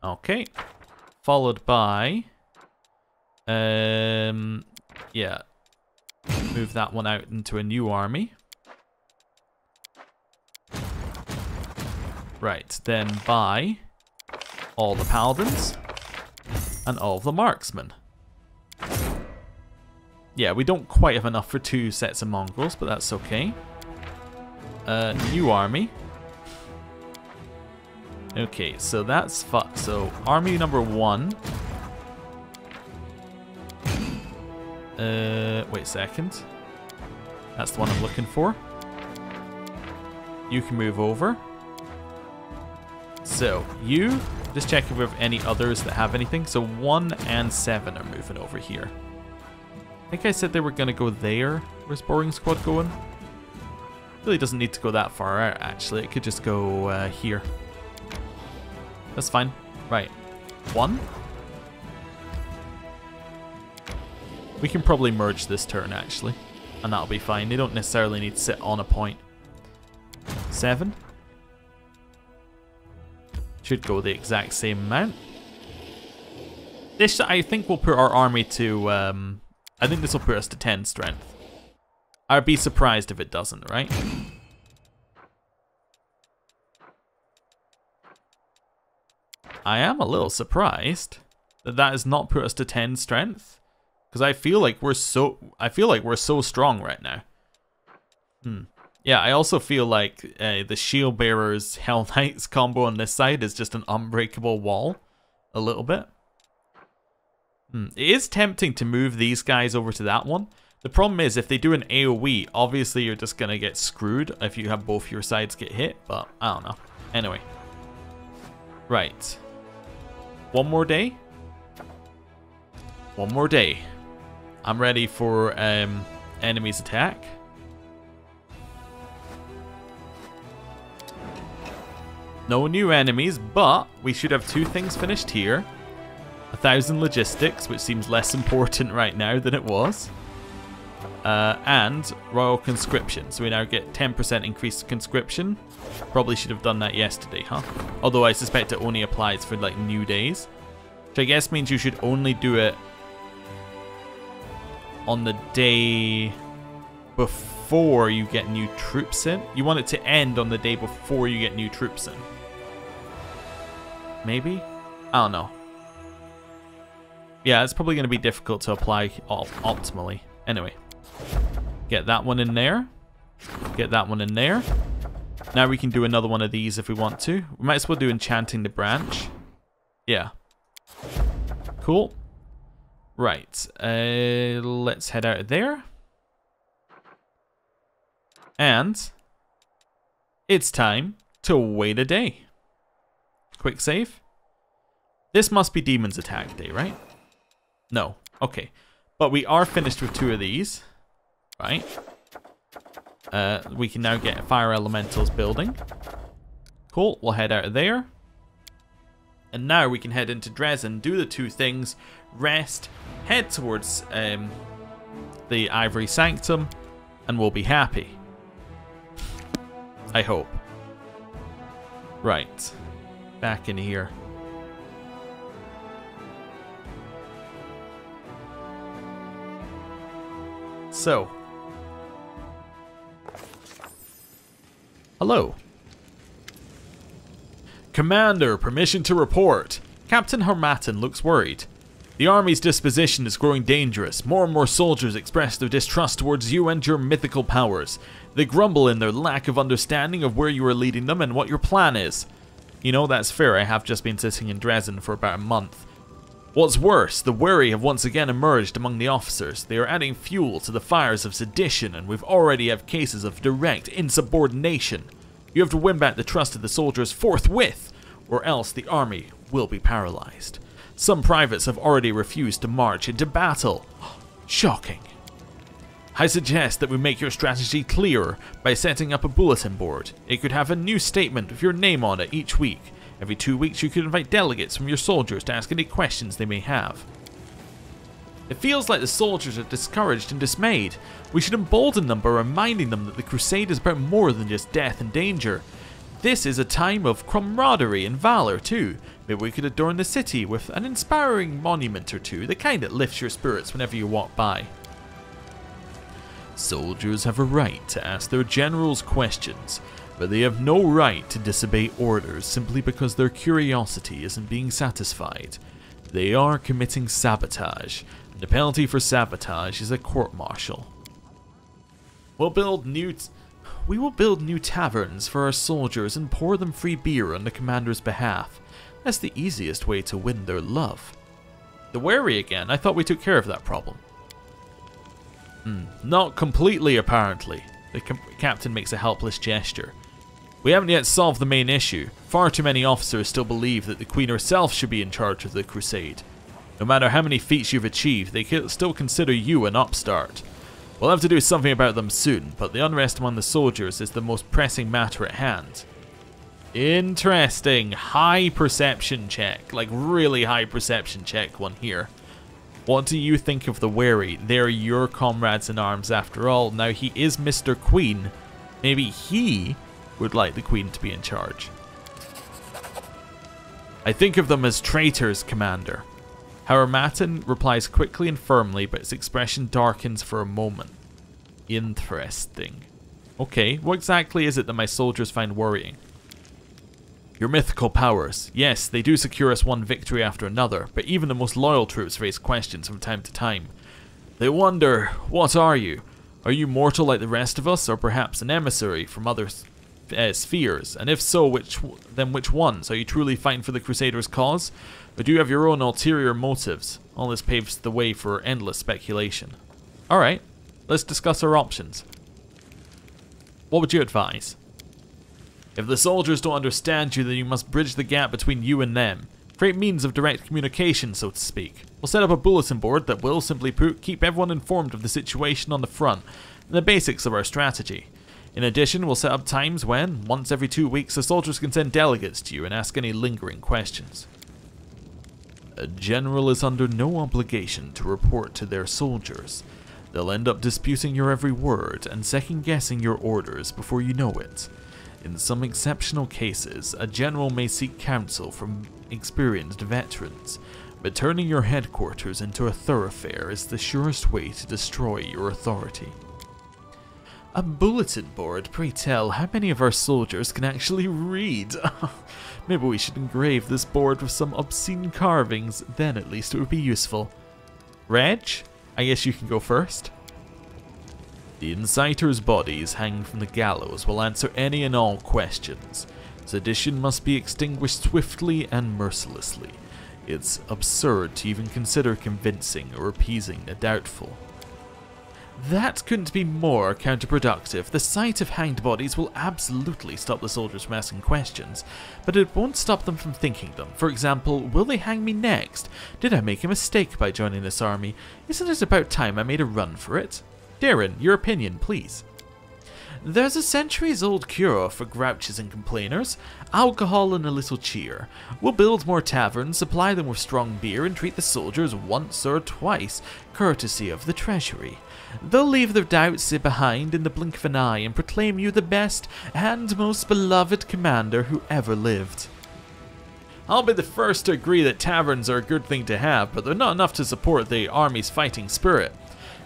Okay. Followed by... yeah. Move that one out into a new army. Right, then buy all the paladins and all the marksmen. Yeah, we don't quite have enough for 2 sets of Mongols, but that's okay. New army. Okay, so that's so army number 1. Wait a second. That's the one I'm looking for. You can move over. So, you, just check if we have any others that have anything. So 1 and 7 are moving over here. I think I said they were going to go there. Where's Boring Squad going? Really doesn't need to go that far out, actually. It could just go here. That's fine. Right. 1. We can probably merge this turn, actually. And that'll be fine. They don't necessarily need to sit on a point. 7. Should go the exact same amount. This, I think, will put our army to... I think this will put us to 10 strength. I'd be surprised if it doesn't, right? I am a little surprised that that has not put us to 10 strength. Because I feel like we're so strong right now. Yeah, I also feel like the Shield Bearer's Hell Knights combo on this side is just an unbreakable wall. A little bit. It is tempting to move these guys over to that one. The problem is, if they do an AoE, obviously you're just going to get screwed if you have both your sides get hit, but I don't know. Anyway. Right. One more day? One more day. I'm ready for enemy's attack. No new enemies, but we should have 2 things finished here. 1,000 logistics, which seems less important right now than it was. And Royal Conscription. So we now get 10% increased conscription. Probably should have done that yesterday, huh? Although I suspect it only applies for like new days. Which I guess means you should only do it on the day before you get new troops in. You want it to end on the day before you get new troops in. Maybe? I don't know. Yeah, it's probably going to be difficult to apply optimally. Anyway, get that one in there. Get that one in there. Now we can do another one of these if we want to. We might as well do enchanting the branch. Yeah. Cool. Right. Let's head out of there. And it's time to wait a day. Quick save. This must be Demon's Attack Day, right? No. Okay. But we are finished with 2 of these. Right. We can now get Fire Elementals building. Cool. We'll head out of there. And now we can head into Dresden, do the 2 things, rest, head towards the Ivory Sanctum, and we'll be happy. I hope. Right. Back in here. So. Hello. Commander, permission to report. Captain Harmattan looks worried. The army's disposition is growing dangerous. More and more soldiers express their distrust towards you and your mythical powers. They grumble in their lack of understanding of where you are leading them and what your plan is. You know, that's fair, I have just been sitting in Dresden for about a month. What's worse, the wary have once again emerged among the officers. They are adding fuel to the fires of sedition, and we've already have cases of direct insubordination. You have to win back the trust of the soldiers forthwith, or else the army will be paralyzed. Some privates have already refused to march into battle. Shocking. I suggest that we make your strategy clearer by setting up a bulletin board. It could have a new statement with your name on it each week. Every 2 weeks you could invite delegates from your soldiers to ask any questions they may have. It feels like the soldiers are discouraged and dismayed. We should embolden them by reminding them that the Crusade is about more than just death and danger. This is a time of camaraderie and valor too. Maybe we could adorn the city with an inspiring monument or two, the kind that lifts your spirits whenever you walk by. Soldiers have a right to ask their generals questions, but they have no right to disobey orders simply because their curiosity isn't being satisfied. They are committing sabotage, and the penalty for sabotage is a court-martial. We will build new taverns for our soldiers and pour them free beer on the commander's behalf. That's the easiest way to win their love. The wary again? I thought we took care of that problem. Not completely, apparently. The captain makes a helpless gesture. We haven't yet solved the main issue. Far too many officers still believe that the Queen herself should be in charge of the Crusade. No matter how many feats you've achieved, they still consider you an upstart. We'll have to do something about them soon, but the unrest among the soldiers is the most pressing matter at hand. Interesting. High perception check. Like, really high perception check one here. What do you think of the wary? They're your comrades in arms after all. Now, he is Mr. Queen. Maybe he would like the Queen to be in charge. I think of them as traitors, Commander. Harmattan replies quickly and firmly, but his expression darkens for a moment. Interesting. Okay, what exactly is it that my soldiers find worrying? Your mythical powers. Yes, they do secure us one victory after another, but even the most loyal troops raise questions from time to time. They wonder, what are you? Are you mortal like the rest of us, or perhaps an emissary from other spheres? And if so, which ones? Are you truly fighting for the Crusaders' cause? Or do you have your own ulterior motives? All this paves the way for endless speculation. Alright, let's discuss our options. What would you advise? If the soldiers don't understand you, then you must bridge the gap between you and them. Create means of direct communication, so to speak. We'll set up a bulletin board that will, simply put, keep everyone informed of the situation on the front and the basics of our strategy. In addition, we'll set up times when, once every 2 weeks, the soldiers can send delegates to you and ask any lingering questions. A general is under no obligation to report to their soldiers. They'll end up disputing your every word and second-guessing your orders before you know it. In some exceptional cases, a general may seek counsel from experienced veterans, but turning your headquarters into a thoroughfare is the surest way to destroy your authority. A bulletin board, pray tell, how many of our soldiers can actually read? Maybe we should engrave this board with some obscene carvings, then at least it would be useful. Reg, I guess you can go first. The inciter's bodies hanging from the gallows will answer any and all questions. Sedition must be extinguished swiftly and mercilessly. It's absurd to even consider convincing or appeasing the doubtful. That couldn't be more counterproductive. The sight of hanged bodies will absolutely stop the soldiers from asking questions, but it won't stop them from thinking them. For example, will they hang me next? Did I make a mistake by joining this army? Isn't it about time I made a run for it? Darren, your opinion, please. There's a centuries-old cure for grouches and complainers. Alcohol and a little cheer. We'll build more taverns, supply them with strong beer, and treat the soldiers once or twice, courtesy of the treasury. They'll leave their doubts behind in the blink of an eye and proclaim you the best and most beloved commander who ever lived. I'll be the first to agree that taverns are a good thing to have, but they're not enough to support the army's fighting spirit.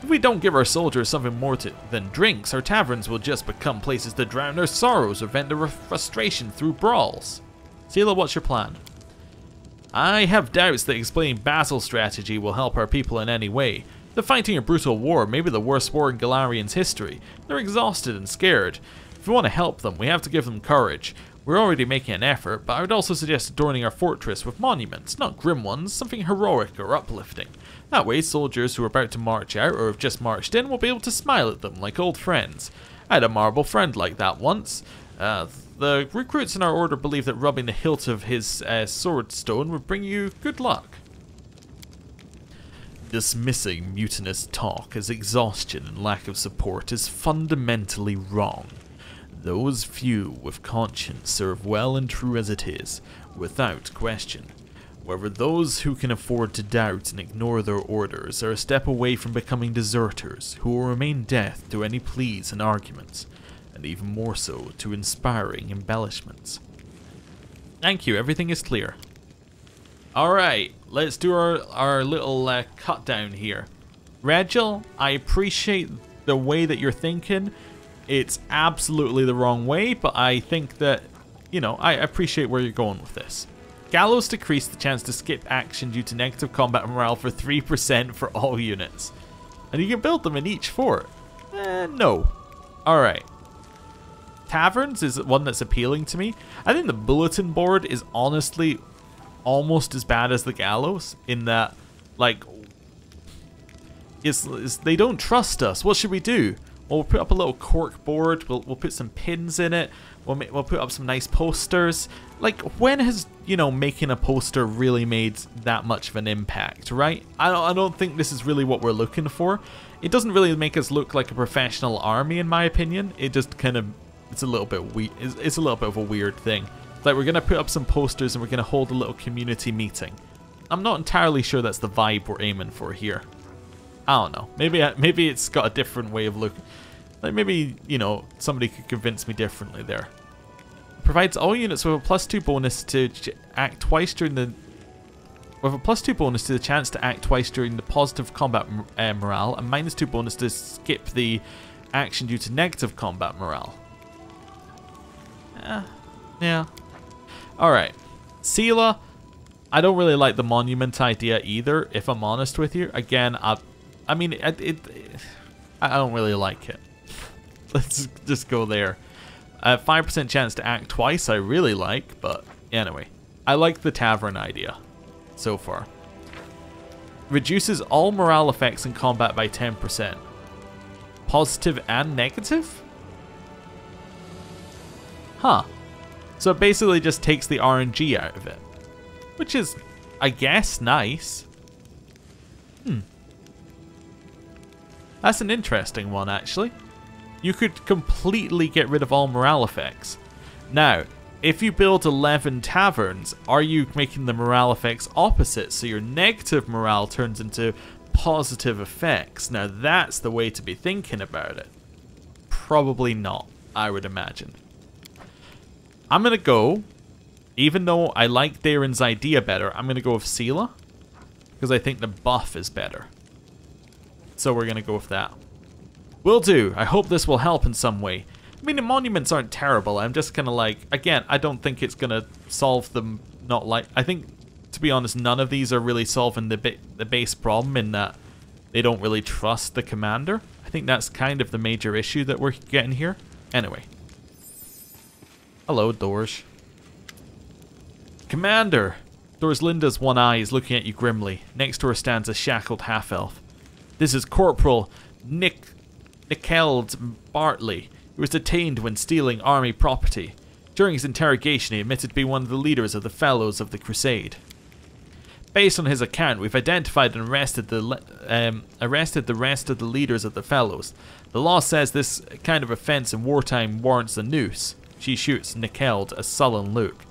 If we don't give our soldiers something more than drinks, our taverns will just become places to drown their sorrows or vent their frustration through brawls. Seela, what's your plan? I have doubts that explaining battle strategy will help our people in any way. They're fighting a brutal war, maybe the worst war in Golarion's history. They're exhausted and scared. If we want to help them, we have to give them courage. We're already making an effort, but I would also suggest adorning our fortress with monuments, not grim ones, something heroic or uplifting. That way, soldiers who are about to march out or have just marched in will be able to smile at them like old friends. I had a marble friend like that once. The recruits in our order believe that rubbing the hilt of his sword stone would bring you good luck. Dismissing mutinous talk as exhaustion and lack of support is fundamentally wrong. Those few with conscience serve well and true as it is, without question. However, those who can afford to doubt and ignore their orders are a step away from becoming deserters, who will remain deaf to any pleas and arguments, and even more so to inspiring embellishments. Thank you, everything is clear. Alright, let's do our little cut down here. Regil, I appreciate the way that you're thinking. It's absolutely the wrong way, but I think that, you know, I appreciate where you're going with this. Gallows decrease the chance to skip action due to negative combat morale for 3% for all units. And you can build them in each fort. No. Alright. Taverns is one that's appealing to me. I think the bulletin board is honestly almost as bad as the gallows in that, like, they don't trust us. What should we do? Well, we'll put up a little cork board. We'll put some pins in it. We'll put up some nice posters. Like, when has, you know, making a poster really made that much of an impact, right? I don't think this is really what we're looking for. It doesn't really make us look like a professional army, in my opinion. It just kind of, it's a little bit it's a little bit of a weird thing. Like, we're gonna put up some posters and we're gonna hold a little community meeting. I'm not entirely sure that's the vibe we're aiming for here. I don't know. Maybe it's got a different way of looking. Like, maybe, you know, somebody could convince me differently there. Provides all units with a +2 bonus to act twice during the... With a +2 bonus to the chance to act twice during the positive combat morale, and -2 bonus to skip the action due to negative combat morale. Yeah. Alright. Seela, I don't really like the monument idea either, if I'm honest with you. Again, I mean, I don't really like it. Let's just go there. 5% chance to act twice, I really like, but anyway. I like the tavern idea so far. Reduces all morale effects in combat by 10%. Positive and negative? Huh. So it basically just takes the RNG out of it. Which is, I guess, nice. That's an interesting one, actually. You could completely get rid of all morale effects. Now, if you build 11 taverns, are you making the morale effects opposite, so your negative morale turns into positive effects? Now, that's the way to be thinking about it. Probably not, I would imagine. I'm going to go, even though I like Darren's idea better, I'm going to go with Seela, because I think the buff is better. So we're going to go with that. Will do. I hope this will help in some way. I mean, the monuments aren't terrible. I'm just kind of like, again, I don't think it's going to solve them. Not like, I think, to be honest, none of these are really solving the base problem in that they don't really trust the commander. I I think that's kind of the major issue that we're getting here. Anyway. Hello, Dorj. Commander! Dorslinda's one eye is looking at you grimly. Next to her stands a shackled half-elf. This is Corporal Nickeld Bartley, who was detained when stealing army property. During his interrogation, he admitted to be one of the leaders of the Fellows of the Crusade. Based on his account, we've identified and arrested the rest of the leaders of the Fellows. The law says this kind of offence in wartime warrants a noose. She shoots Nickeld a sullen look.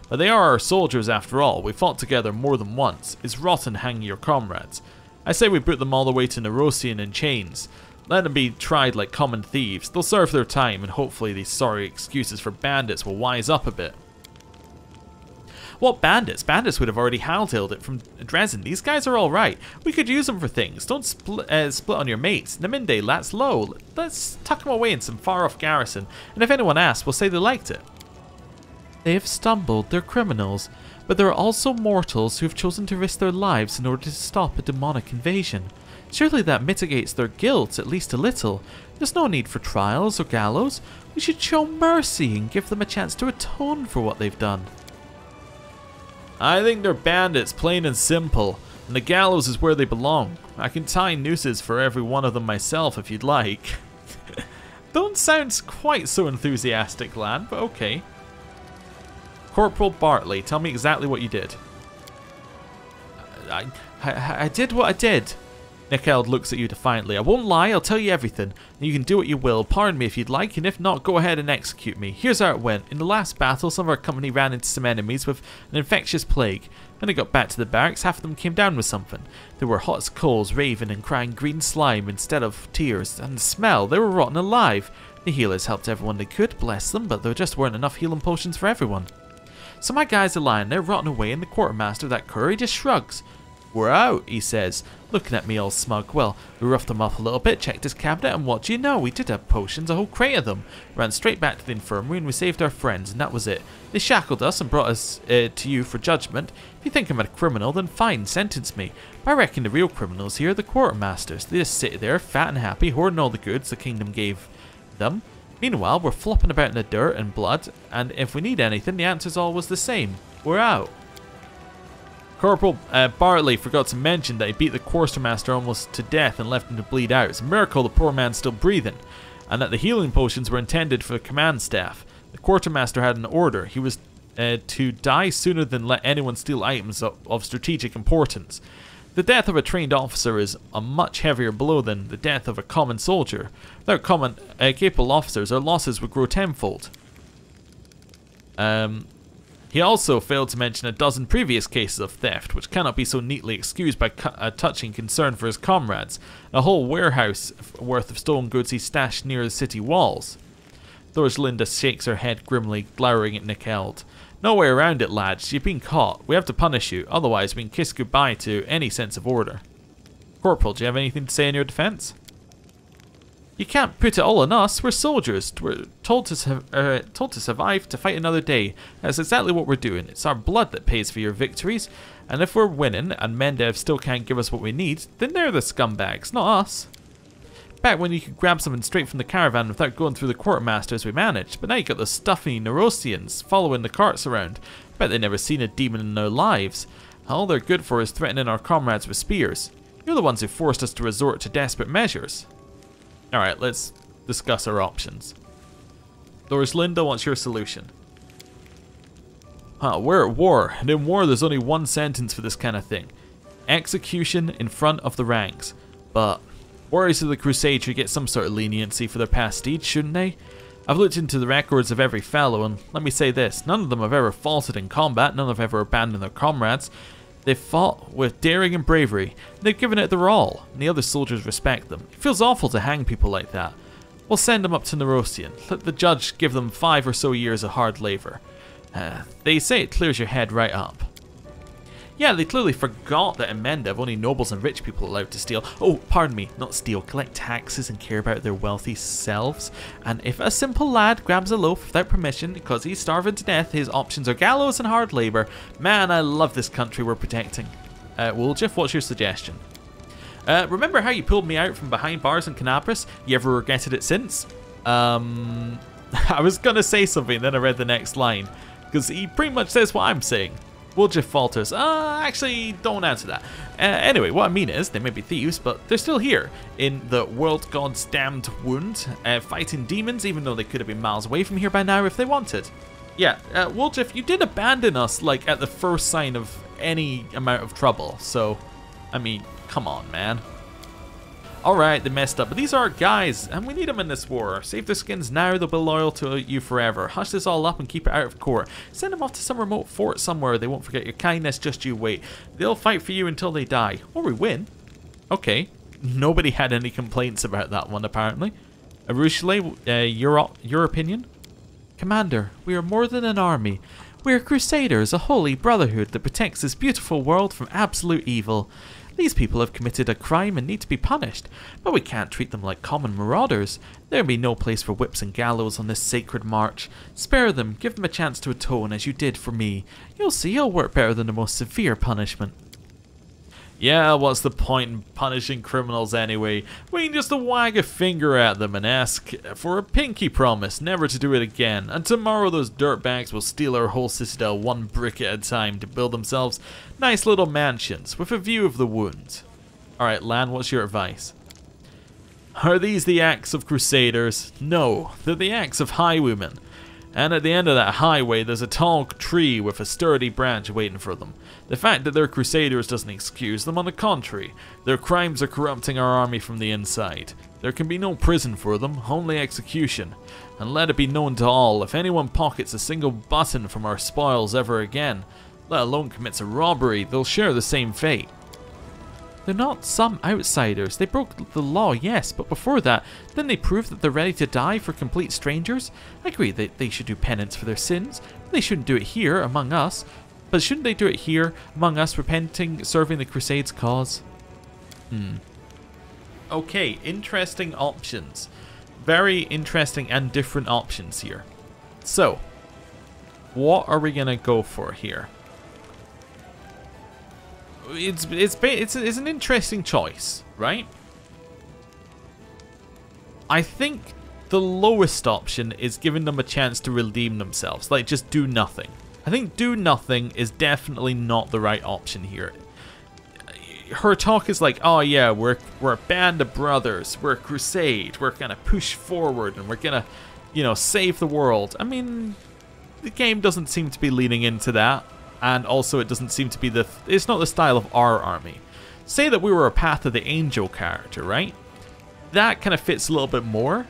But they are our soldiers after all. We fought together more than once. It's rotten hanging your comrades. I say we put them all the way to Nerosian in chains. Let them be tried like common thieves. They'll serve their time, and hopefully these sorry excuses for bandits will wise up a bit. What bandits? Bandits would have already hightailed it from Dresden. These guys are alright. We could use them for things. Don't split on your mates. Naminde, that's low. Let's tuck them away in some far-off garrison, and if anyone asks, we'll say they liked it. They have stumbled, they're criminals, but there are also mortals who have chosen to risk their lives in order to stop a demonic invasion. Surely that mitigates their guilt, at least a little. There's no need for trials or gallows. We should show mercy and give them a chance to atone for what they've done. I think they're bandits, plain and simple, and the gallows is where they belong. I can tie nooses for every one of them myself if you'd like. Don't sound quite so enthusiastic, lad, but okay. Corporal Bartley, tell me exactly what you did. I did what I did. Nickeld looks at you defiantly. I won't lie, I'll tell you everything. And you can do what you will. Pardon me if you'd like, and if not, go ahead and execute me. Here's how it went. In the last battle, some of our company ran into some enemies with an infectious plague. When they got back to the barracks, half of them came down with something. They were hot as coals, raving and crying green slime instead of tears. And the smell, they were rotten alive. The healers helped everyone they could, bless them, but there just weren't enough healing potions for everyone. So my guys are lying there, rotting away, and the quartermaster of that curry just shrugs. We're out, he says, looking at me all smug. Well, we roughed him up a little bit, checked his cabinet, and what do you know? We did have potions, a whole crate of them. Ran straight back to the infirmary, and we saved our friends, and that was it. They shackled us and brought us to you for judgment. If you think I'm a criminal, then fine, sentence me. But I reckon the real criminals here are the quartermasters. They just sit there, fat and happy, hoarding all the goods the kingdom gave them. Meanwhile, we're flopping about in the dirt and blood, and if we need anything, the answer's always the same. We're out. Corporal Bartley forgot to mention that he beat the quartermaster almost to death and left him to bleed out. It's a miracle the poor man's still breathing, and that the healing potions were intended for the command staff. The quartermaster had an order. He was to die sooner than let anyone steal items of strategic importance. The death of a trained officer is a much heavier blow than the death of a common soldier. Without capable officers, our losses would grow tenfold. He also failed to mention a dozen previous cases of theft, which cannot be so neatly excused by a touching concern for his comrades. A whole warehouse worth of stolen goods he stashed near the city walls. Dorslinda shakes her head grimly, glowering at Nickeld. No way around it, lads. You've been caught. We have to punish you. Otherwise, we can kiss goodbye to any sense of order. Corporal, do you have anything to say in your defense? You can't put it all on us. We're soldiers. We're told to survive, to fight another day. That's exactly what we're doing. It's our blood that pays for your victories. And if we're winning, and Mendev still can't give us what we need, then they're the scumbags, not us. Back when you could grab something straight from the caravan without going through the quartermasters, we managed, but now you got those stuffy Nerosians following the carts around. Bet they've never seen a demon in their lives. All they're good for is threatening our comrades with spears. You're the ones who forced us to resort to desperate measures. Alright, let's discuss our options. Dorslinda, what's your solution? We're at war, and in war there's only one sentence for this kind of thing. Execution in front of the ranks. But warriors of the Crusade should get some sort of leniency for their past deeds, shouldn't they? I've looked into the records of every fellow, and let me say this, none of them have ever faltered in combat, none have ever abandoned their comrades. They've fought with daring and bravery, and they've given it their all, and the other soldiers respect them. It feels awful to hang people like that. We'll send them up to Nerosian, let the judge give them 5 or so years of hard labour. They say it clears your head right up. Yeah, they clearly forgot that in Mendev only nobles and rich people are allowed to steal. Oh, pardon me, not steal, collect taxes and care about their wealthy selves. And if a simple lad grabs a loaf without permission because he's starving to death, his options are gallows and hard labour. Man, I love this country we're protecting. Wooljeff, what's your suggestion? Remember how you pulled me out from behind bars in Canabras? You ever regretted it since? I was going to say something, then I read the next line. Because he pretty much says what I'm saying. Woljif falters. Actually, don't answer that. Anyway, what I mean is, they may be thieves, but they're still here. In the world god's damned wound, fighting demons, even though they could have been miles away from here by now if they wanted. Yeah, Woljif, you did abandon us, like, at the first sign of any amount of trouble. So, I mean, come on, man. Alright, they messed up, but these are our guys, and we need them in this war. Save their skins now, they'll be loyal to you forever. Hush this all up and keep it out of court. Send them off to some remote fort somewhere, they won't forget your kindness, just you wait. They'll fight for you until they die. Or we win. Okay. Nobody had any complaints about that one, apparently. Areelu, your opinion? Commander, we are more than an army. We are crusaders, a holy brotherhood that protects this beautiful world from absolute evil. These people have committed a crime and need to be punished, but we can't treat them like common marauders. There will be no place for whips and gallows on this sacred march. Spare them, give them a chance to atone as you did for me. You'll see it'll work better than the most severe punishment. Yeah, what's the point in punishing criminals anyway? We can just wag a finger at them and ask for a pinky promise never to do it again. And tomorrow those dirtbags will steal our whole citadel one brick at a time to build themselves nice little mansions with a view of the wound. Alright, Lan, what's your advice? Are these the acts of crusaders? No, they're the acts of highwaymen. And at the end of that highway, there's a tall tree with a sturdy branch waiting for them. The fact that they're crusaders doesn't excuse them, on the contrary. Their crimes are corrupting our army from the inside. There can be no prison for them, only execution. And let it be known to all, if anyone pockets a single button from our spoils ever again, let alone commits a robbery, they'll share the same fate. They're not some outsiders. They broke the law, yes, but before that, didn't they prove that they're ready to die for complete strangers? I agree that they should do penance for their sins. They shouldn't do it here, among us. But shouldn't they do it here, among us, repenting, serving the Crusades' cause? Okay, interesting options. Very interesting and different options here. So, what are we going to go for here? It's an interesting choice, right? I think the lowest option is giving them a chance to redeem themselves, like just do nothing. I think do nothing is definitely not the right option here. Her talk is like, oh yeah, we're a band of brothers, we're a crusade, we're gonna push forward and we're gonna, you know, save the world. I mean, the game doesn't seem to be leaning into that. And also it doesn't seem to be it's not the style of our army. Say that we were a Path of the Angel character, right? That kind of fits a little bit more.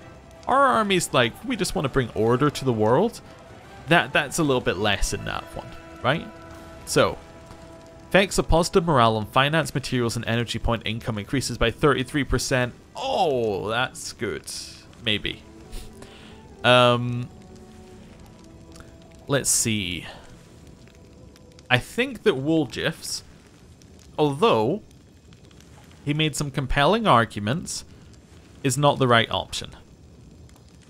Our army's like, we just want to bring order to the world. That's a little bit less in that one, right? So, effects of positive morale on finance, materials, and energy point income increases by 33%. Oh, that's good. Maybe. Let's see. I think that Woljif's, although he made some compelling arguments, is not the right option.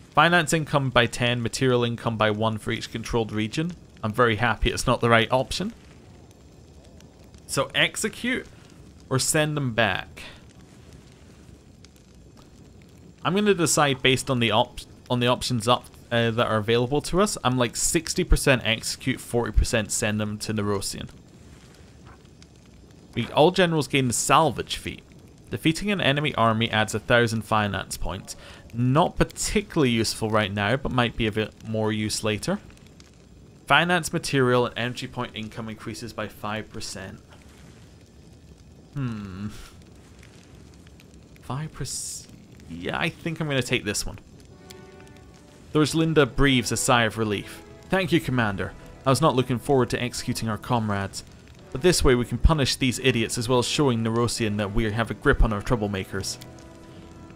Finance income by 10, material income by 1 for each controlled region. I'm very happy it's not the right option. So execute or send them back. I'm going to decide based on the options up that are available to us. I'm like 60% execute, 40% send them to Nerosian. All generals gain the salvage feat. Defeating an enemy army adds 1,000 finance points. Not particularly useful right now, but might be a bit more use later. Finance, material, and energy point income increases by 5%. 5%. Yeah, I think I'm going to take this one. Linda breathes a sigh of relief. Thank you, Commander. I was not looking forward to executing our comrades. But this way we can punish these idiots as well as showing Nerosian that we have a grip on our troublemakers.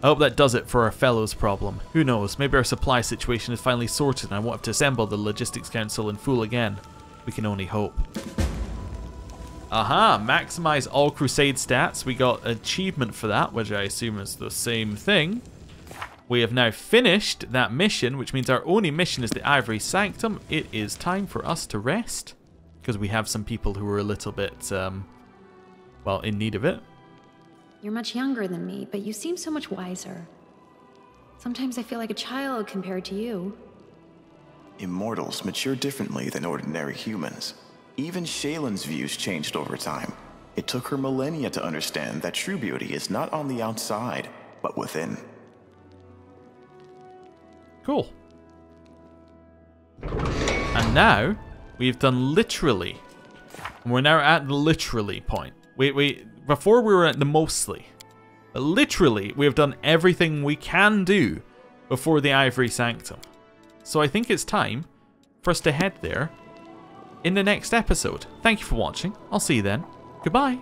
I hope that does it for our fellows' problem. Who knows, maybe our supply situation is finally sorted and I won't have to assemble the Logistics Council in full again. We can only hope. Aha, maximize all Crusade stats. We got an achievement for that, which I assume is the same thing. We have now finished that mission, which means our only mission is the Ivory Sanctum. It is time for us to rest, because we have some people who are a little bit, well, in need of it. You're much younger than me, but you seem so much wiser. Sometimes I feel like a child compared to you. Immortals mature differently than ordinary humans. Even Shaylin's views changed over time. It took her millennia to understand that true beauty is not on the outside, but within. Cool. And now, we've done literally. We're now at the literally point. Before we were at the mostly. But literally, we have done everything we can do before the Ivory Sanctum. So I think it's time for us to head there in the next episode. Thank you for watching. I'll see you then. Goodbye.